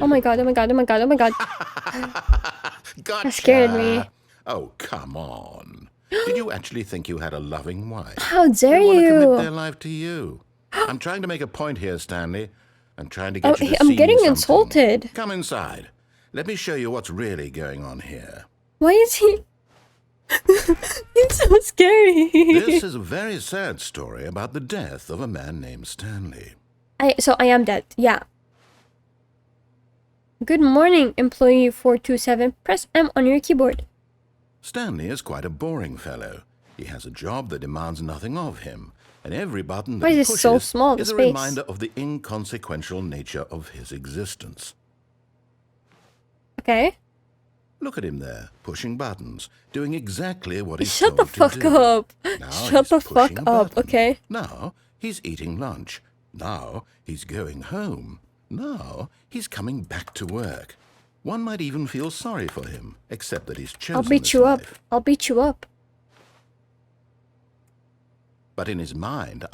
Oh my god, oh my god, oh my god, oh my god. Gotcha. That scared me. Oh, come on. Did you actually think you had a loving wife? How dare They want to commit you? their life to you. I'm trying to make a point here, Stanley. I'm trying to get you to I'm see getting something. insulted. Come inside. Let me show you what's really going on here. Why is he... It's so scary. This is a very sad story about the death of a man named Stanley. So I am dead, yeah. Good morning, employee 427. Press M on your keyboard. Stanley is quite a boring fellow. He has a job that demands nothing of him, and every button Why that he is it pushes so small, the is a space? reminder of the inconsequential nature of his existence. Okay. Look at him there, pushing buttons, doing exactly what he's Shut the told fuck to do. up. Now Shut he's the fuck pushing a up, button. okay? Now he's eating lunch. Now he's going home. Now he's coming back to work. One might even feel sorry for him, except that he's chosen I'll beat this you up. life. I'll beat you up. But in his mind,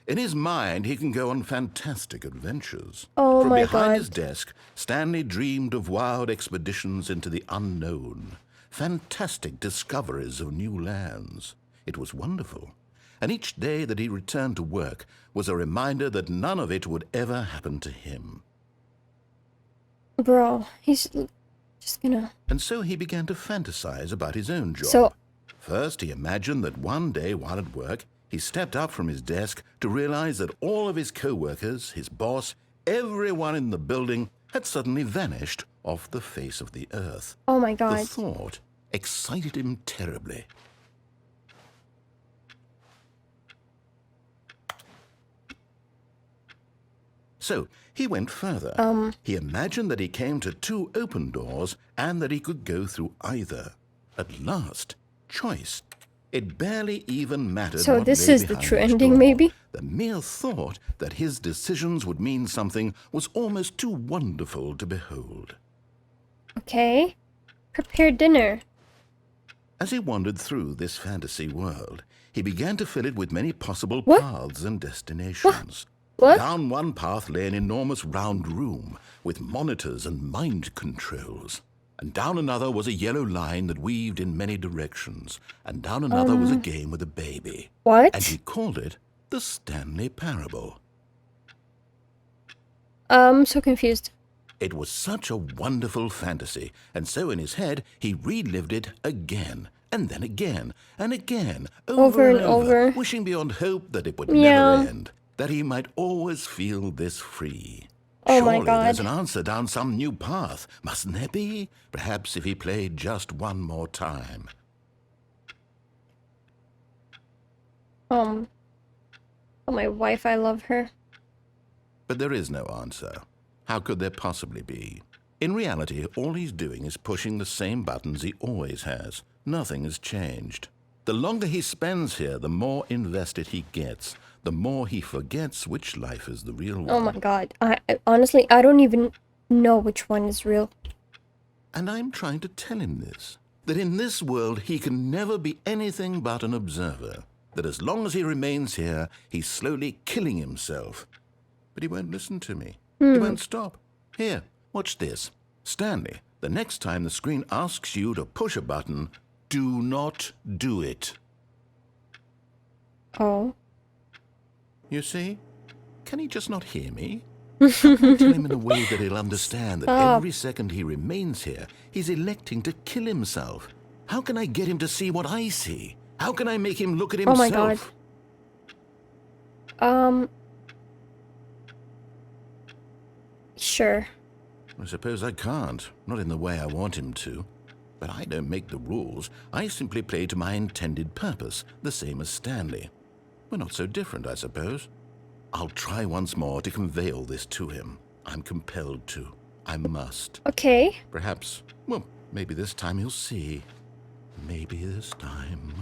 in his mind, he can go on fantastic adventures. Oh From my behind God. his desk, Stanley dreamed of wild expeditions into the unknown, fantastic discoveries of new lands. It was wonderful. And each day that he returned to work was a reminder that none of it would ever happen to him. Bro, he's just gonna... And so he began to fantasize about his own job. So- First, he imagined that one day while at work, he stepped up from his desk to realize that all of his co-workers, his boss, everyone in the building had suddenly vanished off the face of the earth. Oh my The god. thought excited him terribly. So he went further. He imagined that he came to two open doors and that he could go through either. At last, choice. It barely even mattered So what this lay is the behind true each ending, door. maybe? The mere thought that his decisions would mean something was almost too wonderful to behold. Okay. Prepare dinner. As he wandered through this fantasy world, he began to fill it with many possible What? paths and destinations. What? Down one path lay an enormous round room with monitors and mind controls. And down another was a yellow line that weaved in many directions. And down another was a game with a baby. What? And he called it the Stanley Parable. I'm so confused. It was such a wonderful fantasy, and so in his head he relived it again, and then again, and again, over and over, wishing beyond hope that it would Yeah. never end, that he might always feel this free. Oh my Surely God. there's an answer down some new path, mustn't there be? Perhaps if he played just one more time. Oh, my wife, I love her. But there is no answer. How could there possibly be? In reality, all he's doing is pushing the same buttons he always has. Nothing has changed. The longer he spends here, the more invested he gets, the more he forgets which life is the real one. Oh my god. I honestly, I don't even know which one is real. And I'm trying to tell him this, that in this world he can never be anything but an observer, that as long as he remains here, he's slowly killing himself. But he won't listen to me. He won't stop. Here, watch this. Stanley, the next time the screen asks you to push a button, do not do it. Oh. You see? Can he just not hear me? How can I tell him in a way that he'll understand that every second he remains here, he's electing to kill himself? How can I get him to see what I see? How can I make him look at himself? Oh my god. Sure. I suppose I can't. Not in the way I want him to. But I don't make the rules. I simply play to my intended purpose, the same as Stanley. We're not so different, I suppose. I'll try once more to convey all this to him. I'm compelled to. I must. Okay. Perhaps, well, maybe this time he'll see. Maybe this time.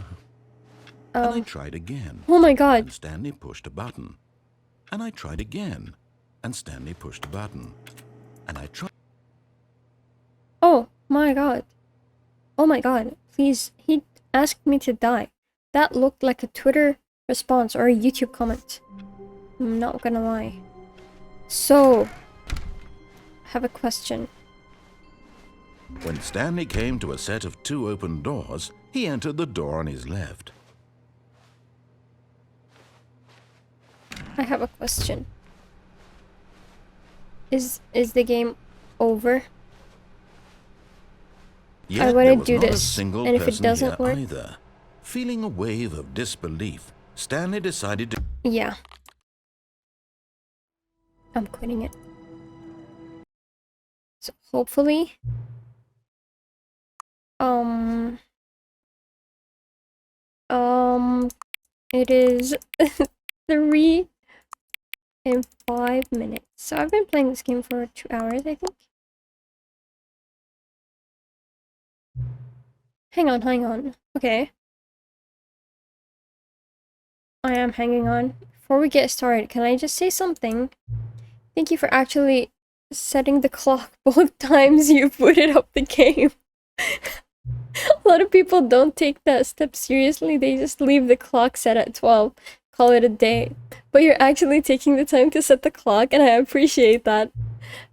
And I tried again. Oh my god. And Stanley pushed a button. And I tried again. And Stanley pushed a button. And I tried. Oh my god. Oh my god. Please, he asked me to die. That looked like a Twitter response or a YouTube comment. I'm not gonna lie. So, I have a question. When Stanley came to a set of 2 open doors, he entered the door on his left. I have a question. Is the game over? Yet I wanna there was do not a this, single and if it person doesn't here work- either. Feeling a wave of disbelief, Stanley decided to... Yeah. I'm quitting it. So hopefully... It is 3 and 5 minutes. So I've been playing this game for 2 hours, I think. Hang on. Okay. I am hanging on. Before we get started, can I just say something? Thank you for actually setting the clock both times you booted up the game. A lot of people don't take that step seriously. They just leave the clock set at 12, call it a day. But you're actually taking the time to set the clock, and I appreciate that.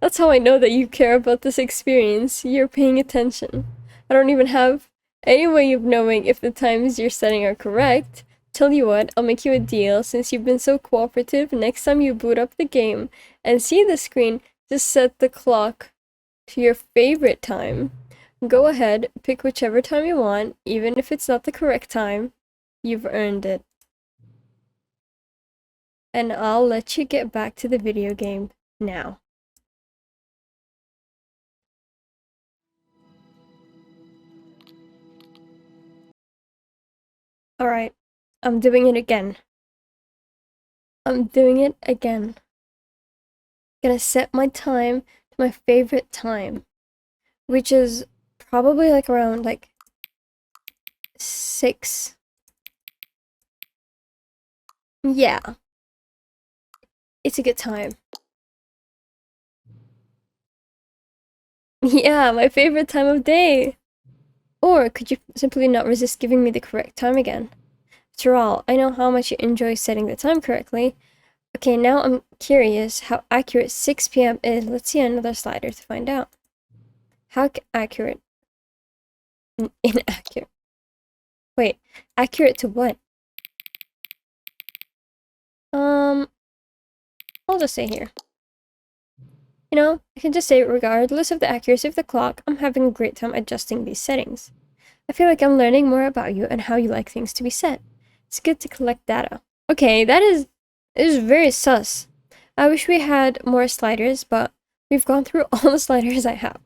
That's how I know that you care about this experience. You're paying attention. I don't even have any way of knowing if the times you're setting are correct. Tell you what, I'll make you a deal. Since you've been so cooperative, next time you boot up the game and see the screen, just set the clock to your favorite time. Go ahead, pick whichever time you want, even if it's not the correct time. You've earned it. And I'll let you get back to the video game now. Alright, I'm doing it again. I'm doing it again. Gonna set my time to my favorite time, which is probably like around like 6. Yeah. It's a good time. Yeah, my favorite time of day. Or could you simply not resist giving me the correct time again? After all, I know how much you enjoy setting the time correctly. Okay, now I'm curious how accurate 6 p.m. is. Let's see another slider to find out. How accurate? Inaccurate. Wait, accurate to what? I'll just say here. You know, I can just say regardless of the accuracy of the clock, I'm having a great time adjusting these settings. I feel like I'm learning more about you and how you like things to be set. It's good to collect data. Okay, that is very sus. I wish we had more sliders, but we've gone through all the sliders I have.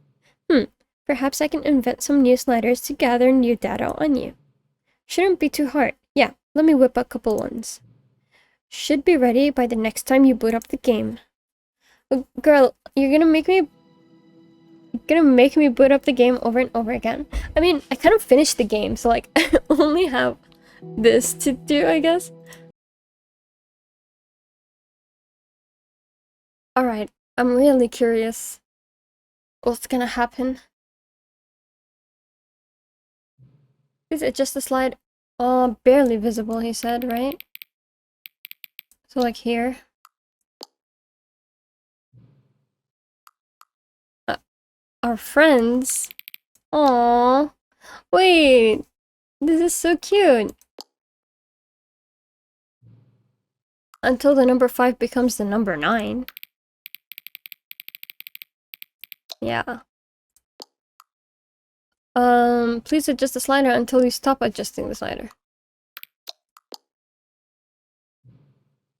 Perhaps I can invent some new sliders to gather new data on you. Shouldn't be too hard. Yeah, let me whip a couple ones. Should be ready by the next time you boot up the game. Girl, you're gonna make me boot up the game over and over again. I mean, I kind of finished the game, so like I only have this to do, I guess. Alright, I'm really curious what's gonna happen. Is it just a slide? Oh, barely visible, he said, right? So like here. Our friends? Aww. Wait. This is so cute. Until the number 5 becomes the number 9. Yeah. Please adjust the slider until you stop adjusting the slider.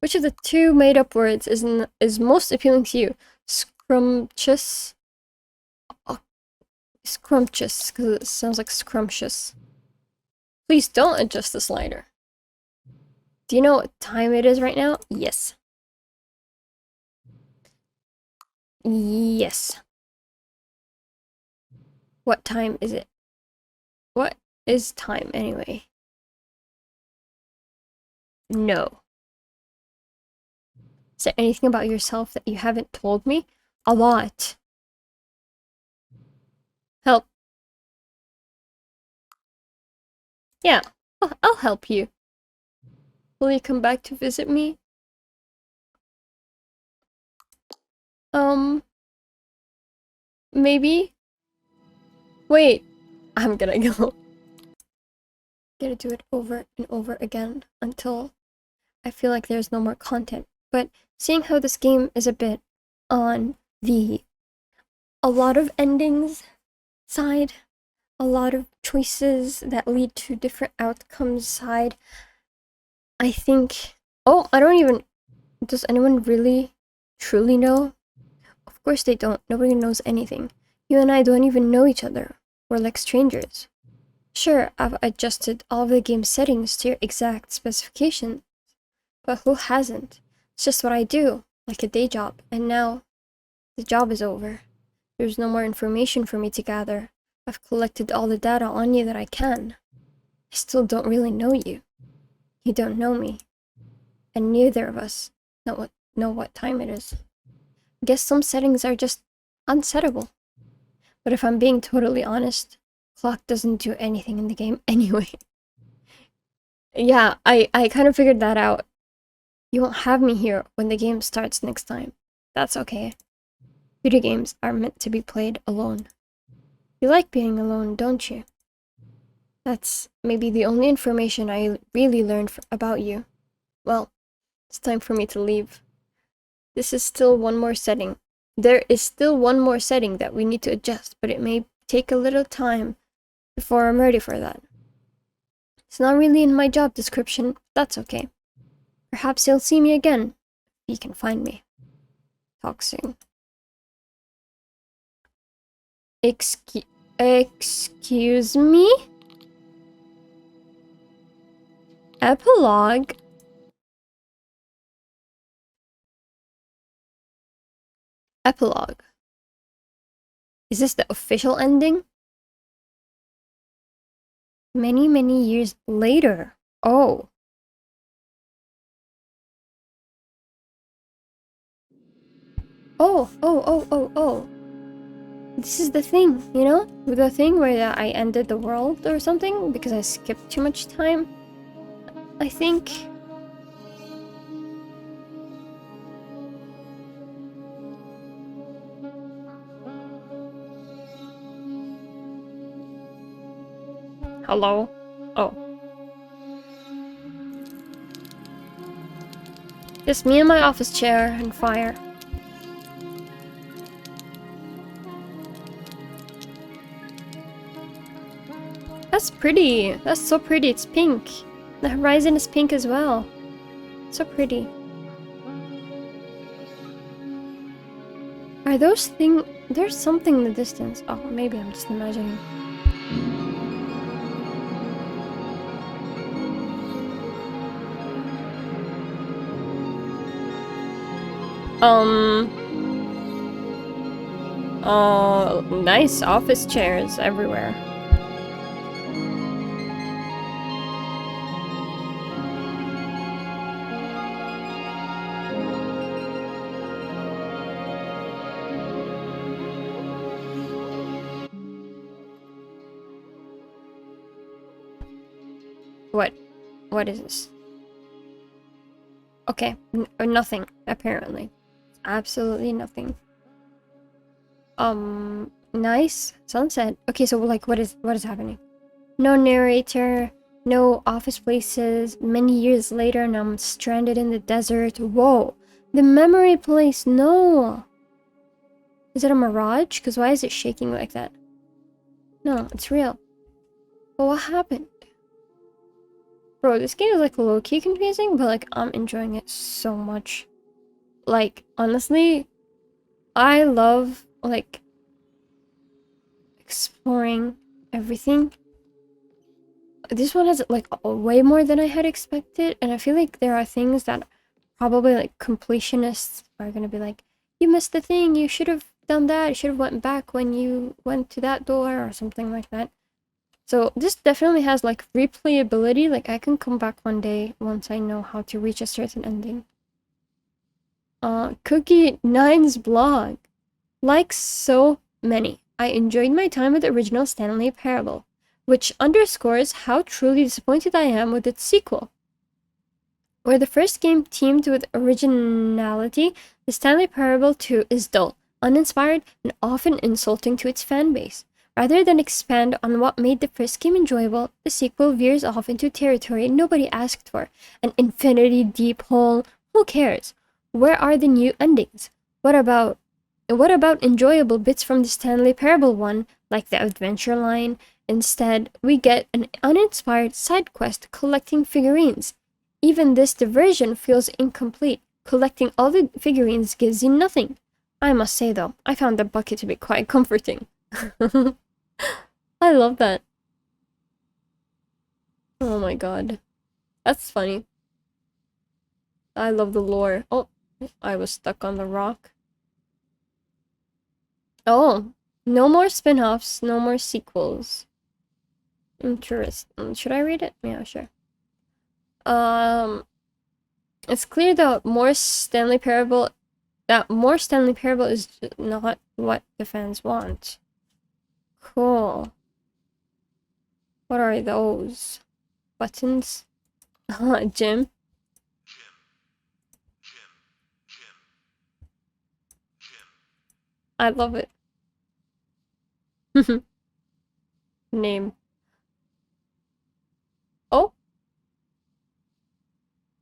Which of the two made-up words is most appealing to you? Scrumptious? Oh, scrumptious, because it sounds like scrumptious. Please don't adjust the slider. Do you know what time it is right now? Yes. Yes. What time is it? What is time anyway? No. Is there anything about yourself that you haven't told me? A lot. Help. Yeah, I'll help you. Will you come back to visit me? Maybe? Wait, I'm gonna go. Gonna do it over and over again until I feel like there's no more content. But seeing how this game is a bit on the a lot of endings side, a lot of choices that lead to different outcomes side, I think... Oh, I don't even... Does anyone really, truly know? Of course they don't. Nobody knows anything. You and I don't even know each other. We're like strangers. Sure, I've adjusted all of the game's settings to your exact specifications. But who hasn't? It's just what I do, like a day job. And now, the job is over. There's no more information for me to gather. I've collected all the data on you that I can. I still don't really know you. You don't know me. And neither of us know what time it is. I guess some settings are just unsettable. But if I'm being totally honest, clock doesn't do anything in the game anyway. Yeah, I kind of figured that out. You won't have me here when the game starts next time. That's okay. Video games are meant to be played alone. You like being alone, don't you? That's maybe the only information I really learned about you. Well, it's time for me to leave. This is still one more setting. There is still one more setting that we need to adjust, but it may take a little time before I'm ready for that. It's not really in my job description, but that's okay. Perhaps you'll see me again, if you can find me. Talk soon. Excuse me? Epilogue? Epilogue. Is this the official ending? Many, many years later. Oh. Oh. This is the thing, you know? The thing where I ended the world or something because I skipped too much time. I think... Hello? Oh. Just me and my office chair and fire. That's pretty. That's so pretty. It's pink. The horizon is pink as well. So pretty. Are those things... There's something in the distance. Oh, maybe I'm just imagining. Nice office chairs everywhere. What is this? Okay, nothing, apparently. Absolutely nothing. Nice. Sunset. Okay, so like what is happening? No narrator, no office places. Many years later and I'm stranded in the desert. Whoa. The memory place, no. Is it a mirage? Because why is it shaking like that? No, it's real. But what happened? Bro, this game is like low-key confusing, but like I'm enjoying it so much. Like, honestly, I love like exploring everything. This one has like way more than I had expected, and I feel like there are things that probably like completionists are gonna be like, you missed the thing, you should have done that, you should have went back when you went to that door or something like that. So this definitely has like replayability, like I can come back one day once I know how to reach a certain ending. Cookie9's blog. Like so many, I enjoyed my time with the original Stanley Parable, which underscores how truly disappointed I am with its sequel. Where the first game teamed with originality, the Stanley Parable 2 is dull, uninspired, and often insulting to its fan base. Rather than expand on what made the first game enjoyable, the sequel veers off into territory nobody asked for. An infinity deep hole. Who cares? Where are the new endings? What about enjoyable bits from the Stanley Parable 1, like the adventure line? Instead, we get an uninspired side quest collecting figurines. Even this diversion feels incomplete. Collecting all the figurines gives you nothing. I must say though, I found the bucket to be quite comforting. I love that. Oh my god. That's funny. I love the lore. Oh, I was stuck on the rock. Oh, no more spin-offs, no more sequels. Interesting. Should I read it? Yeah, sure. It's clear that more Stanley Parable is not what the fans want. Cool. What are those? Buttons? Jim? I love it. Name. Oh?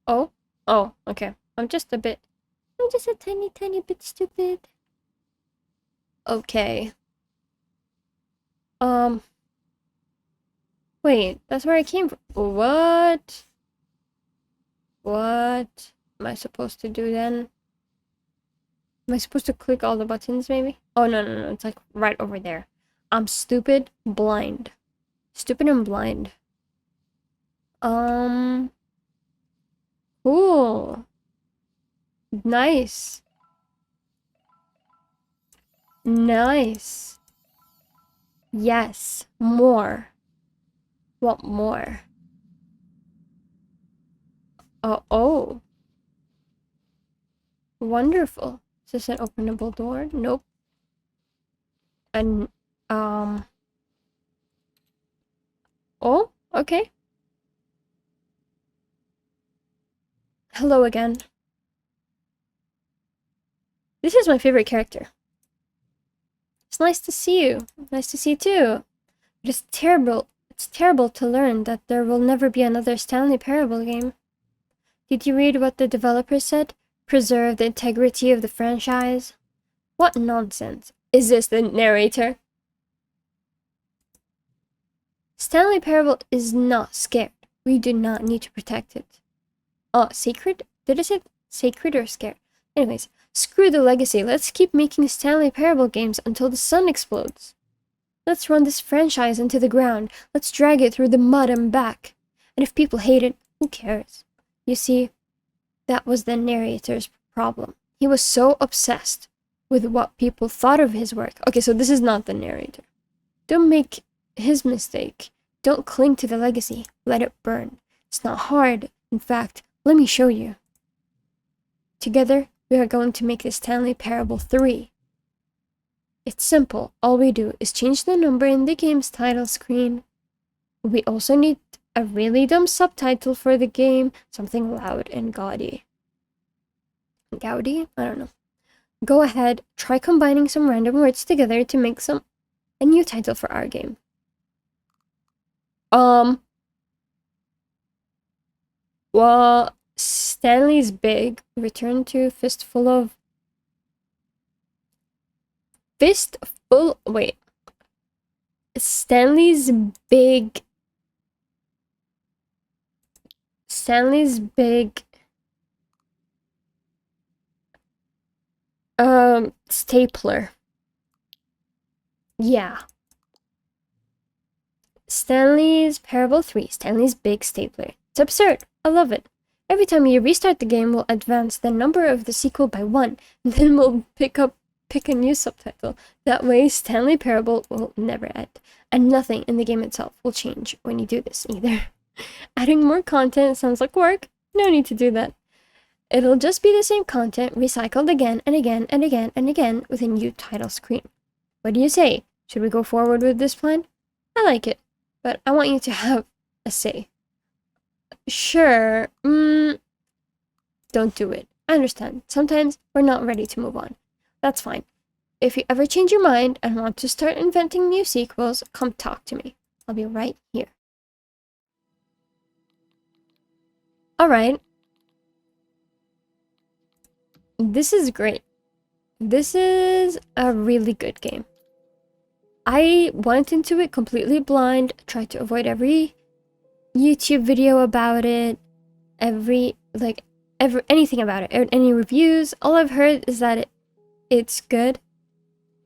Oh? Oh, okay. I'm just a tiny bit stupid. Okay. Wait, that's where I came from. What? What am I supposed to do then? Am I supposed to click all the buttons, maybe? Oh, no. It's like right over there. I'm stupid, blind. Stupid and blind. Cool. Nice. Nice. Yes. More. What more? Oh. Wonderful. Is this an openable door? Nope. And, oh, okay. Hello again. This is my favorite character. It's nice to see you. Nice to see you too. It is terrible. It's terrible to learn that there will never be another Stanley Parable game. Did you read what the developer said? Preserve the integrity of the franchise? What nonsense. Is this the narrator? Stanley Parable is not scared. We do not need to protect it. Oh, sacred? Did it say sacred or scared? Anyways, screw the legacy. Let's keep making Stanley Parable games until the sun explodes. Let's run this franchise into the ground. Let's drag it through the mud and back. And if people hate it, who cares? You see, that was the narrator's problem. He was so obsessed with what people thought of his work. Okay, so this is not the narrator. Don't make his mistake. Don't cling to the legacy. Let it burn. It's not hard. In fact, let me show you. Together, we are going to make the Stanley Parable 3. It's simple. All we do is change the number in the game's title screen. We also need a really dumb subtitle for the game, something loud and gaudy. Gaudy? I don't know. Go ahead, try combining some random words together to make some A new title for our game. Well, Stanley's Big Return to Fistful. Wait. Stanley's Big Stapler. Yeah. Stanley's Parable 3, Stanley's Big Stapler. It's absurd. I love it. Every time you restart the game, we'll advance the number of the sequel by 1, and then we'll pick a new subtitle. That way, Stanley Parable will never end, and nothing in the game itself will change when you do this either. Adding more content sounds like work. No need to do that. It'll just be the same content recycled again and again and again and again with a new title screen. What do you say? Should we go forward with this plan? I like it, but I want you to have a say. Sure, don't do it. I understand. Sometimes we're not ready to move on. That's fine. If you ever change your mind and want to start inventing new sequels, come talk to me. I'll be right here. Alright. This is great. This is a really good game. I went into it completely blind, tried to avoid every YouTube video about it, anything about it, any reviews. All I've heard is that it's good,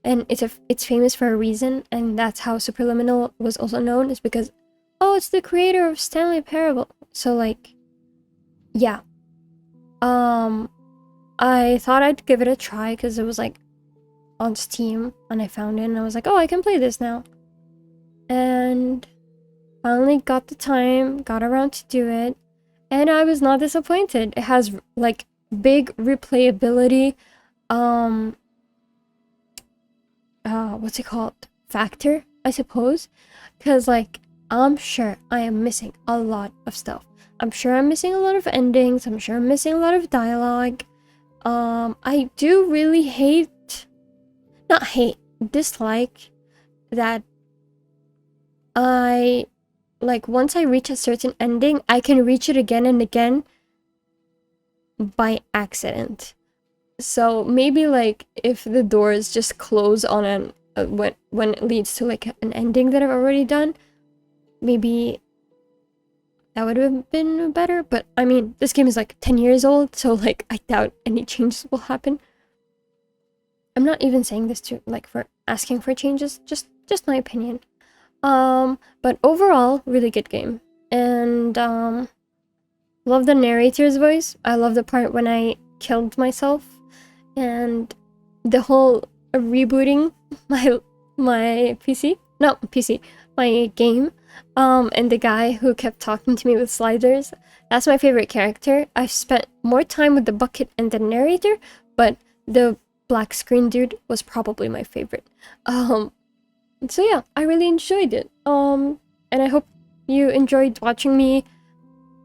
and it's famous for a reason, and that's how Superliminal was also known, is because, oh, it's the creator of Stanley Parable. So like, yeah. I thought I'd give it a try because it was like on Steam, and I found it, and I was like, oh, I can play this now. And finally got the time, got around to do it, and I was not disappointed. It has like big replayability, what's it called? Factor, I suppose, because like I'm sure I am missing a lot of stuff. I'm sure I'm missing a lot of endings. I'm sure I'm missing a lot of dialogue. I do really dislike that once I reach a certain ending, I can reach it again and again by accident. So maybe like if the doors just close on when it leads to like an ending that I've already done, maybe that would have been better. But I mean, this game is like 10 years old, so like I doubt any changes will happen. I'm not even saying this to like for asking for changes, just my opinion. But overall, really good game. And love the narrator's voice. I love the part when I killed myself, and the whole rebooting my game. And the guy who kept talking to me with sliders. That's my favorite character. I've spent more time with the bucket and the narrator, but the black screen dude was probably my favorite. So yeah, I really enjoyed it. And I hope you enjoyed watching me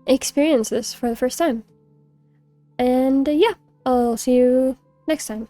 experience this for the first time. And yeah, I'll see you next time.